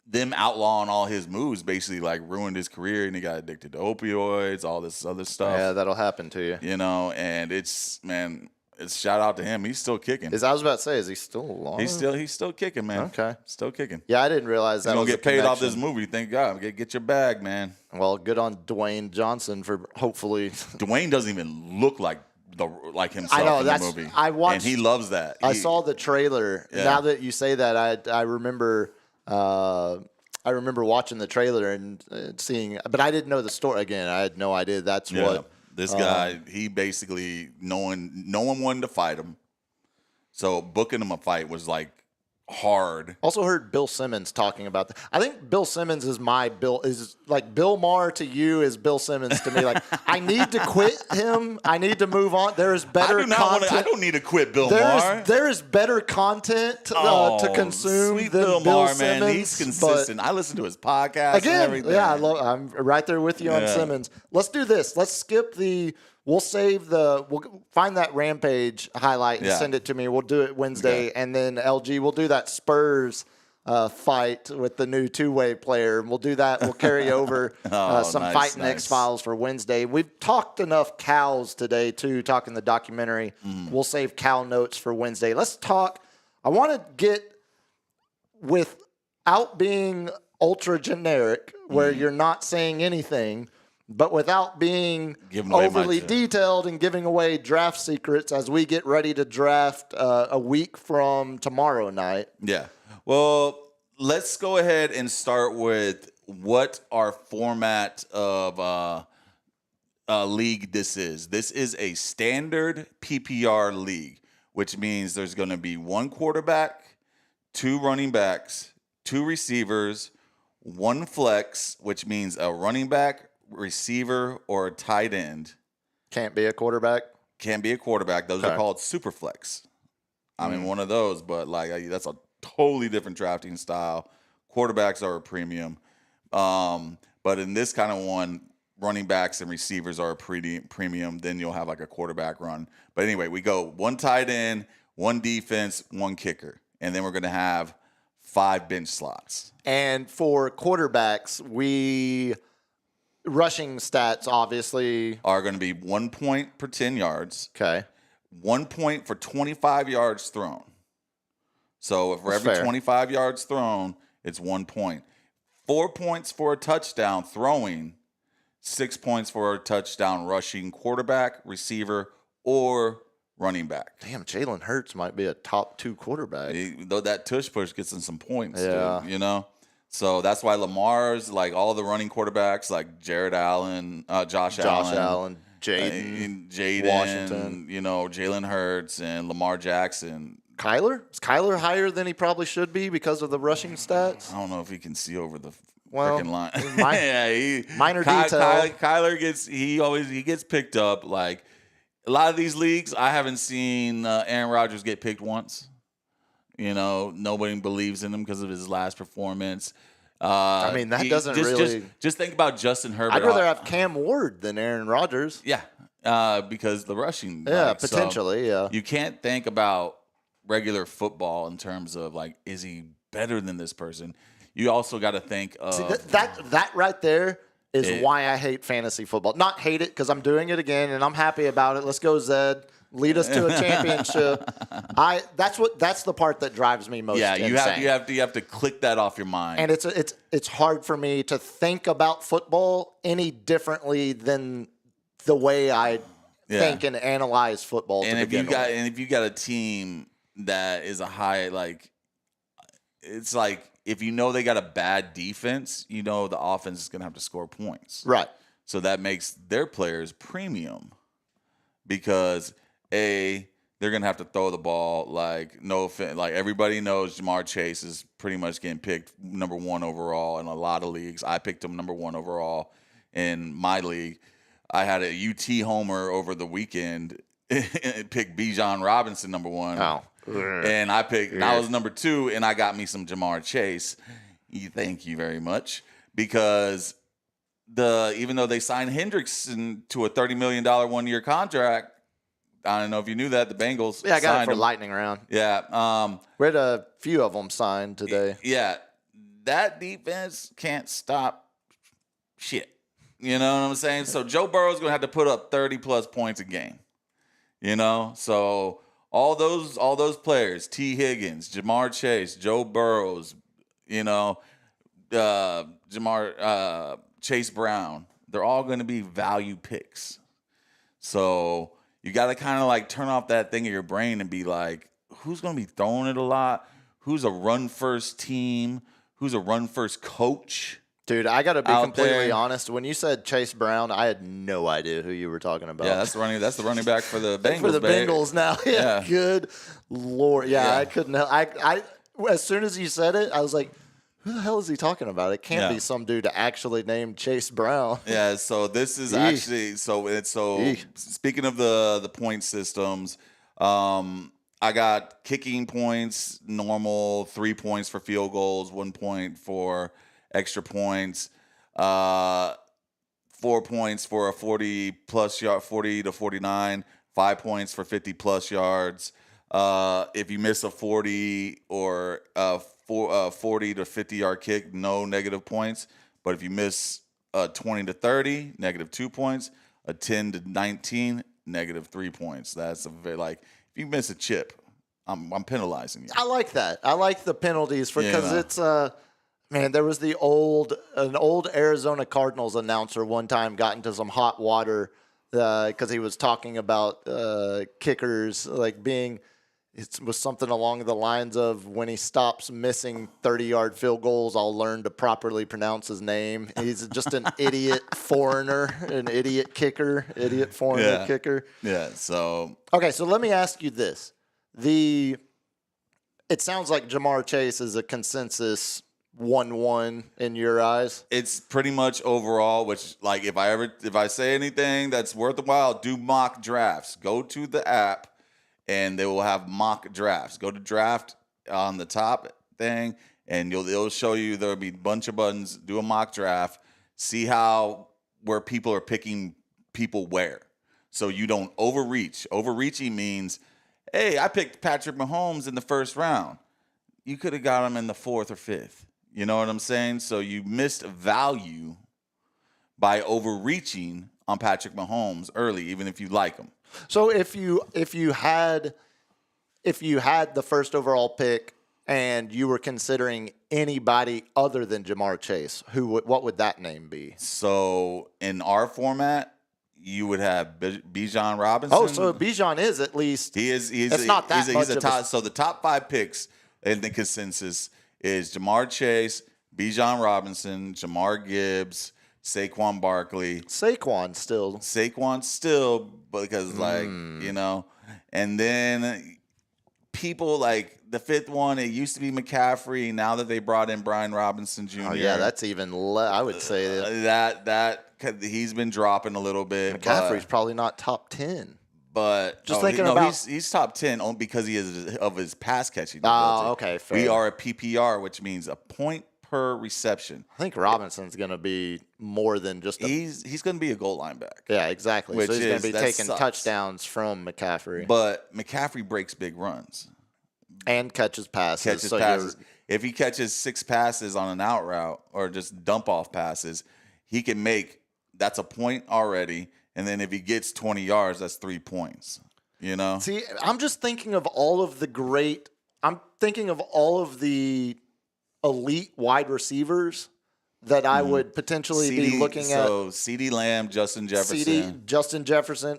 them outlawing all his moves basically like ruined his career, and he got addicted to opioids, all this other stuff. Yeah, that'll happen to you. And it's shout out to him. He's still kicking. I was about to say, is he still alive? He's still kicking, man. Okay. Still kicking. Yeah, I didn't realize that. He's was gonna get paid off this movie. Thank God. Get your bag, man. Well, good on Dwayne Johnson for hopefully. Dwayne doesn't even look like himself I know, in the movie. I watched, and he loves that. I saw the trailer. Yeah. Now that you say that, I remember. I remember watching the trailer and seeing, but I didn't know the story. Again, I had no idea that's what. This guy, he basically, no one wanted to fight him. So booking him a fight was like hard. Also heard Bill Simmons talking about that. I think Bill Simmons is like Bill Maher to you is Bill Simmons to me. Like, I need to quit him. I need to move on. There is better content. I don't need to quit Bill Maher. There is better content to consume sweet than Bill Maher, Simmons, man. He's consistent. I listen to his podcast and everything. Yeah, I'm right there with you on Simmons. Let's do this. Let's skip we'll find that Rampage highlight and send it to me. We'll do it Wednesday. Okay. And then LG, we'll do that Spurs fight with the new two-way player. We'll do that. We'll carry over some Fighting X-Files for Wednesday. We've talked enough cows today, too, talking the documentary. We'll save cow notes for Wednesday. Let's talk. I want to get without being ultra generic, where you're not saying anything, but without being overly detailed and giving away draft secrets as we get ready to draft a week from tomorrow night. Yeah. Well, let's go ahead and start with what our format of league this is. This is a standard PPR league, which means there's going to be one quarterback, two running backs, two receivers, one flex, which means a running back, receiver, or a tight end. Can't be a quarterback? Can't be a quarterback. Those are called super flex. I'm in one of those, but that's a totally different drafting style. Quarterbacks are a premium. But in this kind of one, running backs and receivers are a premium. Then you'll have like a quarterback run. But anyway, we go one tight end, one defense, one kicker. And then we're going to have 5 bench slots. And for quarterbacks, rushing stats, obviously, are going to be 1 point per 10 yards. Okay. 1 point for 25 yards thrown. So for every 25 yards thrown, it's 1 point. 4 points for a touchdown throwing. 6 points for a touchdown rushing quarterback, receiver, or running back. Damn, Jalen Hurts might be a top 2 quarterback. Though that tush push gets him some points, dude, So that's why Lamar's, like all the running quarterbacks, like Jared Allen, Josh Allen, Jaden, Washington, Jalen Hurts and Lamar Jackson. Kyler? Is Kyler higher than he probably should be because of the rushing stats? I don't know if he can see over the freaking line. Minor detail. Kyler gets picked up. Like a lot of these leagues, I haven't seen Aaron Rodgers get picked once. Nobody believes in him because of his last performance. That doesn't really. Just think about Justin Herbert. I'd rather have Cam Ward than Aaron Rodgers. Yeah, because the rushing. Yeah, potentially. Yeah. You can't think about regular football in terms of like, is he better than this person? You also got to think of that right there is why I hate fantasy football. Not hate it, because I'm doing it again, and I'm happy about it. Let's go, Zed. Lead us to a championship. That's the part that drives me most. Yeah, insane. you have to click that off your mind. And it's hard for me to think about football any differently than the way I think and analyze football. And if you got a team that is a high, like, it's like if you know they got a bad defense, you know the offense is going to have to score points. Right. So that makes their players premium because they're going to have to throw the ball. Like, no offense, like everybody knows Jamar Chase is pretty much getting picked number 1 overall in a lot of leagues. I picked him number 1 overall in my league. I had a UT homer over the weekend and picked Bijan Robinson number 1. Oh. And I was number 2, and I got me some Jamar Chase. Thank you very much. Because even though they signed Hendrickson to a $30 million 1-year contract, I don't know if you knew that, the Bengals I got it for him. lightning round. Yeah. We had a few of them signed today. Yeah. That defense can't stop shit. You know what I'm saying? So Joe Burrow's going to have to put up 30-plus points a game. You know? So all those players, T. Higgins, Jamar Chase, Joe Burrows, you know, Chase Brown, they're all going to be value picks. So you got to kind of like turn off that thing in your brain and be like, who's going to be throwing it a lot? Who's a run-first team? Who's a run-first coach? Dude, I got to be completely honest. When you said Chase Brown, I had no idea who you were talking about. Yeah, that's the running back for the Bengals. For the Bengals now. Yeah, good Lord. Yeah, I couldn't help. I as soon as you said it, I was like, who the hell is he talking about? It can't be some dude actually named Chase Brown. Yeah, so this is actually speaking of the point systems, I got kicking points, normal, 3 points for field goals, 1 point for extra points, 4 points for a 40-plus yard, 40 to 49, 5 points for 50-plus yards. If you miss a 40 or 40 to 50-yard kick, no negative points. But if you miss a 20 to 30, negative 2 points. A 10 to 19, negative 3 points. That's if you miss a chip, I'm penalizing you. I like that. I like the penalties because it's man, there was an old Arizona Cardinals announcer one time got into some hot water because he was talking about kickers being. It was something along the lines of, when he stops missing 30-yard field goals, I'll learn to properly pronounce his name. He's just an idiot foreigner, an idiot kicker, idiot foreigner kicker. Yeah, so. Okay, so let me ask you this. It sounds like Jamar Chase is a consensus 1-1 in your eyes. It's pretty much overall, which, like, if I say anything that's worth a while, do mock drafts. Go to the app. And they will have mock drafts. Go to draft on the top thing, and it'll show you there'll be a bunch of buttons. Do a mock draft. See where people are picking people where. So you don't overreach. Overreaching means, hey, I picked Patrick Mahomes in the first round. You could have got him in the 4th or 5th. You know what I'm saying? So you missed value by overreaching on Patrick Mahomes early, even if you like him. So if you had the first overall pick and you were considering anybody other than Jamar Chase, what would that name be? So in our format, you would have Bijan Robinson. Oh, so Bijan is at least he's not that much of top. So the top 5 picks in the consensus is Jamar Chase, Bijan Robinson, Jamar Gibbs, Saquon Barkley. Saquon still, because you know, and then people like the 5th one, it used to be McCaffrey. Now that they brought in Brian Robinson Jr. Oh yeah, that's even I would say that he's been dropping a little bit. McCaffrey's probably not top 10. But he's top 10 only because he is of his pass catching. Oh, okay, fair. We are a PPR, which means a point per reception. I think Robinson's going to be more than just he's going to be a goal line back. Yeah, exactly. So he's going to be taking touchdowns from McCaffrey. But McCaffrey breaks big runs. And catches passes. If he catches 6 passes on an out route or just dump off passes, he can make, that's a point already. And then if he gets 20 yards, that's 3 points. You know? See, I'm just thinking of all of the elite wide receivers that I would potentially be looking at. So CeeDee Lamb, Justin Jefferson. Justin Jefferson,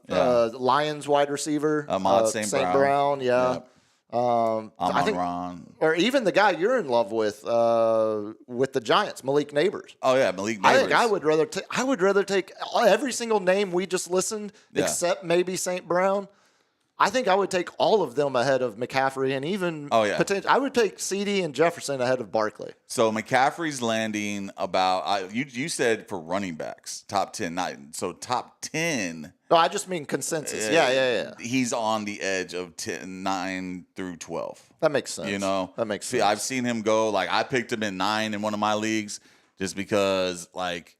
Lions wide receiver. Ahmad St. Brown. Yeah. Yep. I think, or even the guy you're in love with the Giants, Malik Neighbors. Oh yeah, Malik Neighbors. I think I would rather take every single name we just listened, except maybe St. Brown. I think I would take all of them ahead of McCaffrey, and even I would take CD and Jefferson ahead of Barkley. So McCaffrey's landing about you said for running backs top 10, so top 10. No, I just mean consensus. Yeah. He's on the edge of 9 through 12. That makes sense. You know, that makes sense. I've seen him go, like, I picked him in 9 in one of my leagues just because, like,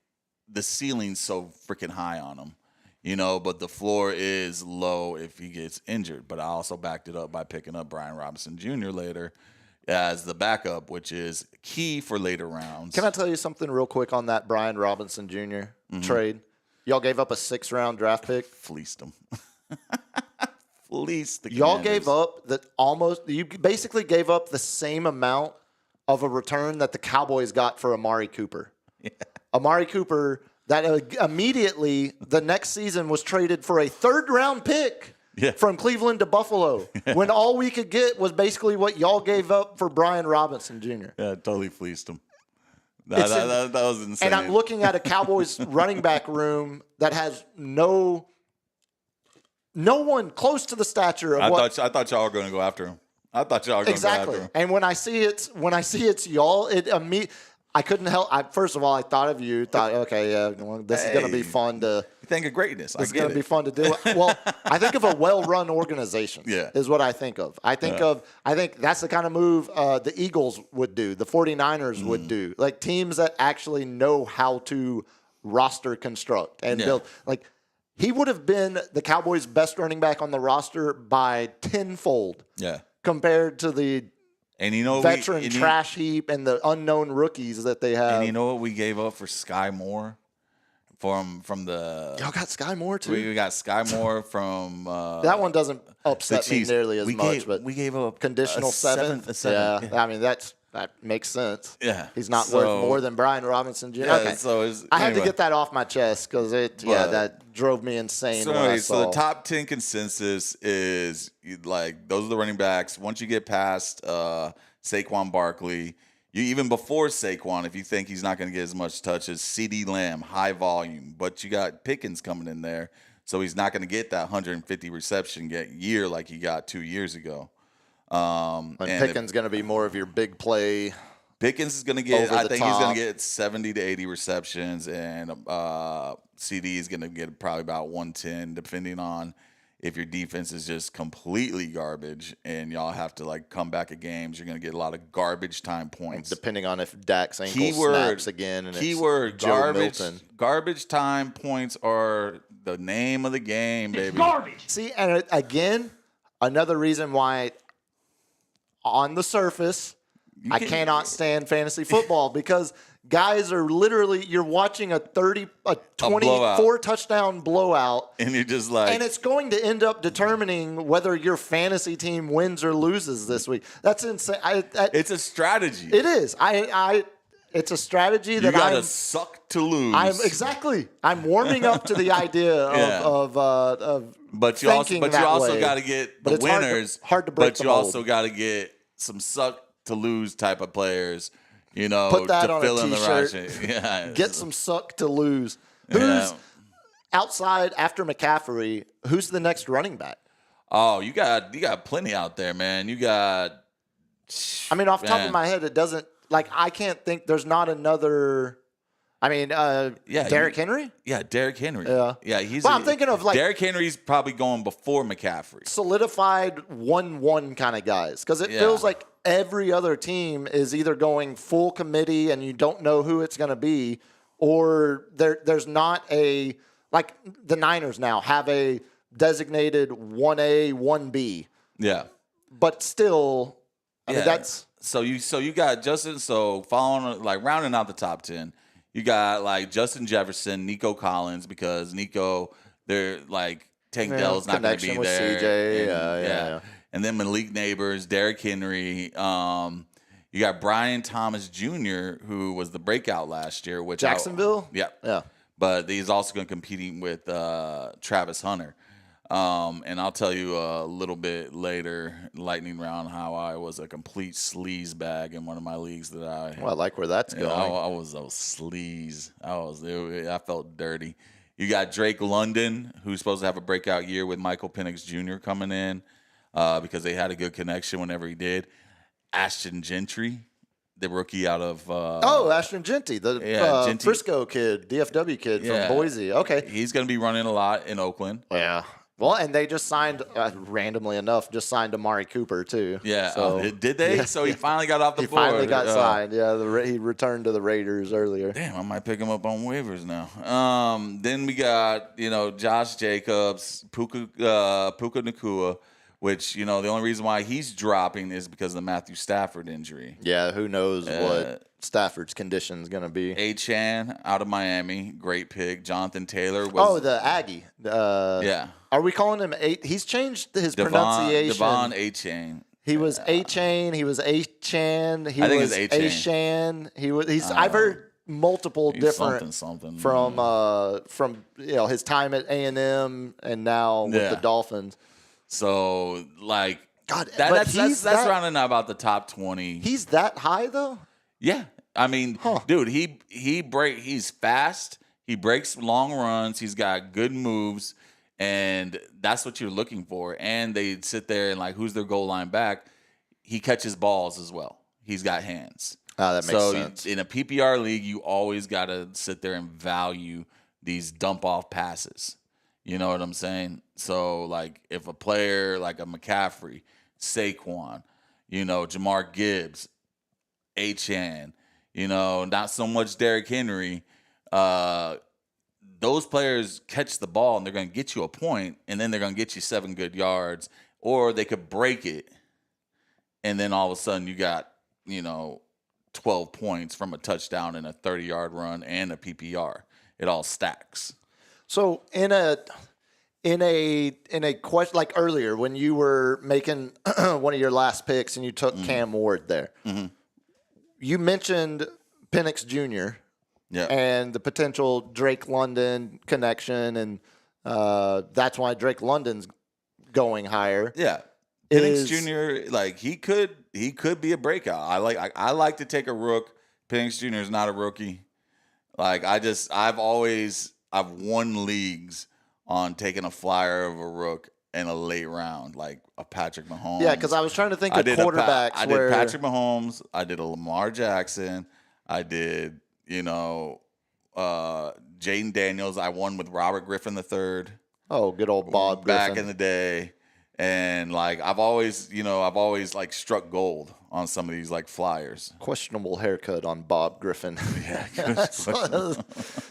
the ceiling's so freaking high on him. You know, but the floor is low if he gets injured. But I also backed it up by picking up Brian Robinson Jr. later as the backup, which is key for later rounds. Can I tell you something real quick on that Brian Robinson Jr. trade? Y'all gave up a 6th-round draft pick. Fleeced him. Fleeced the Y'all Commanders. gave up you basically gave up the same amount of a return that the Cowboys got for Amari Cooper. Yeah. Amari Cooper, that immediately the next season was traded for a 3rd-round pick from Cleveland to Buffalo when all we could get was basically what y'all gave up for Brian Robinson Jr. Yeah, totally fleeced him. That was insane. And I'm looking at a Cowboys running back room that has no one close to the stature of I thought y'all were going to go after him. I thought y'all were going to go after him. And when I see it's y'all, I couldn't help. First of all, I thought of you. Thought, okay, this is going to be fun to. You think of greatness. It's going to be fun to do. Well, I think of a well-run organization. Is what I think of. I think that's the kind of move the Eagles would do. The 49ers would do. Like teams that actually know how to roster construct and build. Like he would have been the Cowboys' best running back on the roster by tenfold. Yeah. Compared to the. And you know, veteran trash heap and the unknown rookies that they have. And you know what we gave up for Sky Moore from the. Y'all got Sky Moore too. We got Sky Moore from. That one doesn't upset me nearly as much, but we gave up conditional seventh. Yeah, I mean that makes sense. Yeah, he's not worth more than Brian Robinson Jr. Okay, so I had to get that off my chest because that drove me insane. So the top 10 consensus is like those are the running backs. Once you get past Saquon Barkley, even before Saquon, if you think he's not going to get as much touches, CeeDee Lamb, high volume, but you got Pickens coming in there, so he's not going to get that 150 reception year like he got 2 years ago. And Pickens going to be more of your big play. Pickens is going to get, I think he's going to get 70 to 80 receptions, and CD is going to get probably about 110, depending on if your defense is just completely garbage and y'all have to like come back at games. You're going to get a lot of garbage time points. Depending on if Dak's ankle snaps again. And keyword, garbage time points are the name of the game, baby. It's garbage. See, and again, another reason why on the surface, I cannot stand fantasy football because guys are literally, you're watching a 24 touchdown blowout. And you're just like. And it's going to end up determining whether your fantasy team wins or loses this week. That's insane. It's a strategy. It is. It's a strategy that you gotta suck to lose. I'm warming up to the idea of but you also got to get the winners. Hard to break. But you also got to get some suck to lose type of players. You know, put that to on fill a in the t-shirt. Yeah, get some suck to lose. Who's outside after McCaffrey? Who's the next running back? Oh, you got plenty out there, man. You got. I mean, off the top of my head, it doesn't. Like, I can't think there's not another. I mean, Derrick Henry? Yeah, Derrick Henry. Yeah, he's. Well, I'm thinking of like Derrick Henry's probably going before McCaffrey. Solidified 1-1 kind of guys, because it feels like every other team is either going full committee and you don't know who it's going to be, or there's not a like the Niners now have a designated 1A, 1B. Yeah, but still, I mean, that's. So you got Justin. So following like rounding out the top 10, You got like Justin Jefferson, Nico Collins, because Nico, they're like Tank Dell's not going to be with there. CJ, And, yeah. And then Malik Neighbors, Derrick Henry. You got Brian Thomas Jr., who was the breakout last year. Which Jacksonville? Yeah. But he's also going to compete with Travis Hunter. And I'll tell you a little bit later, lightning round, how I was a complete sleazebag in one of my leagues that I. Well, I like where that's going. I was a sleaze. I felt dirty. You got Drake London, who's supposed to have a breakout year with Michael Penix Jr. coming in because they had a good connection whenever he did. Ashton Gentry, the rookie out of Ashton Genty, the Genty. Frisco kid, DFW kid from Boise. Okay, he's going to be running a lot in Oakland. Yeah. Well, and they just signed, randomly enough, Amari Cooper too. Yeah. So, did they? Yeah. So he finally got off the board. He finally got signed. Yeah. He returned to the Raiders earlier. Damn, I might pick him up on waivers now. Then we got Josh Jacobs, Puka Nacua. Which, the only reason why he's dropping is because of the Matthew Stafford injury. Yeah, who knows what Stafford's condition is going to be. Achane out of Miami, great pick. Jonathan Taylor was... the Aggie. Yeah. Are we calling him He's changed his pronunciation. Devon Achane. He was Achane. He was Achan. I think it's Achane. He's. I've heard multiple different something from his time at A&M and now with the Dolphins. So, God, that's rounding out about the top 20. He's that high, though? Yeah. I mean, dude, he's fast. He breaks long runs. He's got good moves, and that's what you're looking for. And they sit there and, who's their goal line back? He catches balls as well. He's got hands. That makes sense. In a PPR league, you always got to sit there and value these dump-off passes. You know what I'm saying? So, if a player like a McCaffrey, Saquon, Jamar Gibbs, Achane, not so much Derrick Henry, those players catch the ball and they're going to get you a point, and then they're going to get you 7 good yards, or they could break it, and then all of a sudden you got, 12 points from a touchdown and a 30-yard run and a PPR. It all stacks. So in a question like earlier when you were making one of your last picks and you took Cam Ward there, you mentioned Penix Jr. And the potential Drake London connection, and that's why Drake London's going higher. Yeah, Penix Jr. He could be a breakout. I like to take a rook. Penix Jr. is not a rookie. I've won leagues on taking a flyer of a rook in a late round, like a Patrick Mahomes. Yeah, because I was trying to think of quarterbacks. I did Patrick Mahomes. I did a Lamar Jackson. I did, Jaden Daniels. I won with Robert Griffin III. Oh, good old Bob Griffin. Back in the day. And I've always struck gold on some of these flyers. Questionable haircut on Bob Griffin. Yeah, that was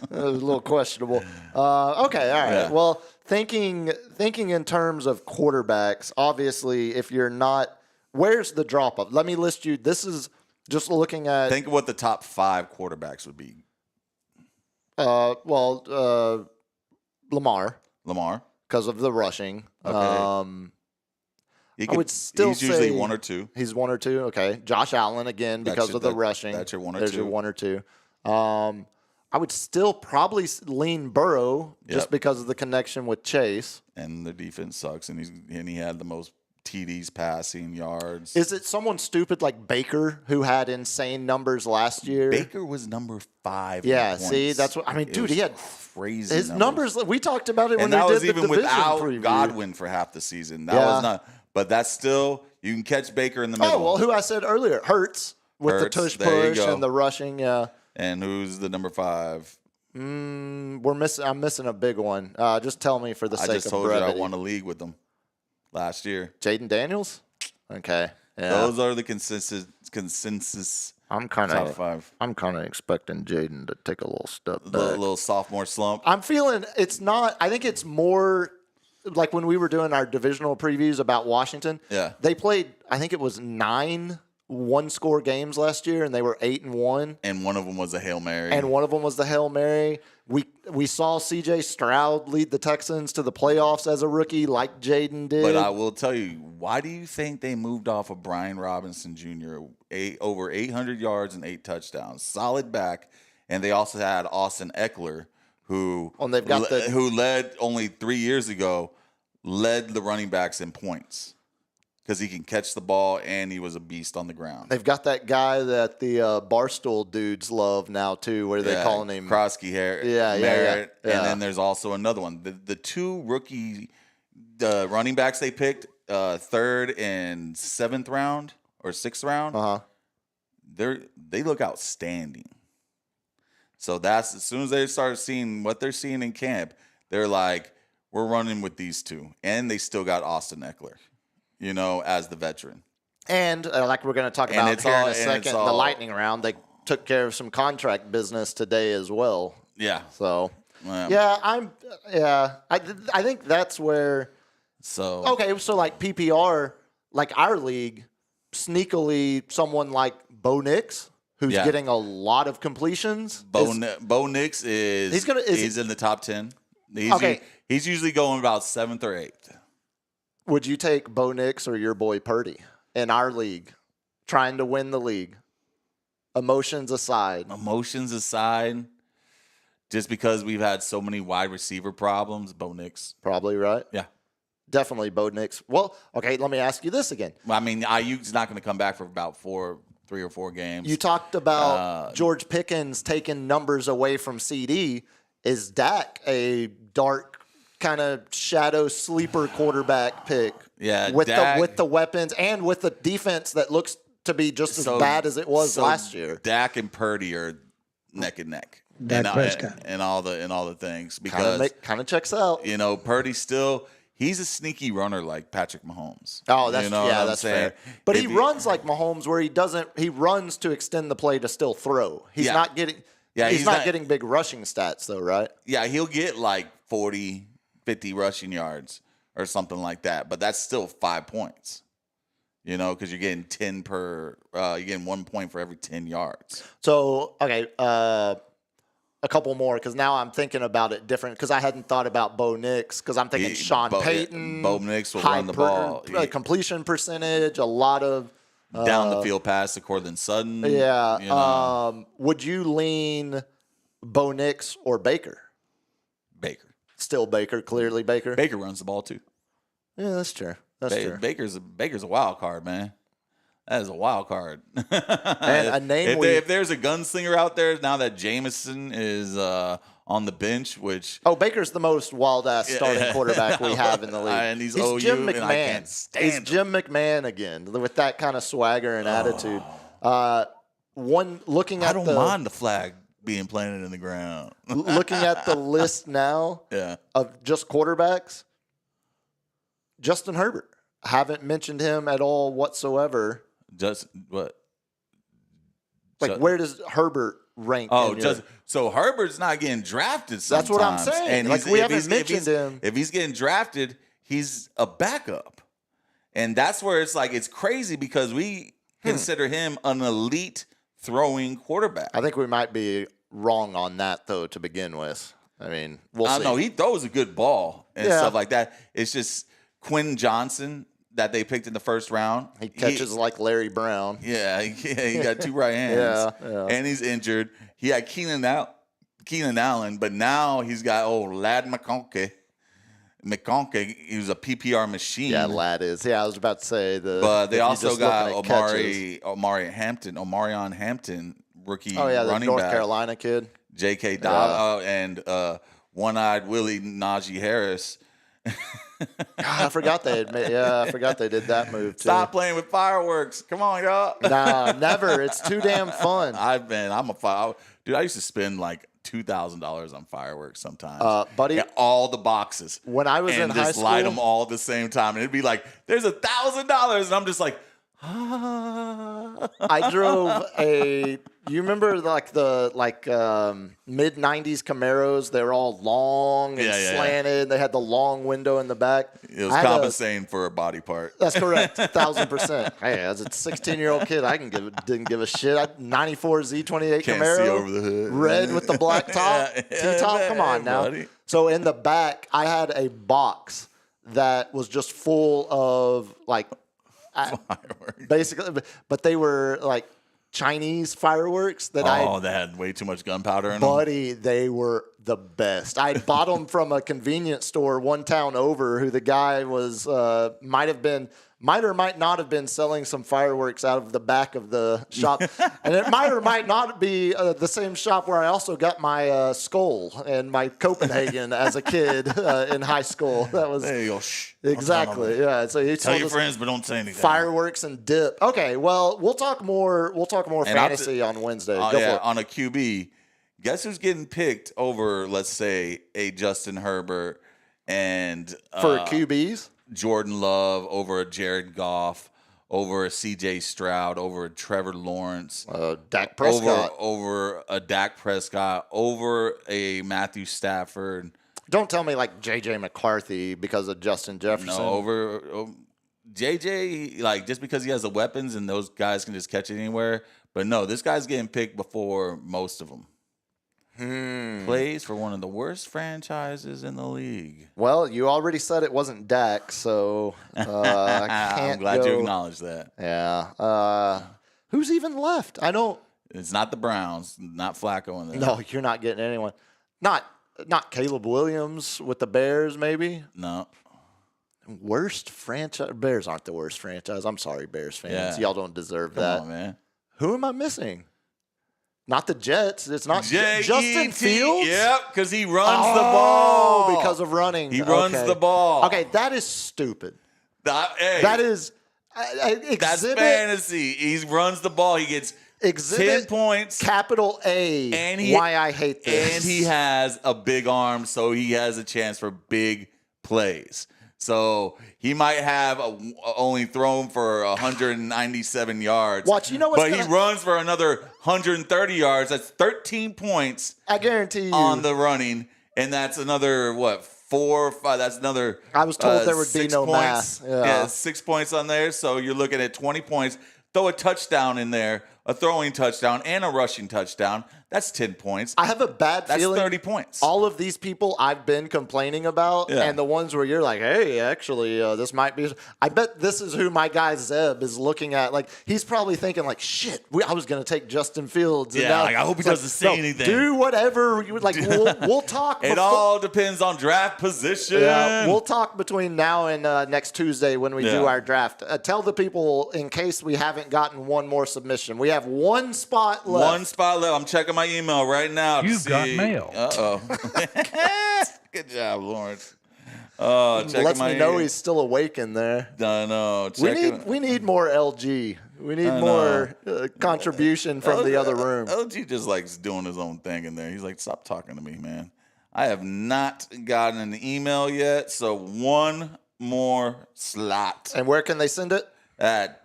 a little questionable. Okay, all right. Yeah. Well, thinking in terms of quarterbacks, obviously, if you're not, where's the drop off? Let me list you. This is just looking at. Think of what the top 5 quarterbacks would be. Lamar, because of the rushing. Okay. I would still he's say usually 1 or 2. He's 1 or 2. Okay. Josh Allen again because of the rushing. That's your 1 or 2. There's your 1 or 2. I would still probably lean Burrow just because of the connection with Chase. And the defense sucks, and he had the most TDs, passing yards. Is it someone stupid like Baker who had insane numbers last year? Baker was number 5. Yeah, see, that's what I mean, dude. He had crazy. His numbers. We talked about it when and we that did was the even division without preview. Godwin for half the season. That was not. But that's still, you can catch Baker in the middle. Oh, well, who I said earlier, Hurts with the tush push and the rushing. Yeah. And who's the number 5? I'm missing a big one. Just tell me for the sake of brevity. I just told you I won a league with them last year. Jaden Daniels? Okay. Yeah. Those are the consensus top 5. I'm kind of expecting Jaden to take a little step back. A little sophomore slump. I'm feeling it's not. I think it's more like when we were doing our divisional previews about Washington. Yeah. They played, I think it was 9 one-score games last year, and they were 8-1. And one of them was a Hail Mary. And one of them was the Hail Mary. We saw C.J. Stroud lead the Texans to the playoffs as a rookie, like Jaden did. But I will tell you, why do you think they moved off of Brian Robinson Jr., over 800 yards and 8 touchdowns? Solid back. And they also had Austin Eckler, who led only 3 years ago, led the running backs in points. Because he can catch the ball, and he was a beast on the ground. They've got that guy that the Barstool dudes love now, too, where they calling him Krosky Merritt. Yeah. And then there's also another one. The two rookie running backs they picked, 3rd and 7th round or 6th round, they look outstanding. So that's as soon as they start seeing what they're seeing in camp, they're like, we're running with these two. And they still got Austin Eckler, as the veteran. And like we're going to talk about here in a second, the lightning round, they took care of some contract business today as well. Yeah. So, I think that's where. So like PPR, like our league, sneakily someone like Bo Nix, who's getting a lot of completions. Bo Nix he's in the top 10. He's usually going about 7th or 8th. Would you take Bo Nix or your boy Purdy in our league, trying to win the league? Emotions aside, just because we've had so many wide receiver problems, Bo Nix. Probably right. Yeah. Definitely Bo Nix. Well, okay, let me ask you this again. I mean, Ayuk's not going to come back for about 3 or 4 games. You talked about George Pickens taking numbers away from CD. Is Dak a dark kind of shadow sleeper quarterback pick? Yeah, with the weapons and with the defense that looks to be just as bad as it was last year. Dak and Purdy are neck and neck. And all the things because kind of checks out. Purdy still. He's a sneaky runner like Patrick Mahomes. Oh, that's fair. But he runs like Mahomes, where he runs to extend the play to still throw. He's not getting he's not getting big rushing stats though, right? Yeah, he'll get like 40, 50 rushing yards or something like that, but that's still 5 points. Because you're getting 10 you're getting 1 point for every 10 yards. So, okay, a couple more, because now I'm thinking about it different, because I hadn't thought about Bo Nix, because I'm thinking Sean Payton. Bo Nix will run the ball. Completion percentage, a lot of down the field pass to Cortland Sutton. Yeah. Would you lean Bo Nix or Baker? Baker. Still Baker, clearly Baker. Baker runs the ball too. Yeah, that's true. That's true. Baker's a wild card, man. That is a wild card. And a name if there's a gunslinger out there now that Jameson is on the bench, which Baker's the most wild ass starting quarterback we have in the league. And he's Jim McMahon. And I can't stand he's him. Jim McMahon again with that kind of swagger and attitude. I don't mind the flag being planted in the ground. Looking at the list now of just quarterbacks, Justin Herbert. Haven't mentioned him at all whatsoever. Just what? Where does Herbert rank? So Herbert's not getting drafted sometimes. That's what I'm saying. And we haven't mentioned him. If he's getting drafted, he's a backup. And that's where it's crazy because we consider him an elite throwing quarterback. I think we might be wrong on that, though, to begin with. I mean, we'll see. No, he throws a good ball and stuff like that. It's just Quinn Johnson that they picked in the first round. He catches like Larry Brown. Yeah, he got 2 right hands. And he's injured. He had Keenan Allen, but now he's got Ladd McConkey. He was a PPR machine. Yeah, Ladd is. Yeah, I was about to say But they also got Omarion Hampton, rookie running North back. Carolina kid. J.K. Dobbins and one-eyed Willie Najee Harris. God, I forgot they did that move too. Stop playing with fireworks. Come on, y'all. Nah, never. It's too damn fun. Dude, I used to spend like $2,000 on fireworks sometimes. Buddy, get all the boxes. When I was in high school, just light them all at the same time, and it'd be like, "There's $1,000," and I'm just like, I drove you remember the mid 90s Camaros? They were all long and slanted. They had the long window in the back. It was compensating for a body part. That's correct. 1,000%. Hey, as a 16-year-old kid, didn't give a shit. 94 Z28 Can't Camaro. see over the hood. Red with the black top. T-top. Come on now. Buddy. So in the back, I had a box that was just full of Fireworks. basically, but they were like Chinese fireworks that they had way too much gunpowder in them. Buddy, they were the best. I bought them from a convenience store one town over, who the guy was might or might not have been selling some fireworks out of the back of the shop. And it might or might not be the same shop where I also got my Skull and my Copenhagen as a kid in high school. That was There you go. Shh. exactly, yeah. So he Tell told your us friends, but don't say anything. fireworks and dip. Okay, well, we'll talk more fantasy on Wednesday. Go for it. On a QB, guess who's getting picked over, let's say, a Justin Herbert and For QBs? Jordan Love, over a Jared Goff, over a CJ Stroud, over a Trevor Lawrence, Dak Prescott. over a Dak Prescott, over a Matthew Stafford. Don't tell me like J.J. McCarthy because of Justin Jefferson. No, over JJ, like just because he has the weapons and those guys can just catch it anywhere. But no, this guy's getting picked before most of them. Plays for one of the worst franchises in the league. Well, you already said it wasn't Dak, so I can't I'm glad go. you acknowledged that. Yeah. Who's even left? I don't. It's not the Browns, not Flacco in there. No, you're not getting anyone. Not Caleb Williams with the Bears, maybe. No. Worst franchise. Bears aren't the worst franchise. I'm sorry, Bears fans. Yeah. Y'all don't deserve Come that. on, man. Who am I missing? Not the Jets. It's not J-E-T, Justin Fields. Yep, because he runs the ball. Because of running. He runs Okay. the ball. Okay, that is stupid. Hey, That is that's fantasy. He runs the ball. He gets 10 points. Capital A. And why I hate this. And he has a big arm, so he has a chance for big plays. So he might have only thrown for 197 yards. Watch, you know what's But he runs for another 130 yards. That's 13 points. I guarantee you. On the running. And that's another, 4 or 5. That's another. I was told there would be no points. math. Yeah. 6 points on there. So you're looking at 20 points. Throw a touchdown in there, a throwing touchdown, and a rushing touchdown. That's 10 points. I have a bad feeling. That's 30 points. All of these people I've been complaining about, and the ones where you're like, hey, actually, this might be. I bet this is who my guy Zeb is looking at. Like, he's probably thinking, like, shit, I was going to take Justin Fields. And now, I hope he doesn't say anything. Do whatever. We'll talk. It all depends on draft position. Yeah, we'll talk between now and next Tuesday when we do our draft. Tell the people, in case we haven't gotten one more submission, we have one spot left. One spot left. I'm checking my email right now. You've got mail. Uh-oh. Good job, Lawrence. Lets me know he's still awake in there. I know. We need more LG. We need more contribution from the other room. LG just likes doing his own thing in there. He's like, stop talking to me, man. I have not gotten an email yet, so one more slot. And where can they send it? At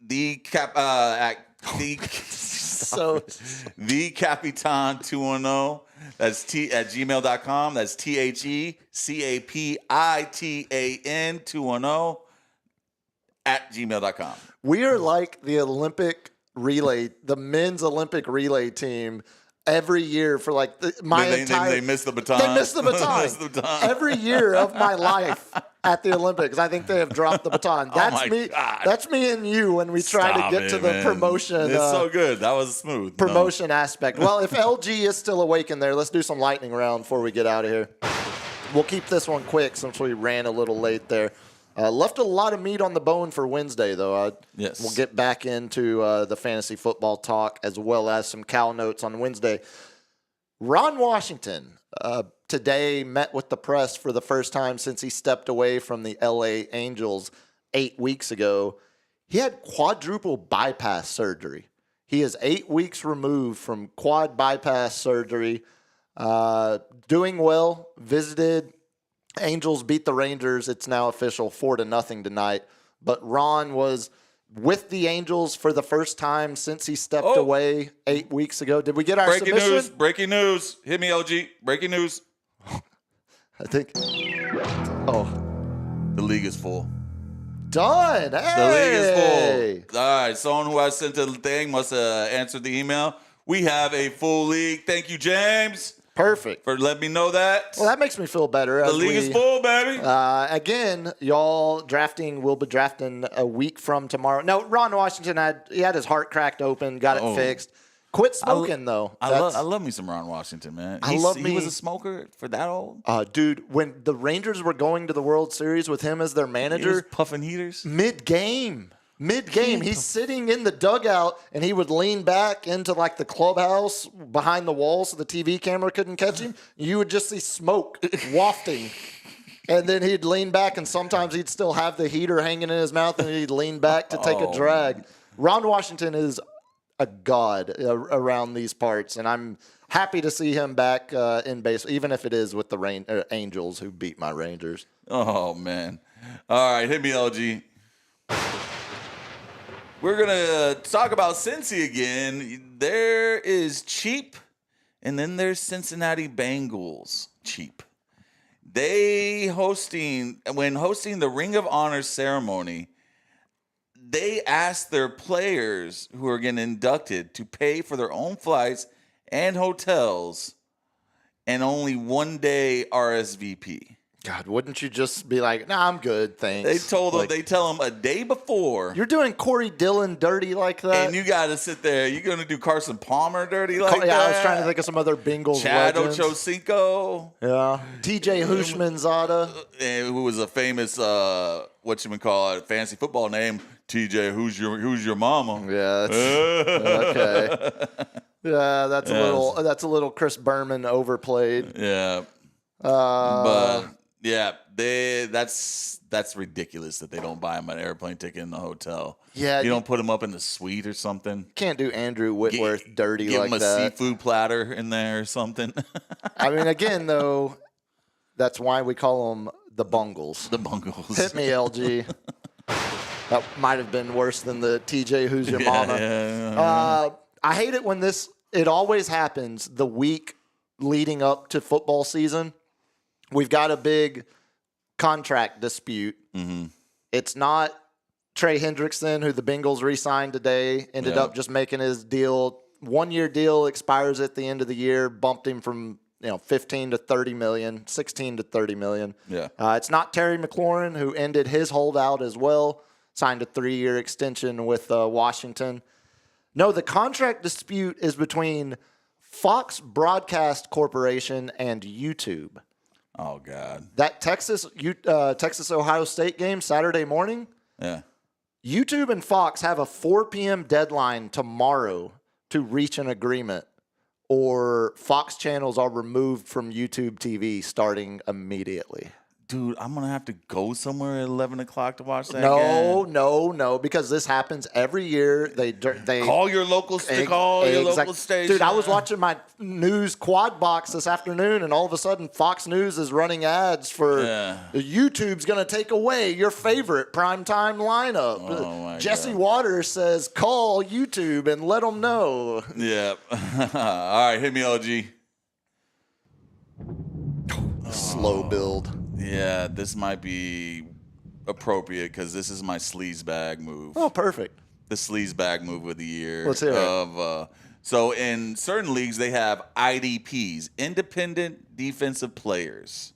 the Capitan210. That's at gmail.com. That's TheCapitan 210 at gmail.com. We are like the men's Olympic relay team every year for like They missed the baton. They missed the baton. Every year of my life at the Olympics, I think they have dropped the baton. That's me. God. That's me and you when we try to get to the promotion. It's so good. That was smooth. Promotion aspect. Well, if LG is still awake in there, let's do some lightning round before we get out of here. We'll keep this one quick since we ran a little late there. Left a lot of meat on the bone for Wednesday, though. Yes. We'll get back into the fantasy football talk as well as some Cal notes on Wednesday. Ron Washington today met with the press for the first time since he stepped away from the LA Angels 8 weeks ago. He had quadruple bypass surgery. He is 8 weeks removed from quad bypass surgery. Doing well, visited. Angels beat the Rangers. It's now official 4-0 tonight. But Ron was with the Angels for the first time since he stepped away 8 weeks ago. Did we get our Breaking submission? news. Breaking news. Hit me, LG. Breaking news. I think. Oh. The league is full. Done. Hey. The league is full. All right. Someone who has sent the thing must have answered the email. We have a full league. Thank you, James. Perfect. For letting me know that. Well, that makes me feel better. The league is full, baby. Again, y'all will be drafting a week from tomorrow. No, Ron Washington had his heart cracked open, got it fixed. Quit smoking though. I love me some Ron Washington, man. He was a smoker for that old. Dude, when the Rangers were going to the World Series with him as their manager, he was puffing heaters mid-game, he's sitting in the dugout and he would lean back into like the clubhouse behind the wall so the TV camera couldn't catch him. You would just see smoke wafting. And then he'd lean back, and sometimes he'd still have the heater hanging in his mouth, and he'd lean back to take a drag. Ron Washington is a god around these parts, and I'm happy to see him back in base, even if it is with the Angels who beat my Rangers. Oh, man. All right, hit me, LG. We're going to talk about Cincy again. There is cheap, and then there's Cincinnati Bengals cheap. When hosting the Ring of Honor ceremony, they asked their players who are getting inducted to pay for their own flights and hotels and only 1 day RSVP. God, wouldn't you just be like, nah, I'm good, thanks. They tell them a day before. You're doing Corey Dillon dirty like that? And you got to sit there. You're going to do Carson Palmer dirty like that? Yeah, I was trying to think of some other Bengals Chad legends. Ochocinco. Yeah. TJ Hushmanzada. Who was a famous, fancy football name. TJ, who's your mama? Yeah. Okay. Yeah, that's a little Chris Berman overplayed. Yeah. But yeah, that's ridiculous that they don't buy him an airplane ticket in the hotel. Yeah, you don't put him up in the suite or something. Can't do Andrew Whitworth dirty like that. Give him a seafood platter in there or something. I mean, again though, that's why we call them the Bungles. The Bungles. Hit me, LG. That might have been worse than the TJ Who's Your Mama. Yeah. I hate it when it always happens the week leading up to football season. We've got a big contract dispute. Mm-hmm. It's not Trey Hendrickson, who the Bengals re-signed today, ended up just making his deal. 1 year deal expires at the end of the year, bumped him from 15 to 30 million, 16 to 30 million. Yeah. It's not Terry McLaurin, who ended his holdout as well, signed a 3-year extension with Washington. No, the contract dispute is between Fox Broadcast Corporation and YouTube. Oh, God. That Texas-Ohio State game Saturday morning, YouTube and Fox have a 4 p.m. deadline tomorrow to reach an agreement, or Fox channels are removed from YouTube TV starting immediately. Dude, I'm going to have to go somewhere at 11 o'clock to watch that game. No, because this happens every year. They call your local local station. Dude, I was watching my news quad box this afternoon, and all of a sudden Fox News is running ads for YouTube's going to take away your favorite primetime lineup. Oh, my Jesse God. Waters says, call YouTube and let them know. Yeah. All right, hit me, LG. Slow build. Yeah, this might be appropriate because this is my sleazebag move. Oh, perfect. The sleazebag move of the year. Let's hear it. So in certain leagues, they have IDPs, independent defensive players.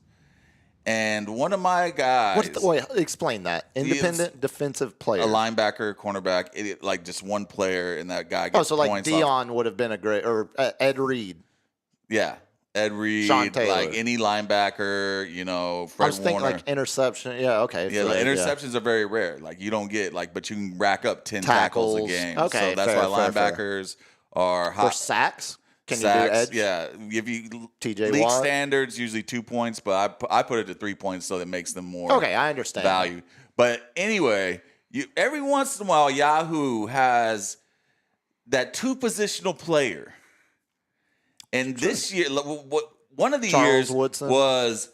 And one of my guys... explain that. Independent defensive player. A linebacker, cornerback, like just one player, and that guy gets so like points Dion would have been a great... Or Ed Reed. Yeah. Ed Reed, like any linebacker, Fred I was thinking Warner. like interception. Yeah, okay. Yeah, like interceptions are very rare. Like you don't get but you can rack up 10 tackles a game. Okay, so that's why linebackers are hot. For sacks? Can sacks, you do edge? Yeah. If you TJ league Watt? standards usually 2 points, but I put it to 3 points so that makes them more I understand. value. But anyway, every once in a while Yahoo has that 2-positional player. And this year, one of the Charles years Woodson. was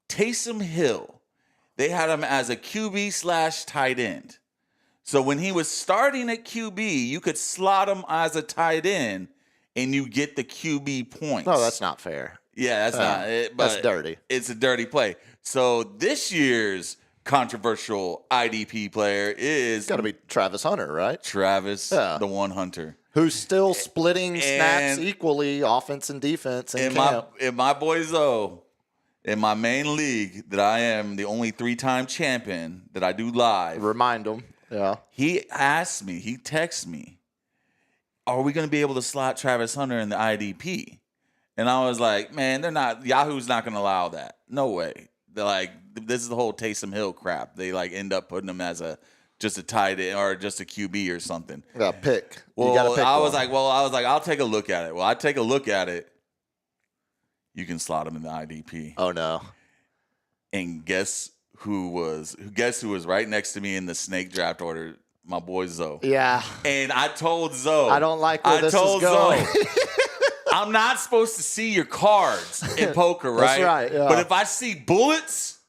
Taysom Hill. They had him as a QB/tight end. So when he was starting at QB, you could slot him as a tight end, and you get the QB points. No, that's not fair. Yeah, that's not it. But That's dirty. It's a dirty play. So this year's controversial IDP player is It's got to be Travis Hunter, right? Travis, Yeah. the one Hunter. Who's still splitting snaps And- equally, offense and defense in And camp. my boy Zoe, in my main league that I am the only 3-time champion that I do live, Remind them. Yeah. he asked me, he texted me, are we going to be able to slot Travis Hunter in the IDP? And I was like, man, Yahoo's not going to allow that. No way. They're like, this is the whole Taysom Hill crap. They like end up putting him as just a tight end or just a QB or something. You got to pick. Well, you got to pick I was one. like, I'll take a look at it. Well, I take a look at it. You can slot him in the IDP. Oh, no. And guess who was right next to me in the snake draft order? My boy Zoe. Yeah. And I told Zoe, I don't like where this is going. Zoe, I'm not supposed to see your cards in poker, right? That's right, yeah. But if I see bullets,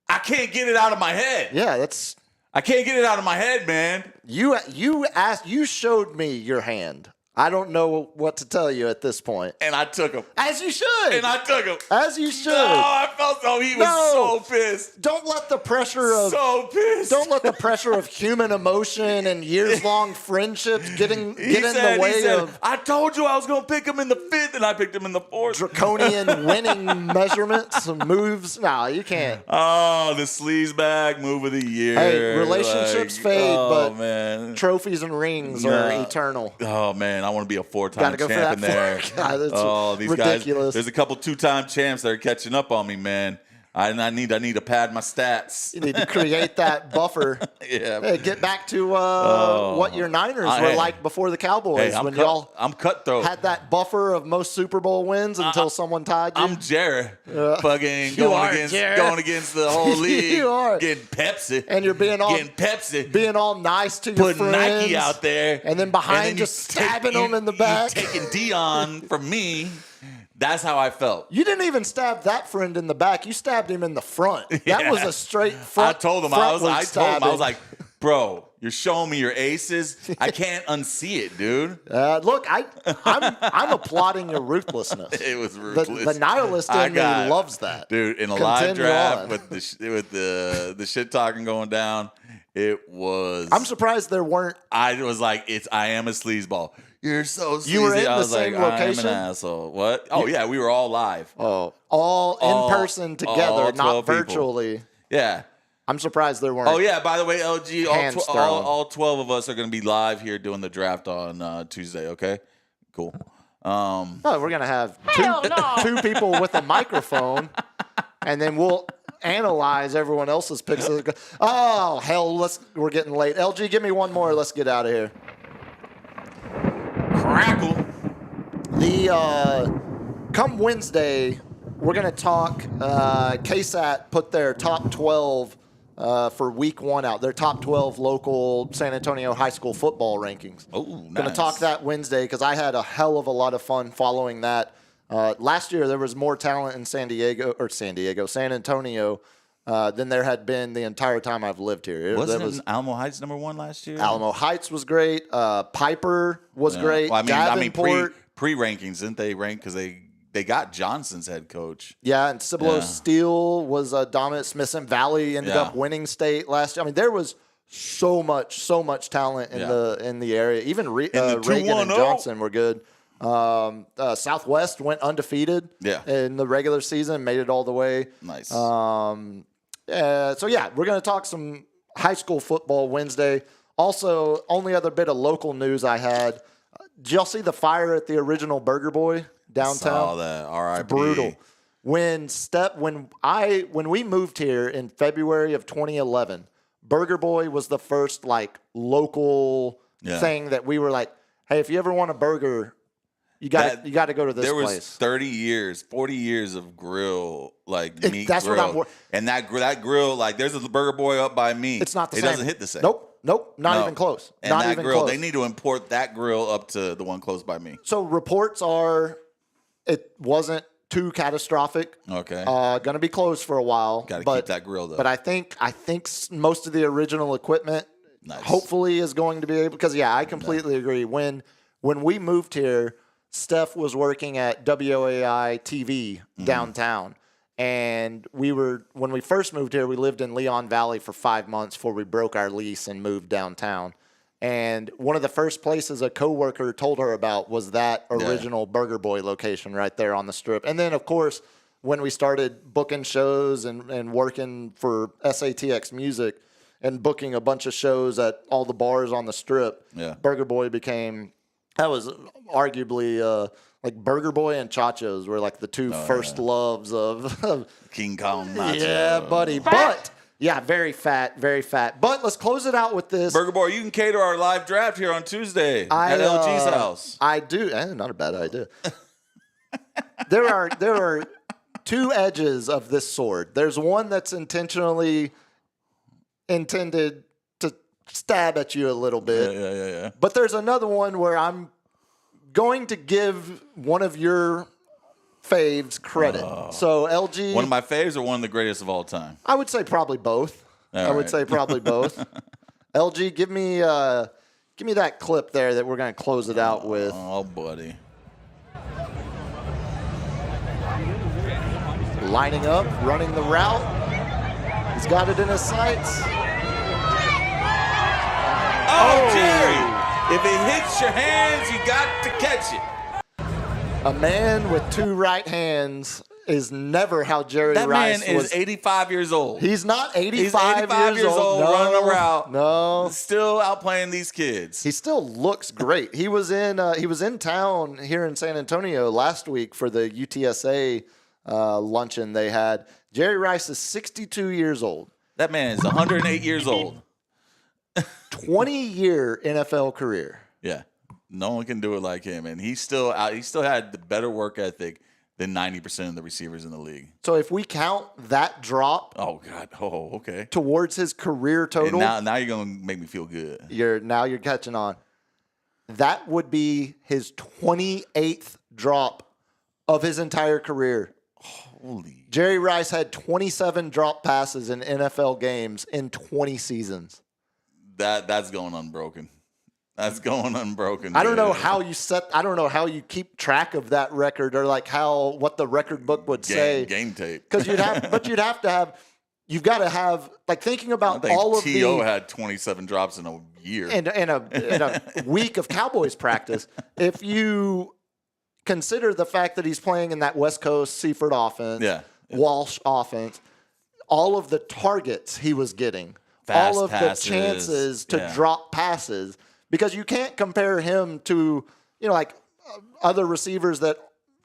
I can't get it out of my head. Yeah, that's... I can't get it out of my head, man. You showed me your hand. I don't know what to tell you at this point. And I took him. As you should. And I took him. As you should. Oh, I felt so. He was so pissed. Don't let the pressure of Don't let the pressure of human emotion and years-long friendships get in the way of I told you I was going to pick him in the 5th, and I picked him in the 4th. draconian winning measurements and moves. No, you can't. Oh, the sleazebag move of the year. Hey, relationships fade, but man. trophies and rings are eternal. Oh, man, I want to be a 4-time Gotta go for champ in that there. God, that's these ridiculous. guys. There's a couple 2-time champs that are catching up on me, man. I need to pad my stats. You need to create that buffer. Yeah. Hey, get back to what your Niners were like before the Cowboys when y'all I'm cutthroat. had that buffer of most Super Bowl wins until someone tied you. I'm Jared. Fucking You are, going Jared. against the whole league. You are. Getting Pepsi. And you're being all nice to your Putting friends. Nike out there. And then behind then just you stabbing take- them in the you back. taking Dion from me. That's how I felt. You didn't even stab that friend in the back. You stabbed him in the front. That Yeah. was a straight front. I told him, I was stabbing. like, bro, you're showing me your aces. I can't unsee it, dude. Look, I'm applauding your ruthlessness. It was ruthless. The nihilist in me loves that. Dude, in a live Continue draft on. with the shit talking going down, it was. I'm surprised there weren't. I was like, I am a sleazeball. You're so sleazy. You were in I the was same like, location? I am an asshole. What? Oh yeah, we were all live. Oh, all in person together, all not 12 people. virtually. Yeah. I'm surprised there weren't. Oh yeah. By the way, LG, Hands thrown. all 12 of us are going to be live here doing the draft on Tuesday. Okay. Cool. Oh, we're gonna have Hell no. two people with a microphone, and then we'll analyze everyone else's picks. Oh hell, we're getting late. LG, give me one more. Let's get out of here. Crackle. Come Wednesday, we're gonna talk. KSAT put their top 12 for week 1 out. Their top 12 local San Antonio high school football rankings. Oh, Going nice. to talk that Wednesday because I had a hell of a lot of fun following that. Last year, there was more talent in San Antonio than there had been the entire time I've lived here. Wasn't Alamo Heights #1 last year? Alamo Heights was great. Piper was great. Well, Davenport. pre-rankings, didn't they rank because they got Johnson's head coach? Yeah, and Cibolo Yeah. Steele was dominant. Smithson Valley ended Yeah. up winning state last year. I mean, there was so much talent in the area. Even Reagan and 2-1-0. Johnson were good. Southwest went undefeated in the regular season, made it all the way. Nice. So yeah, we're going to talk some high school football Wednesday. Also, only other bit of local news I had. Did y'all see the fire at the original Burger Boy downtown? Saw that. R.I.P. Brutal. When we moved here in February of 2011, Burger Boy was the first like local thing that we were like, hey, if you ever want a burger, you got to go to this place. There was 40 years of grill, like meat That's grill. what and that grill, like there's a Burger Boy up by me. It's not the it same. It doesn't hit the same. Nope, not No. even close. And not that even grill, close. they need to import that grill up to the one close by me. So reports are it wasn't too catastrophic. Okay. Going to be closed for a while. Got to keep that grill though. But I think most of the original equipment hopefully is going to be able, because I completely agree. When we moved here, Steph was working at WOAI TV downtown. And when we first moved here, we lived in Leon Valley for 5 months before we broke our lease and moved downtown. And one of the first places a coworker told her about was that original Burger Boy location right there on the Strip. And then, of course, when we started booking shows and working for SATX Music and booking a bunch of shows at all the bars on the Strip, Burger Boy became, that was arguably like Burger Boy and Chacho's were like the two first loves of King Kong Nacho. Yeah, buddy. But very fat, very fat. But let's close it out with this. Burger Boy, you can cater our live draft here on Tuesday at LG's house. I do. Not a bad idea. There are two edges of this sword. There's one that's intentionally intended to stab at you a little bit. Yeah. But there's another one where I'm going to give one of your faves credit. So LG, one of my faves or one of the greatest of all time? I would say probably both. Say probably both. LG, give me that clip there that we're going to close it out with. Oh, buddy. Lining up, running the route. He's got it in his sights. Oh, Jerry! If it hits your hands, you got to catch it. A man with two right hands is never how Jerry Rice was. That man is 85 years old. He's not 85, He's 85 years old running a route. No. Still outplaying these kids. He still looks great. He was in town here in San Antonio last week for the UTSA luncheon they had. Jerry Rice is 62 years old. That man is 108 years old. 20-year NFL career. Yeah. No one can do it like him. And he still had the better work ethic than 90% of the receivers in the league. So if we count that drop okay. towards his career total. And now you're going to make me feel good. You're catching on. That would be his 28th drop of his entire career. Holy. Jerry Rice had 27 drop passes in NFL games in 20 seasons. That's going unbroken. That's going unbroken. I don't know how you keep track of that record or like what the record book would say. Game tape. Because you've got to have like thinking about all of T.O. had 27 drops in a year. In a week of Cowboys practice. If you consider the fact that he's playing in that West Coast Seaford offense, Walsh offense, all of the targets he was getting, all of the chances to drop passes, because you can't compare him to, like other receivers that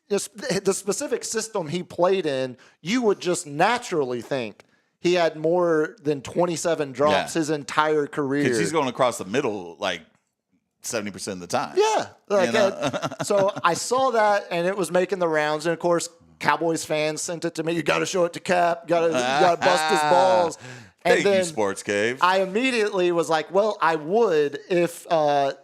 the specific system he played in, you would just naturally think he had more than 27 drops his entire career. Because he's going across the middle like 70% of the time. Yeah. So I saw that, and it was making the rounds. And, of course, Cowboys fans sent it to me. You got to show it to Cap. You got to bust his balls. And Thank you, Sports Cave. I immediately was like, well, I would if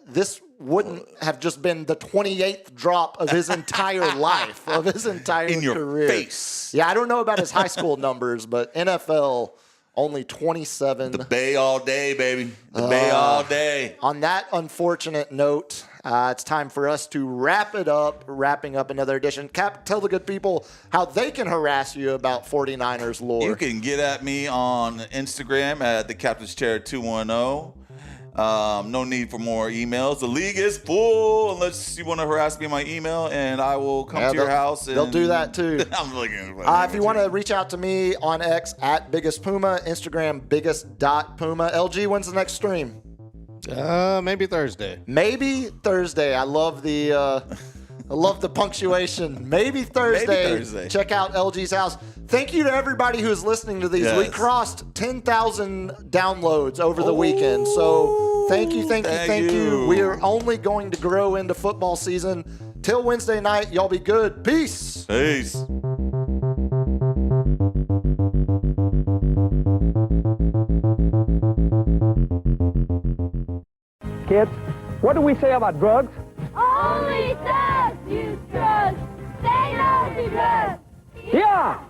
this wouldn't have just been the 28th drop of his entire life, of his entire career. In your face. Yeah, I don't know about his high school numbers, but NFL, only 27. The Bay all day, baby. The Bay all day. On that unfortunate note, it's time for us to wrap it up, wrapping up another edition. Cap, tell the good people how they can harass you about 49ers lore. You can get at me on Instagram at the Captain's Chair 210. No need for more emails. The league is full unless you want to harass me in my email, and I will come to your house. And they'll do that too. I'm looking. If you want to reach out to me on X at Biggest Puma, Instagram biggest.puma. LG, when's the next stream? Maybe Thursday. Maybe Thursday. I love the punctuation. Maybe Thursday. Check out LG's house. Thank you to everybody who's listening to these. Yes. We crossed 10,000 downloads over the weekend. So thank you. We are only going to grow into football season. Till Wednesday night, y'all be good. Peace. Peace. Kids, what do we say about drugs? Only thugs use drugs. Say no to drugs. Yeah!